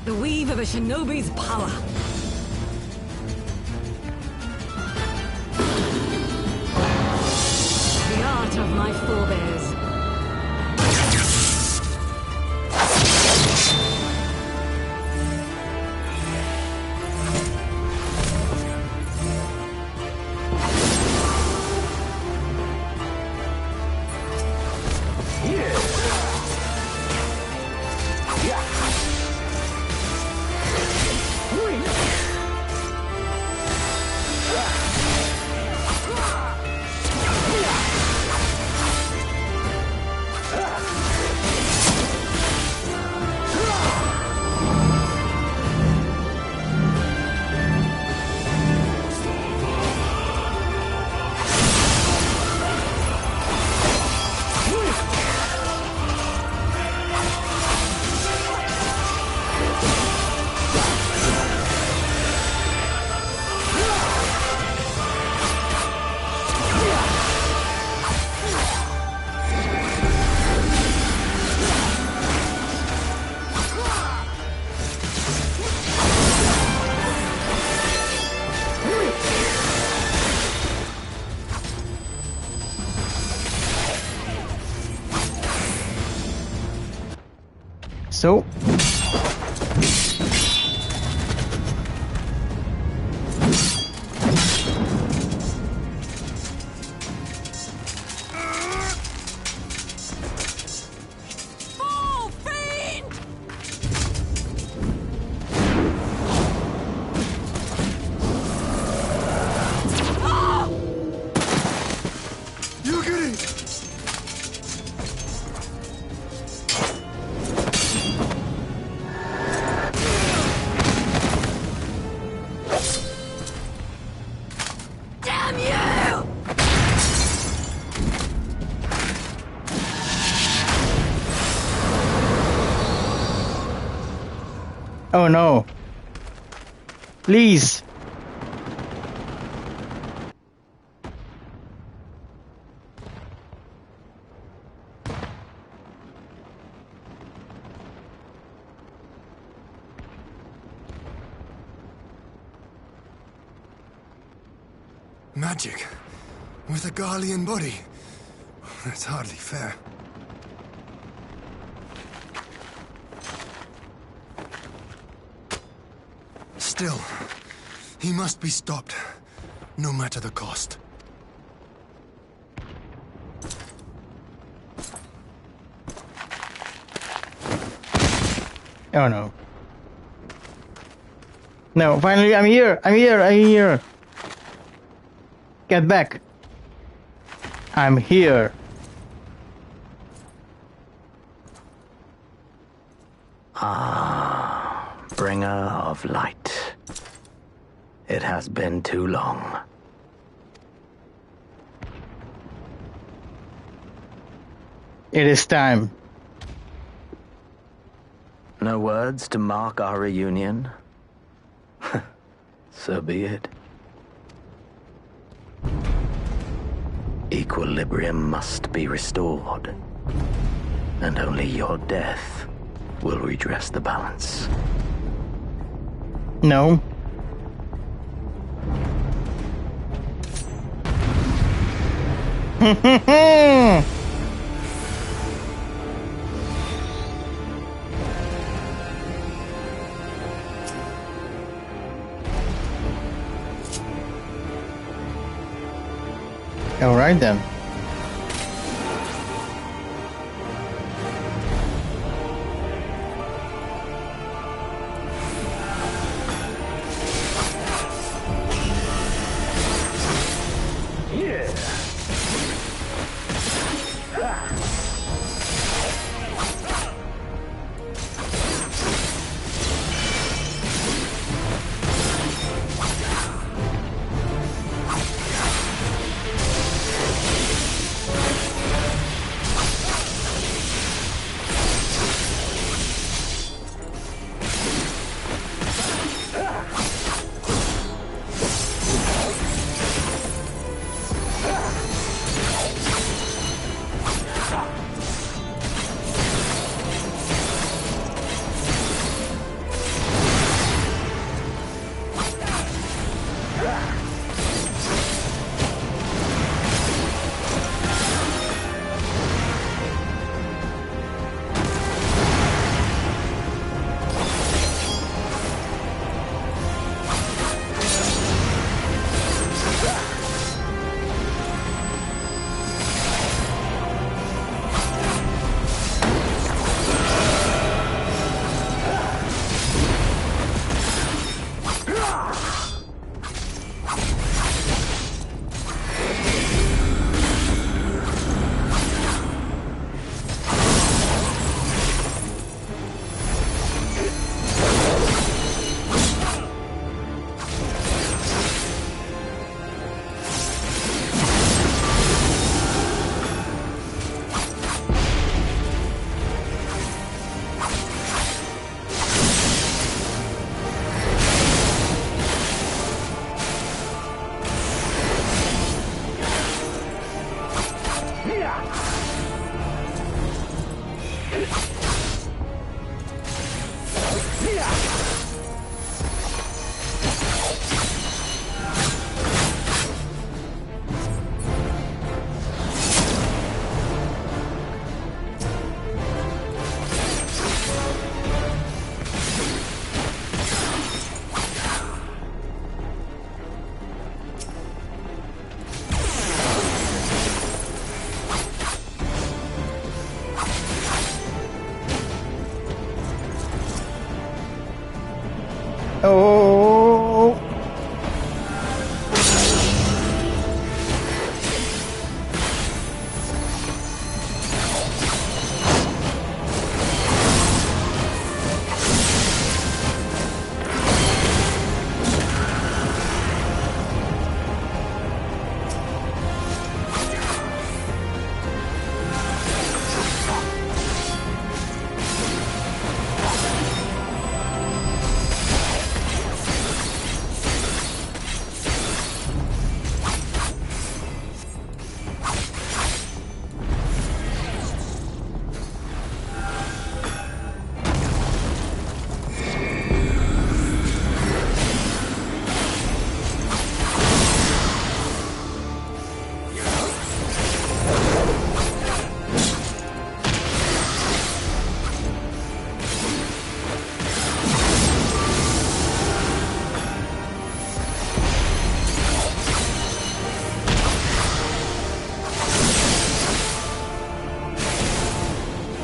Speaker 4: The weave of a shinobi's power. The art of my forebears.
Speaker 1: so. Oh no. Please.
Speaker 9: Magic. With a Garlean body. That's hardly fair. Still, he must be stopped, no matter the cost.
Speaker 1: Oh no. No, finally I'm here! I'm here! I'm here! Get back! I'm here!
Speaker 21: Ah, bringer of light. It has been too long.
Speaker 1: It is time.
Speaker 21: No words to mark our reunion? So be it. Equilibrium must be restored, and only your death will redress the balance.
Speaker 1: No. All right then.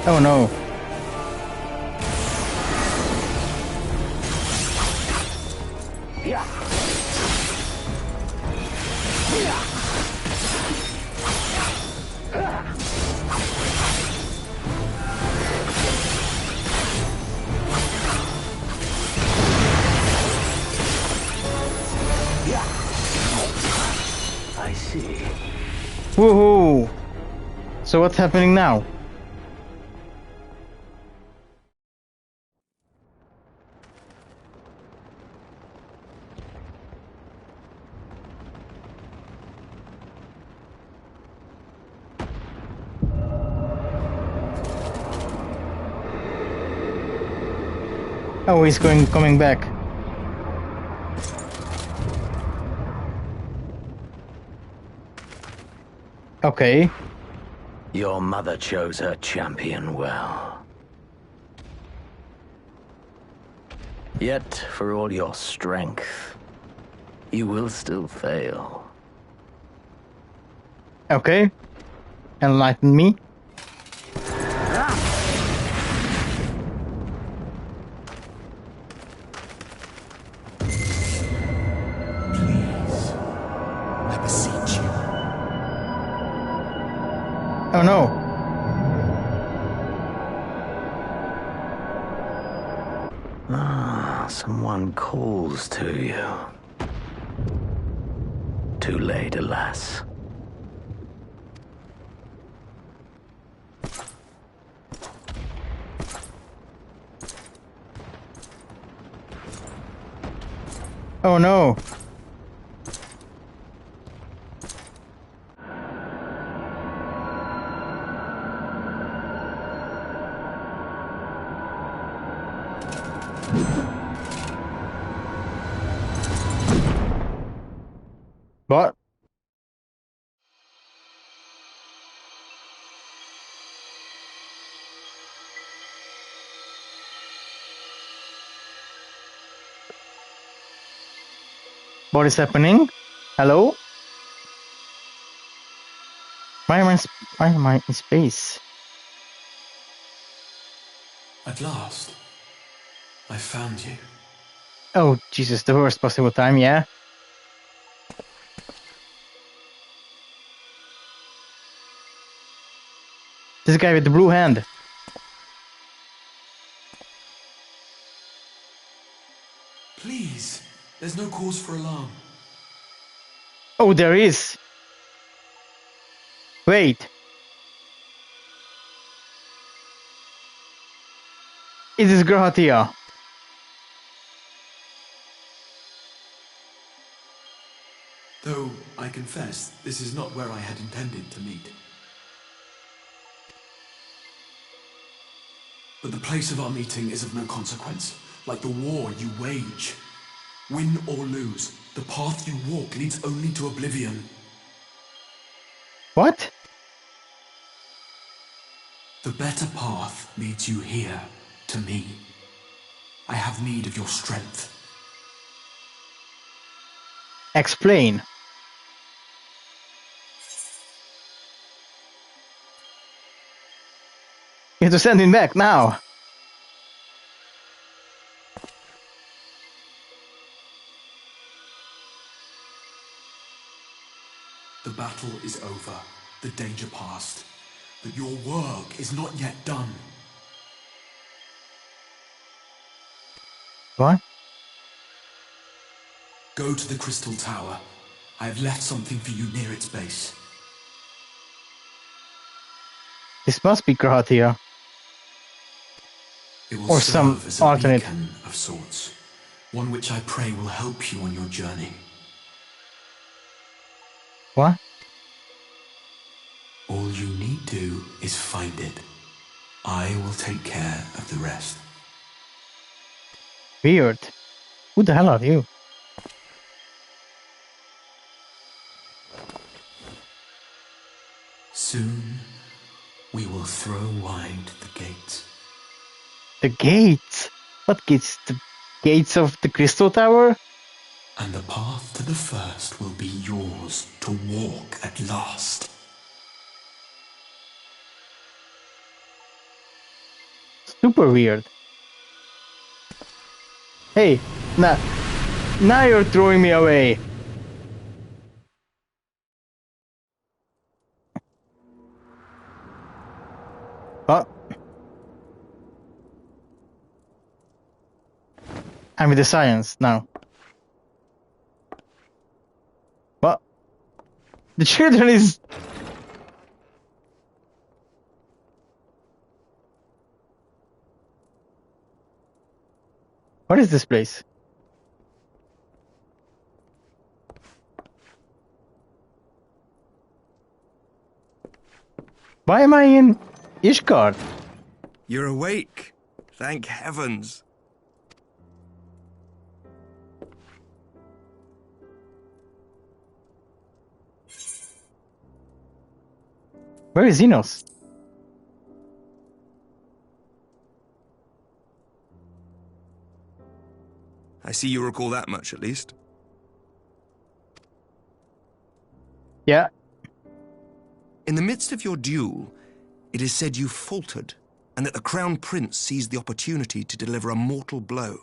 Speaker 1: Oh no.
Speaker 21: I see.
Speaker 1: Woohoo! So what's happening now? Oh, he's coming back. Okay.
Speaker 21: Your mother chose her champion well. Yet, for all your strength, you will still fail.
Speaker 1: Okay. Enlighten me. Oh no.
Speaker 21: Ah, someone calls to you. Too late, alas.
Speaker 1: Oh no. What? What is happening? Hello? Why am I in space?
Speaker 8: At last, I found you.
Speaker 1: Oh, Jesus, the worst possible time, yeah? This guy with the blue hand.
Speaker 8: Please, there's no cause for alarm.
Speaker 1: Oh, there is. Wait. It is Grahatia.
Speaker 8: Though, I confess, this is not where I had intended to meet. But the place of our meeting is of no consequence, like the war you wage. Win or lose, the path you walk leads only to oblivion.
Speaker 1: What?
Speaker 8: The better path leads you here, to me. I have need of your strength.
Speaker 1: Explain. You have to send him back now.
Speaker 8: The battle is over, the danger past. But your work is not yet done.
Speaker 1: What?
Speaker 8: Go to the Crystal Tower. I have left something for you near its base.
Speaker 1: This must be Grahatia.
Speaker 8: It will
Speaker 1: Or
Speaker 8: serve
Speaker 1: some
Speaker 8: as a
Speaker 1: alternate.
Speaker 8: beacon of sorts. One which I pray will help you on your journey.
Speaker 1: What?
Speaker 8: All you need do is find it. I will take care of the rest.
Speaker 1: Weird. Who the hell are you?
Speaker 8: Soon, we will throw wide the gates.
Speaker 1: The gates? What gates? The gates of the Crystal Tower?
Speaker 8: And the path to the first will be yours to walk at last.
Speaker 1: super weird. Hey, now you're throwing me away. What? I'm with the science now. What? The children is... What is this place? Why am I in Ishgard?
Speaker 16: You're awake. Thank heavens.
Speaker 1: Where is Xenos?
Speaker 16: I see you recall that much, at least.
Speaker 1: Yeah.
Speaker 16: In the midst of your duel, it is said you faltered, and that the Crown Prince seized the opportunity to deliver a mortal blow.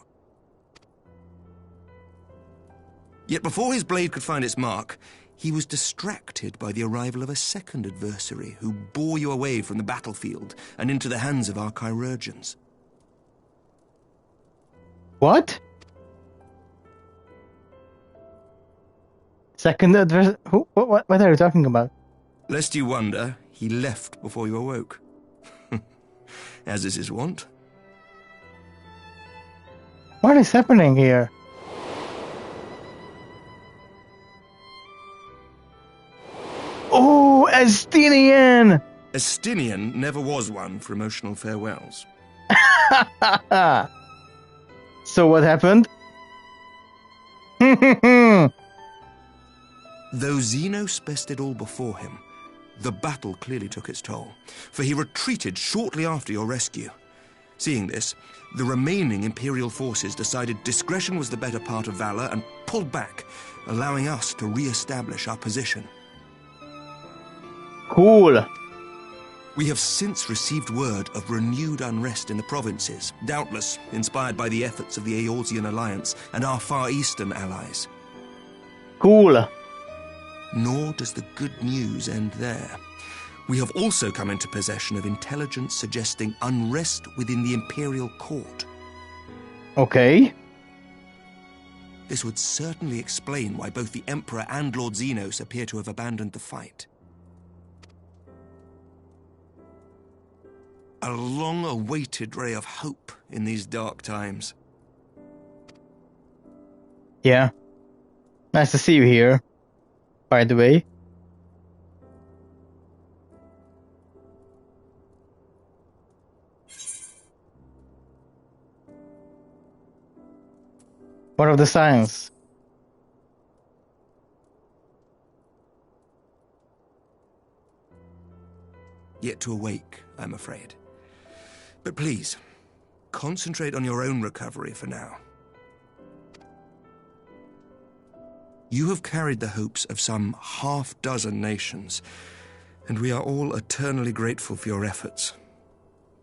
Speaker 16: Yet before his blade could find its mark, he was distracted by the arrival of a second adversary who bore you away from the battlefield and into the hands of our chirurgeons.
Speaker 1: What? Second adversary? Who? What are you talking about?
Speaker 16: Lest you wonder, he left before you awoke. As is his wont.
Speaker 1: What is happening here? Oh, Estinian!
Speaker 16: Estinian never was one for emotional farewells.
Speaker 1: So what happened?
Speaker 16: Though Xenos bested all before him, the battle clearly took its toll, for he retreated shortly after your rescue. Seeing this, the remaining Imperial forces decided discretion was the better part of valor and pulled back, allowing us to re-establish our position.
Speaker 1: Cool.
Speaker 16: We have since received word of renewed unrest in the provinces, doubtless inspired by the efforts of the Eorzean Alliance and our Far Eastern allies.
Speaker 1: Cool.
Speaker 16: Nor does the good news end there. We have also come into possession of intelligence suggesting unrest within the Imperial Court.
Speaker 1: Okay.
Speaker 16: This would certainly explain why both the Emperor and Lord Xenos appear to have abandoned the fight. A long-awaited ray of hope in these dark times.
Speaker 1: Yeah. Nice to see you here, by the way. What of the science?
Speaker 16: Yet to awake, I'm afraid. But please, concentrate on your own recovery for now. You have carried the hopes of some half-dozen nations, and we are all eternally grateful for your efforts.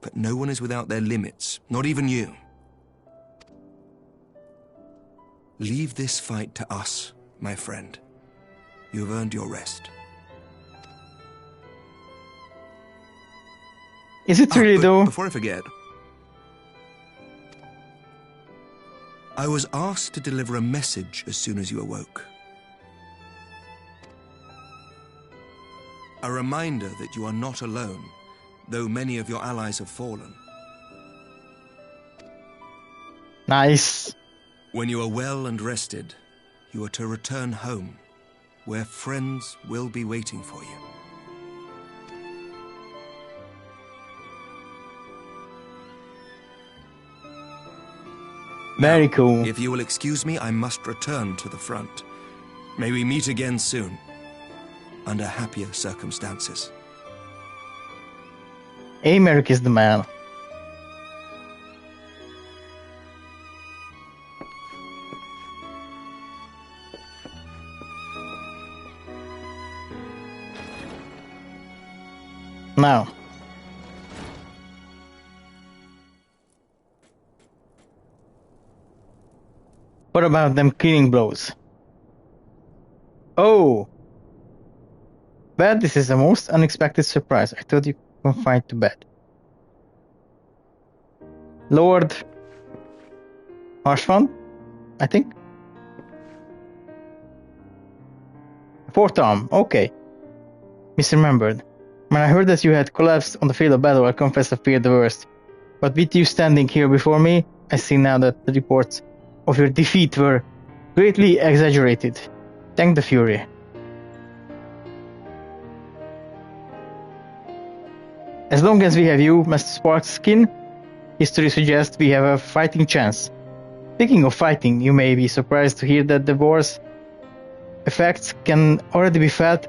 Speaker 16: But no one is without their limits, not even you. Leave this fight to us, my friend. You have earned your rest.
Speaker 1: Is it really though?
Speaker 16: Before I forget, I was asked to deliver a message as soon as you awoke. A reminder that you are not alone, though many of your allies have fallen.
Speaker 1: Nice.
Speaker 16: When you are well and rested, you are to return home, where friends will be waiting for you.
Speaker 1: Very cool.
Speaker 16: If you will excuse me, I must return to the front. May we meet again soon, under happier circumstances.
Speaker 1: Americ is the man. Now. What about them killing blows? Oh! But this is the most unexpected surprise. I thought you confined to bed. Lord Harshfan, I think. Fourth arm, okay. Misremembered. When I heard that you had collapsed on the field of battle, I confess I feared the worst. But with you standing here before me, I see now that the reports of your defeat were greatly exaggerated. Thank the Fury. As long as we have you, Master Sparkskin, history suggests we have a fighting chance. Speaking of fighting, you may be surprised to hear that the war's effects can already be felt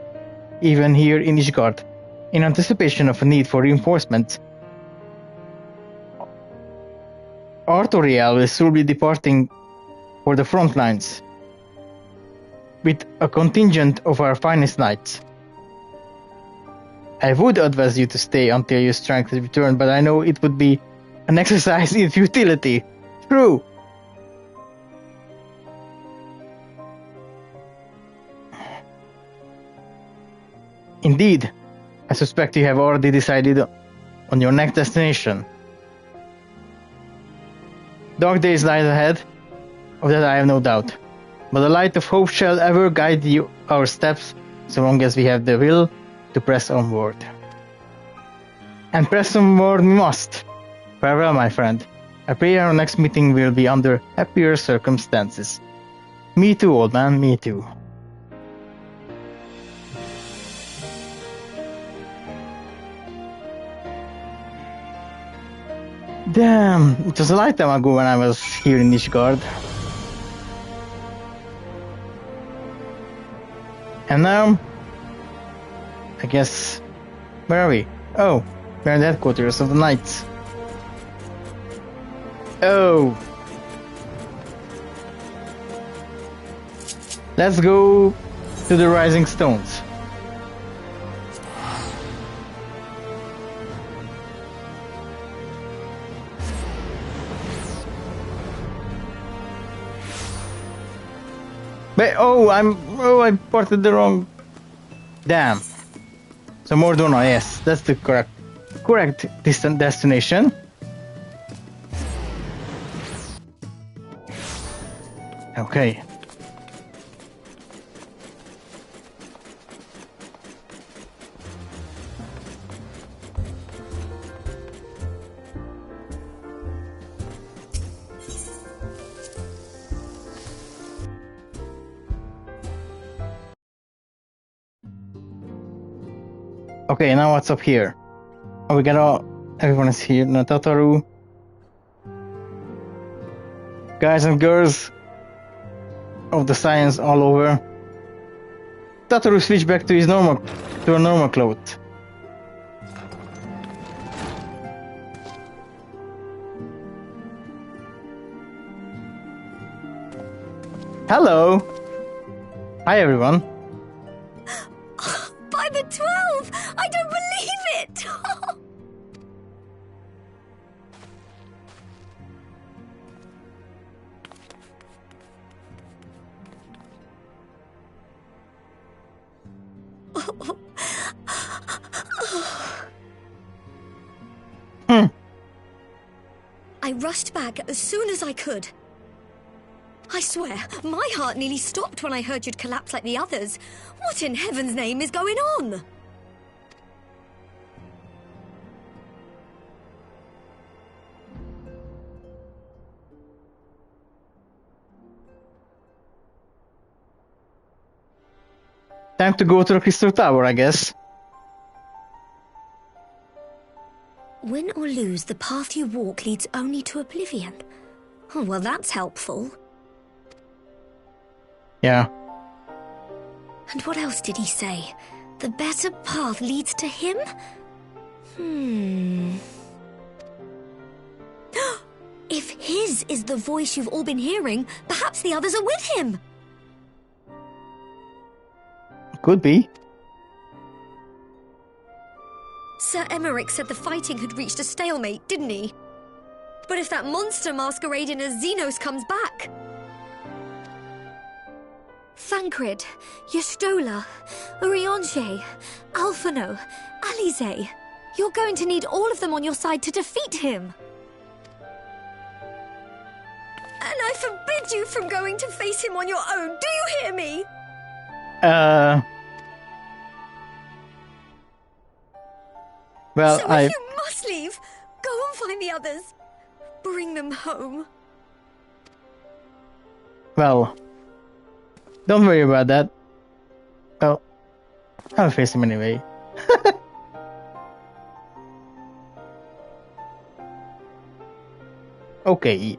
Speaker 1: even here in Ishgard. In anticipation of a need for reinforcements, Artoriel will soon be departing for the front lines with a contingent of our finest knights. I would advise you to stay until your strength is returned, but I know it would be an exercise in futility. True. Indeed, I suspect you have already decided on your next destination. Dark days lie ahead, of that I have no doubt. But the light of hope shall ever guide our steps, so long as we have the will to press onward. And press onward we must. Farewell, my friend. I pray our next meeting will be under happier circumstances. Me too, old man, me too. Damn, it was a lifetime ago when I was here in Ishgard. And now, I guess, where are we? Oh, we're in the headquarters of the Knights. Oh. Let's go to the Rising Stones. But, I ported the wrong. Damn. So Mordona, yes, that's the correct distant destination. Okay. Okay, now what's up here? Oh, we got everyone is here. No, Tataru. Guys and girls of the science all over. Tataru switched back to a normal clothes. Hello. Hi, everyone.
Speaker 15: By the 12! I don't believe it! I rushed back as soon as I could. I swear, my heart nearly stopped when I heard you'd collapse like the others. What in heaven's name is going on?
Speaker 1: Time to go to the Crystal Tower, I guess.
Speaker 15: Win or lose, the path you walk leads only to oblivion. Oh, well, that's helpful.
Speaker 1: Yeah.
Speaker 15: And what else did he say? The better path leads to him? If his is the voice you've all been hearing, perhaps the others are with him.
Speaker 1: Could be.
Speaker 15: Sir Emmerich said the fighting had reached a stalemate, didn't he? But if that monster masquerading as Xenos comes back... Thancred, Yestola, Orionche, Alphano, Alize. You're going to need all of them on your side to defeat him. And I forbid you from going to face him on your own. Do you hear me?
Speaker 1: Well,
Speaker 15: so if you must leave, go and find the others. Bring them home.
Speaker 1: Well, don't worry about that. Well, I'll face him anyway. Okay.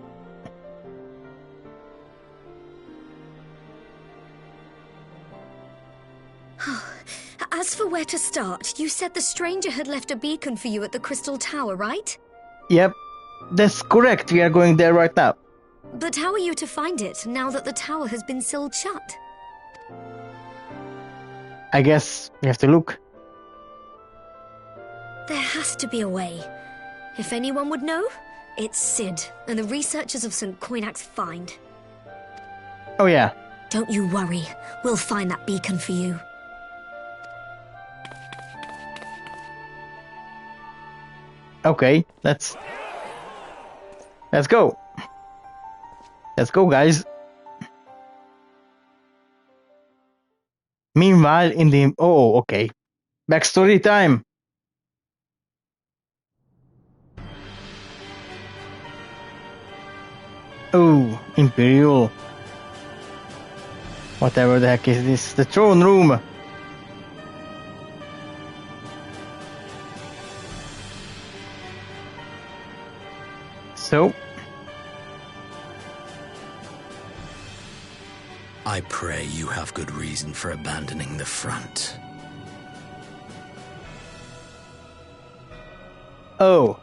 Speaker 15: As for where to start, you said the stranger had left a beacon for you at the Crystal Tower, right?
Speaker 1: Yep, that's correct. We are going there right now.
Speaker 15: But how are you to find it, now that the tower has been sealed shut?
Speaker 1: I guess we have to look.
Speaker 15: There has to be a way. If anyone would know, it's Sid and the researchers of St. Coinac's find.
Speaker 1: Oh yeah.
Speaker 15: Don't you worry. We'll find that beacon for you.
Speaker 1: Okay, let's go. Let's go, guys. Meanwhile, in the... Oh, okay. Backstory time. Oh, Imperial. Whatever the heck is this? The throne room. So...
Speaker 21: I pray you have good reason for abandoning the front.
Speaker 1: Oh.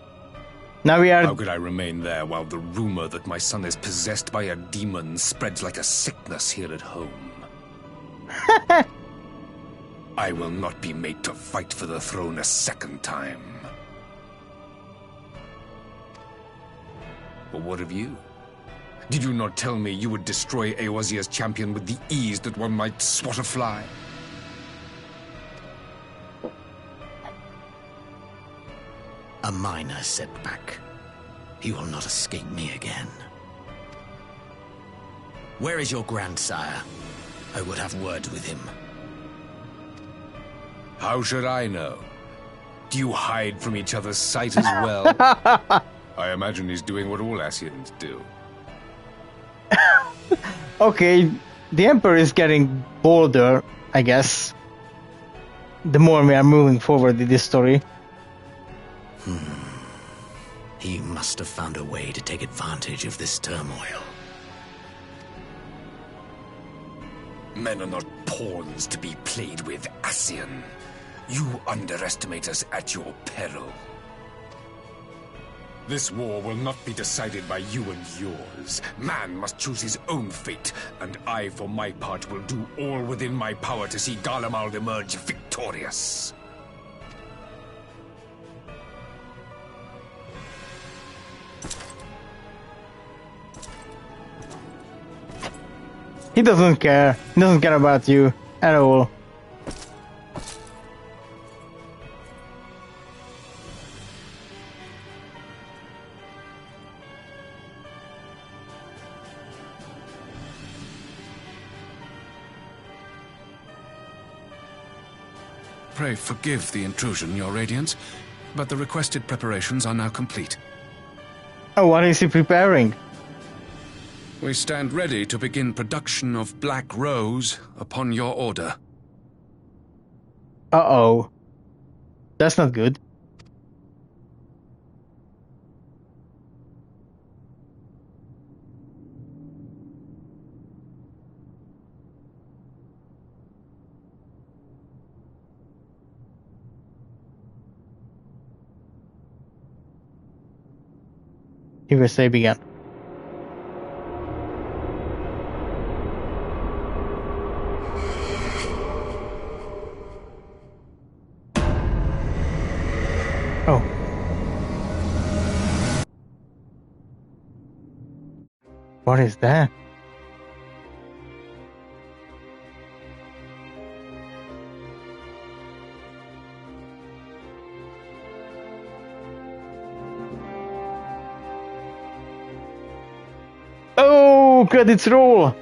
Speaker 1: Now we are...
Speaker 13: How could I remain there while the rumor that my son is possessed by a demon spreads like a sickness here at home? I will not be made to fight for the throne a second time. But what of you? Did you not tell me you would destroy Eorzea's champion with the ease that one might swat a fly?
Speaker 21: A minor setback. He will not escape me again. Where is your grandsire? I would have words with him.
Speaker 13: How should I know? Do you hide from each other's sight as well? I imagine he's doing what all Ascians do.
Speaker 1: Okay, the Emperor is getting bolder, I guess. The more we are moving forward in this story.
Speaker 21: He must have found a way to take advantage of this turmoil.
Speaker 13: Men are not pawns to be played with, Ascian. You underestimate us at your peril. This war will not be decided by you and yours. Man must choose his own fate, and I, for my part, will do all within my power to see Garlemald emerge victorious.
Speaker 1: He doesn't care. He doesn't care about you at all.
Speaker 7: Pray forgive the intrusion, Your Radiance, but the requested preparations are now complete.
Speaker 1: Oh, what is he preparing?
Speaker 7: We stand ready to begin production of Black Rose upon your order.
Speaker 1: Uh-oh. That's not good. USA began. Oh. What is that? No, credits roll!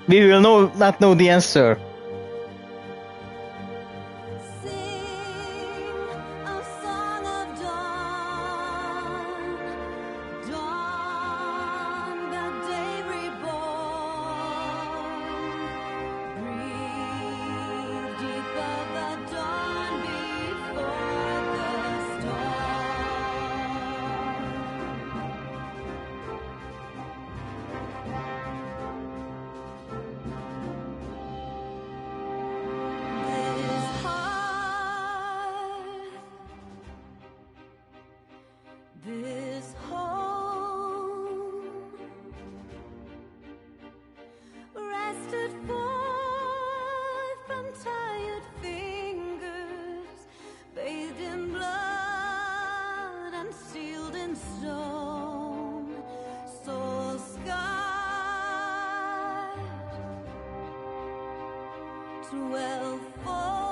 Speaker 1: We will not know the answer.
Speaker 3: This home rested forth from tired fingers, bathed in blood and sealed in stone, soul scarred 12-fold.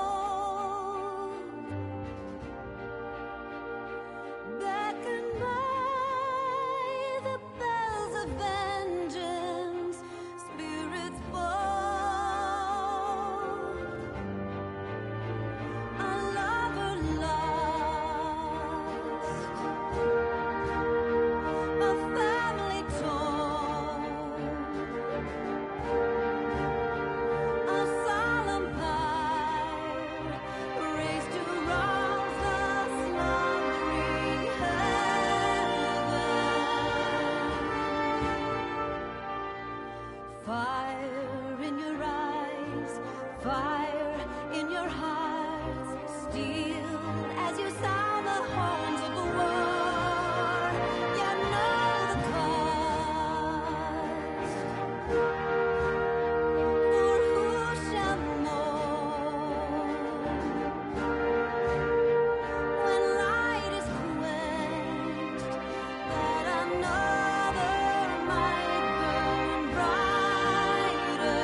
Speaker 3: Beckoned by the bells of vengeance, spirits bold, a lover lost, a family torn, a solemn pyre raised to rouse the slumbering fire in your eyes, fire in your hearts, steel as you sound the horns of the war. You know the cost, for who shall mourn when light is quenched, that another might burn brighter.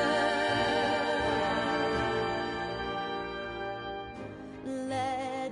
Speaker 3: Let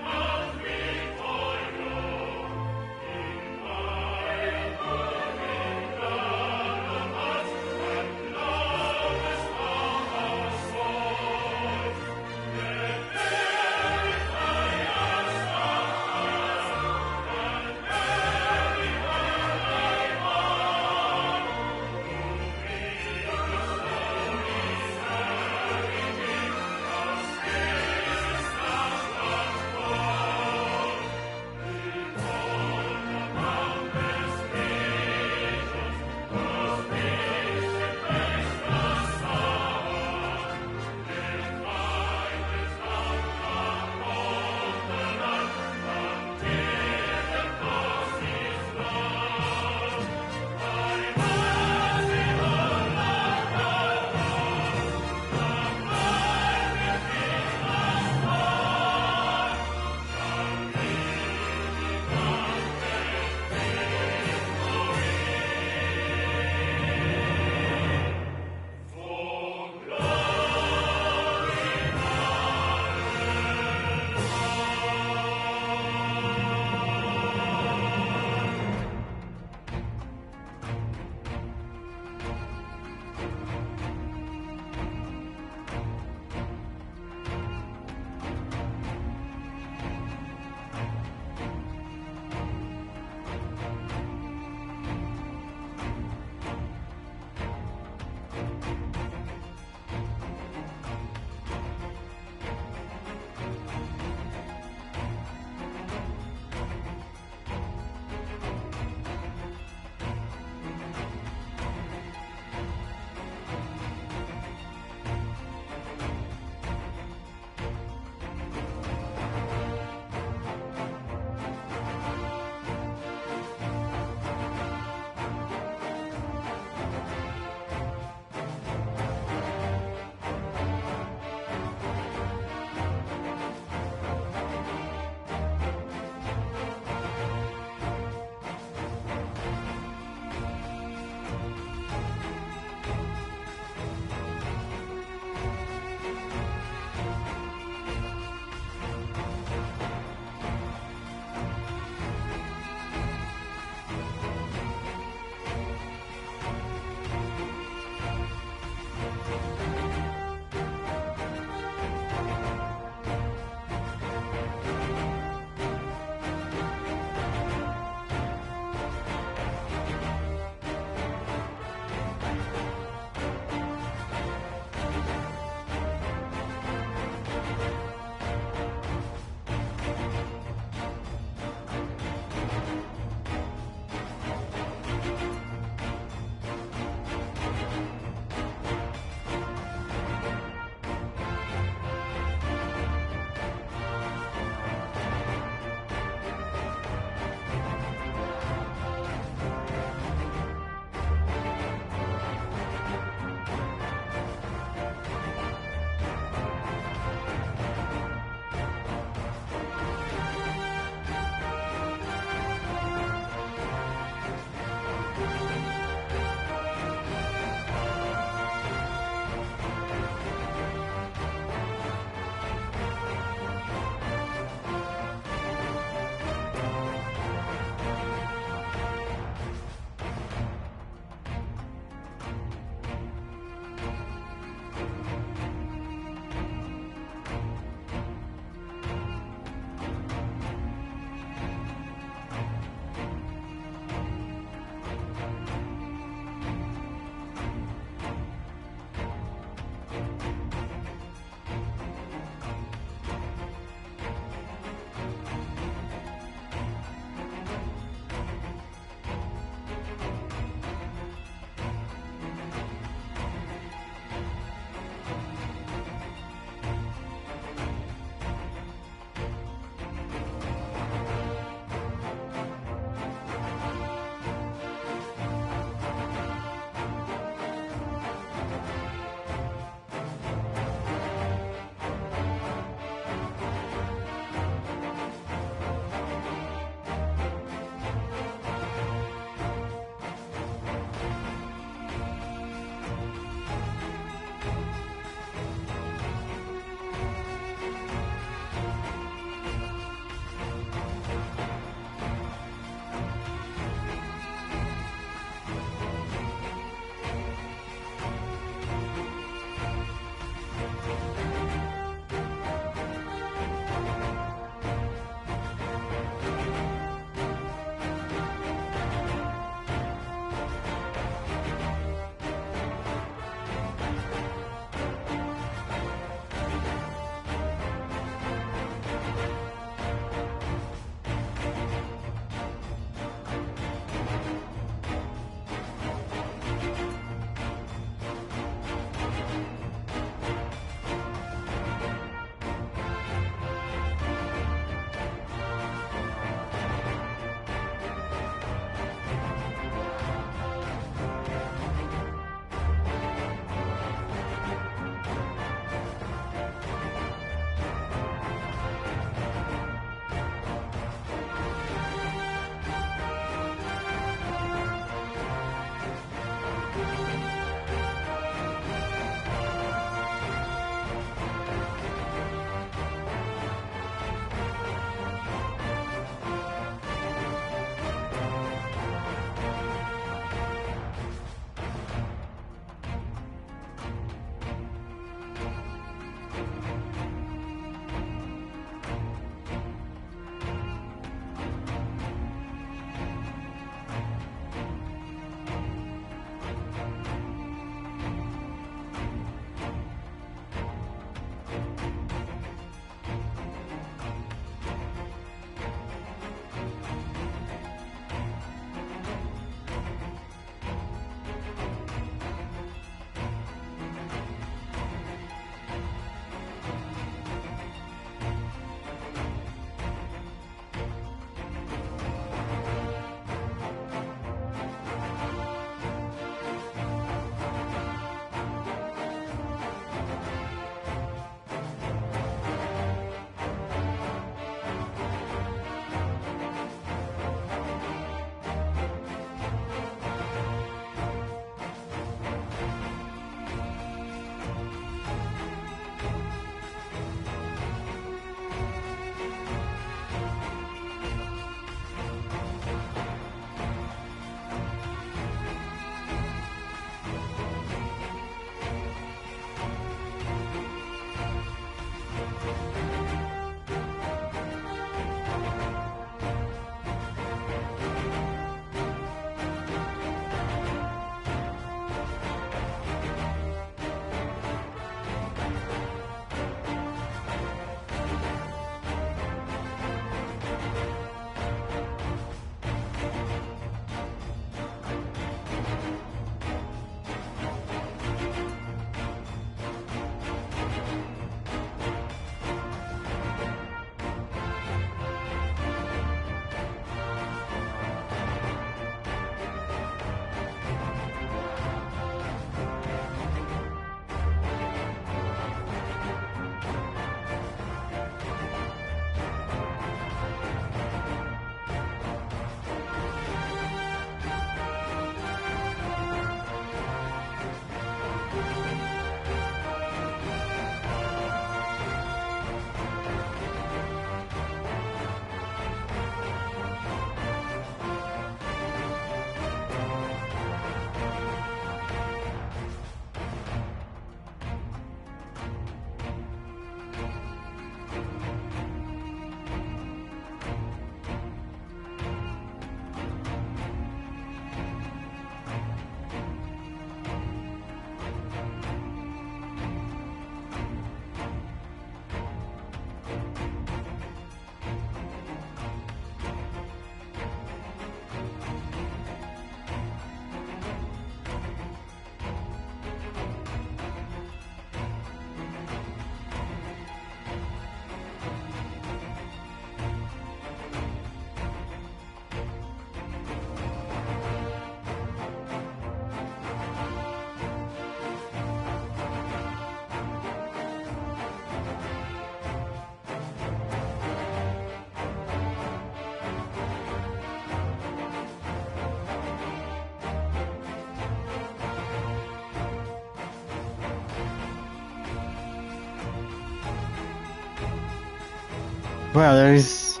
Speaker 1: Well, there is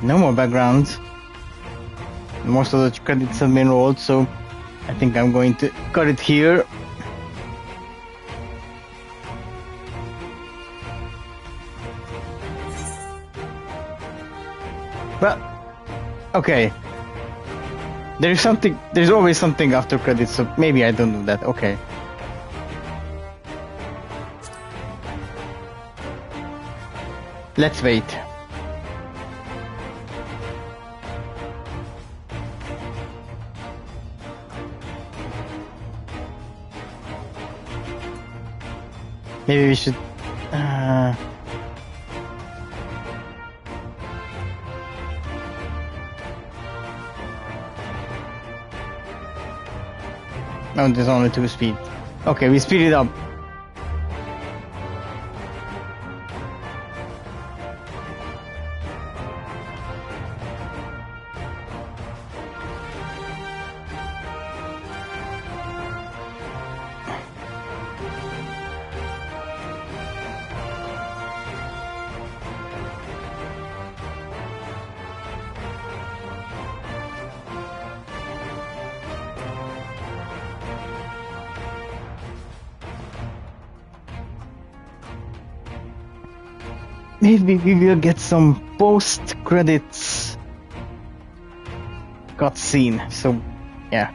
Speaker 1: no more background. Most of the credits have been rolled, so I think I'm going to cut it here. Well, okay. There's always something after credits, so maybe I don't do that. Okay. Let's wait. Maybe we should... Oh, there's only 2 speed. Okay, we speed it up. Maybe we will get some post-credits cutscene. So, yeah.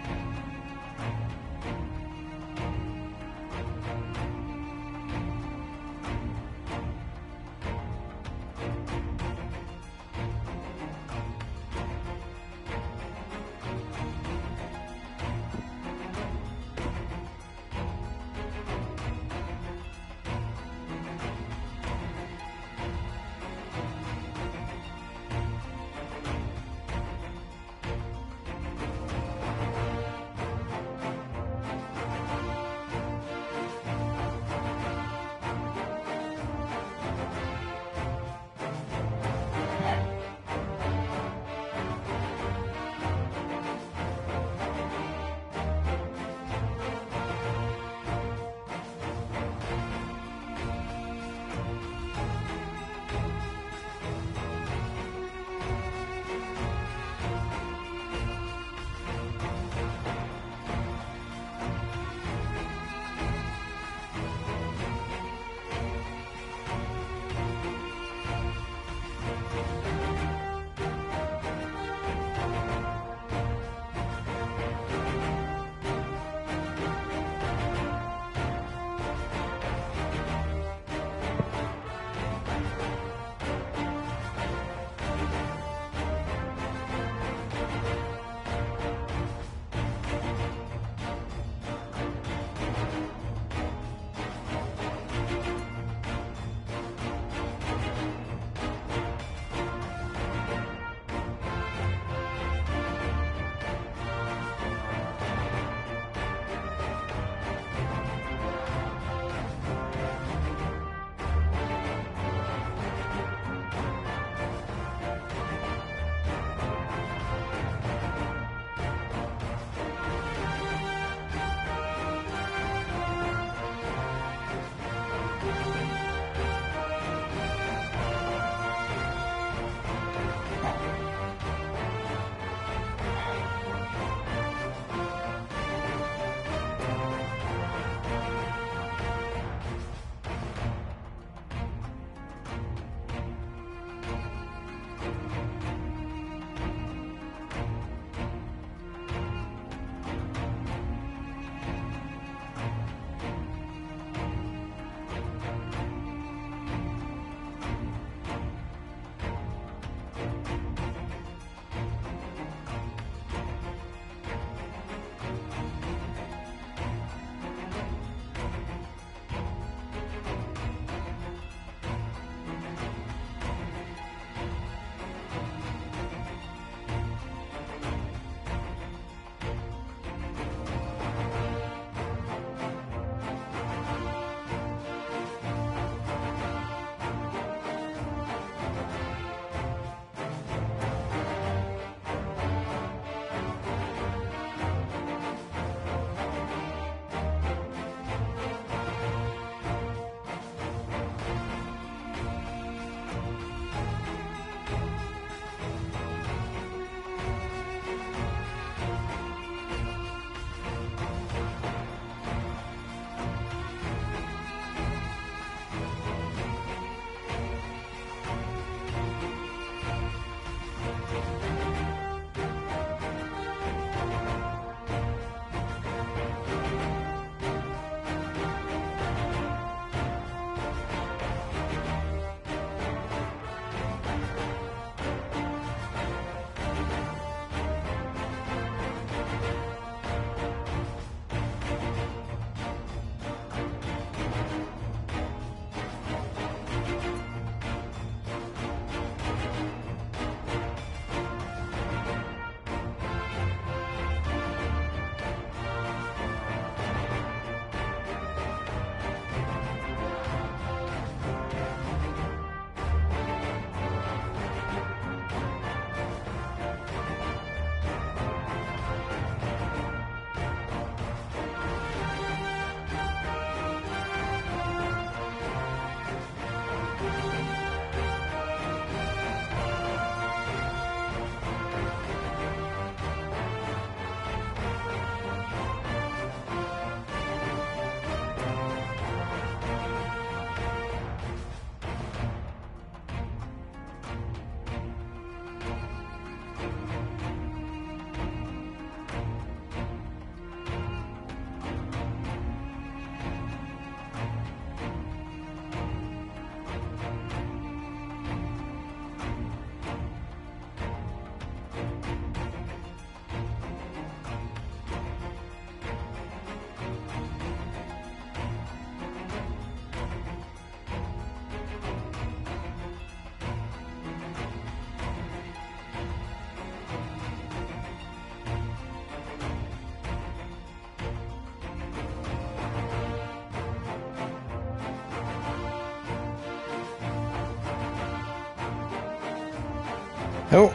Speaker 1: Oh.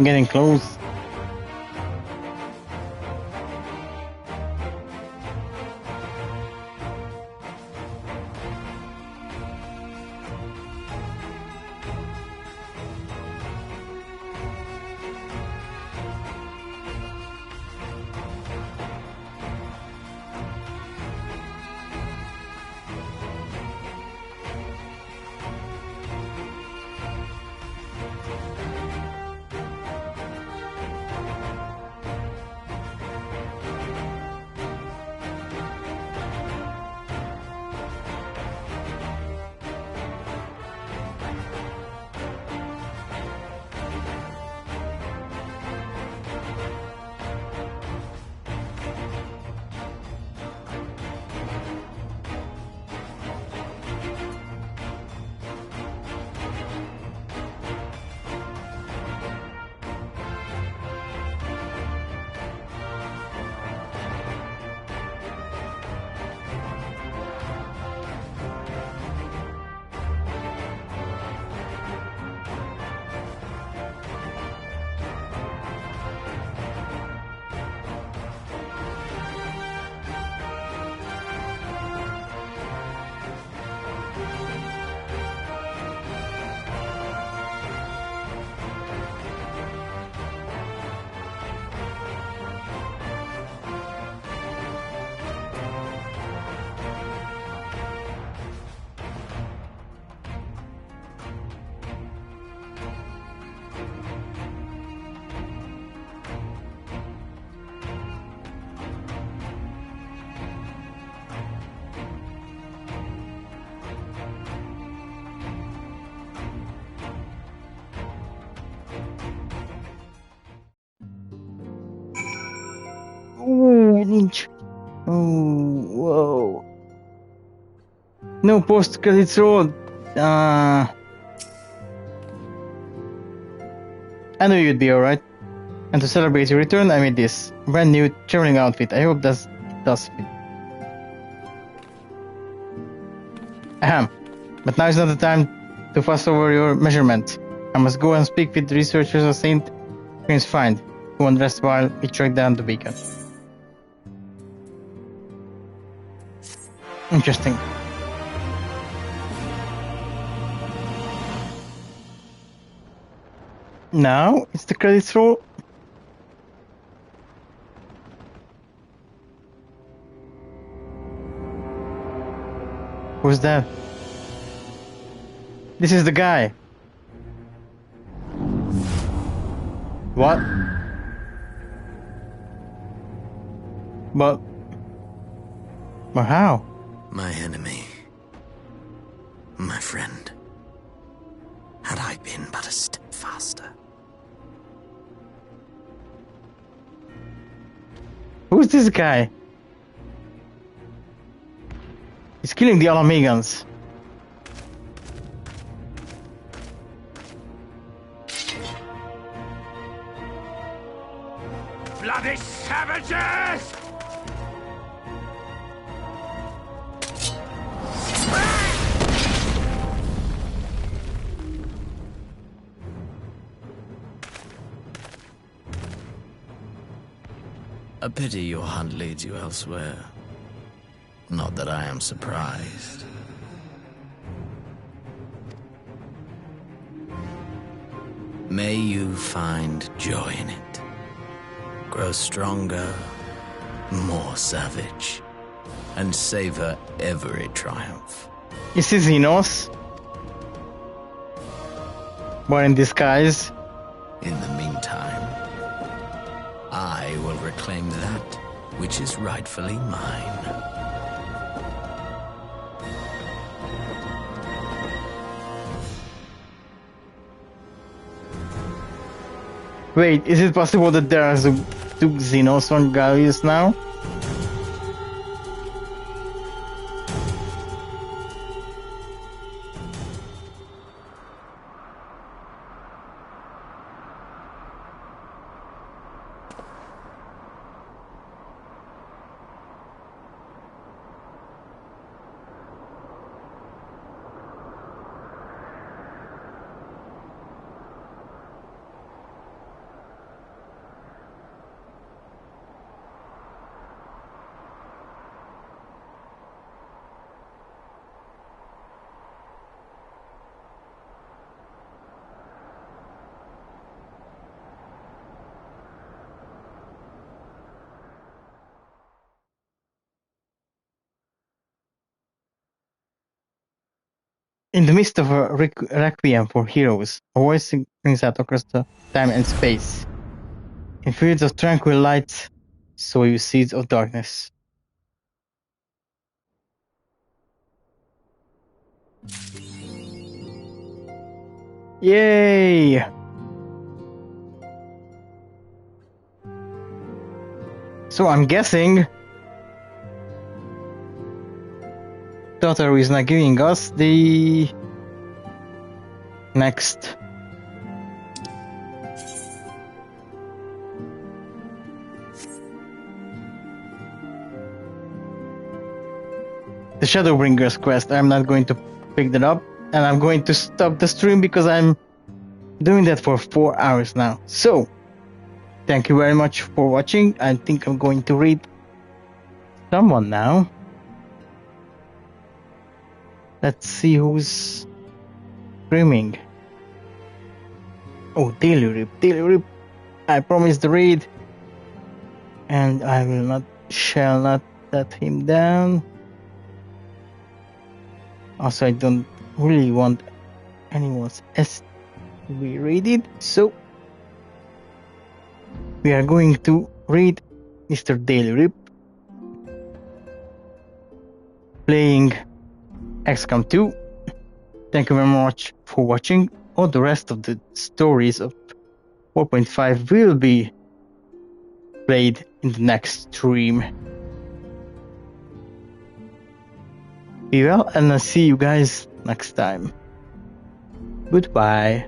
Speaker 1: Getting close. Ooh, ninja. Oh, whoa. No post credits roll. I knew you'd be alright. And to celebrate your return, I made this brand new traveling outfit. I hope it does fit. Ahem. But now is not the time to fuss over your measurement. I must go and speak with the researchers of St. Queen's Find, who won't rest while we track down the beacon. Interesting. Now it's the credits roll. Who's that? This is the guy. What? But how?
Speaker 21: My enemy. My friend. Had I been but a step faster.
Speaker 1: Who's this guy? He's killing the Alamegans.
Speaker 13: Bloody savages!
Speaker 21: A pity your hunt leads you elsewhere. Not that I am surprised. May you find joy in it. Grow stronger, more savage, and savor every triumph.
Speaker 1: Is he Xenos? But in disguise?
Speaker 21: In the meantime, I will reclaim that which is rightfully mine.
Speaker 1: Wait, is it possible that there are two Xenos on Gallius now? In the midst of a requiem for heroes, a voice rings out across the time and space. In fields of tranquil light, sow you seeds of darkness. Yay! So I'm guessing Daughter is not giving us the next the Shadowbringer's quest. I'm not going to pick that up, and I'm going to stop the stream because I'm doing that for 4 hours now. So thank you very much for watching. I think I'm going to read someone now. Let's see who's streaming. Oh, Daily Rip. I promised to read, and I shall not let him down. Also, I don't really want anyone else to be raided, so we are going to read Mr. Daily Rip playing XCOM 2. Thank you very much for watching. All the rest of the stories of 4.5 will be played in the next stream. Be well, and I'll see you guys next time. Goodbye.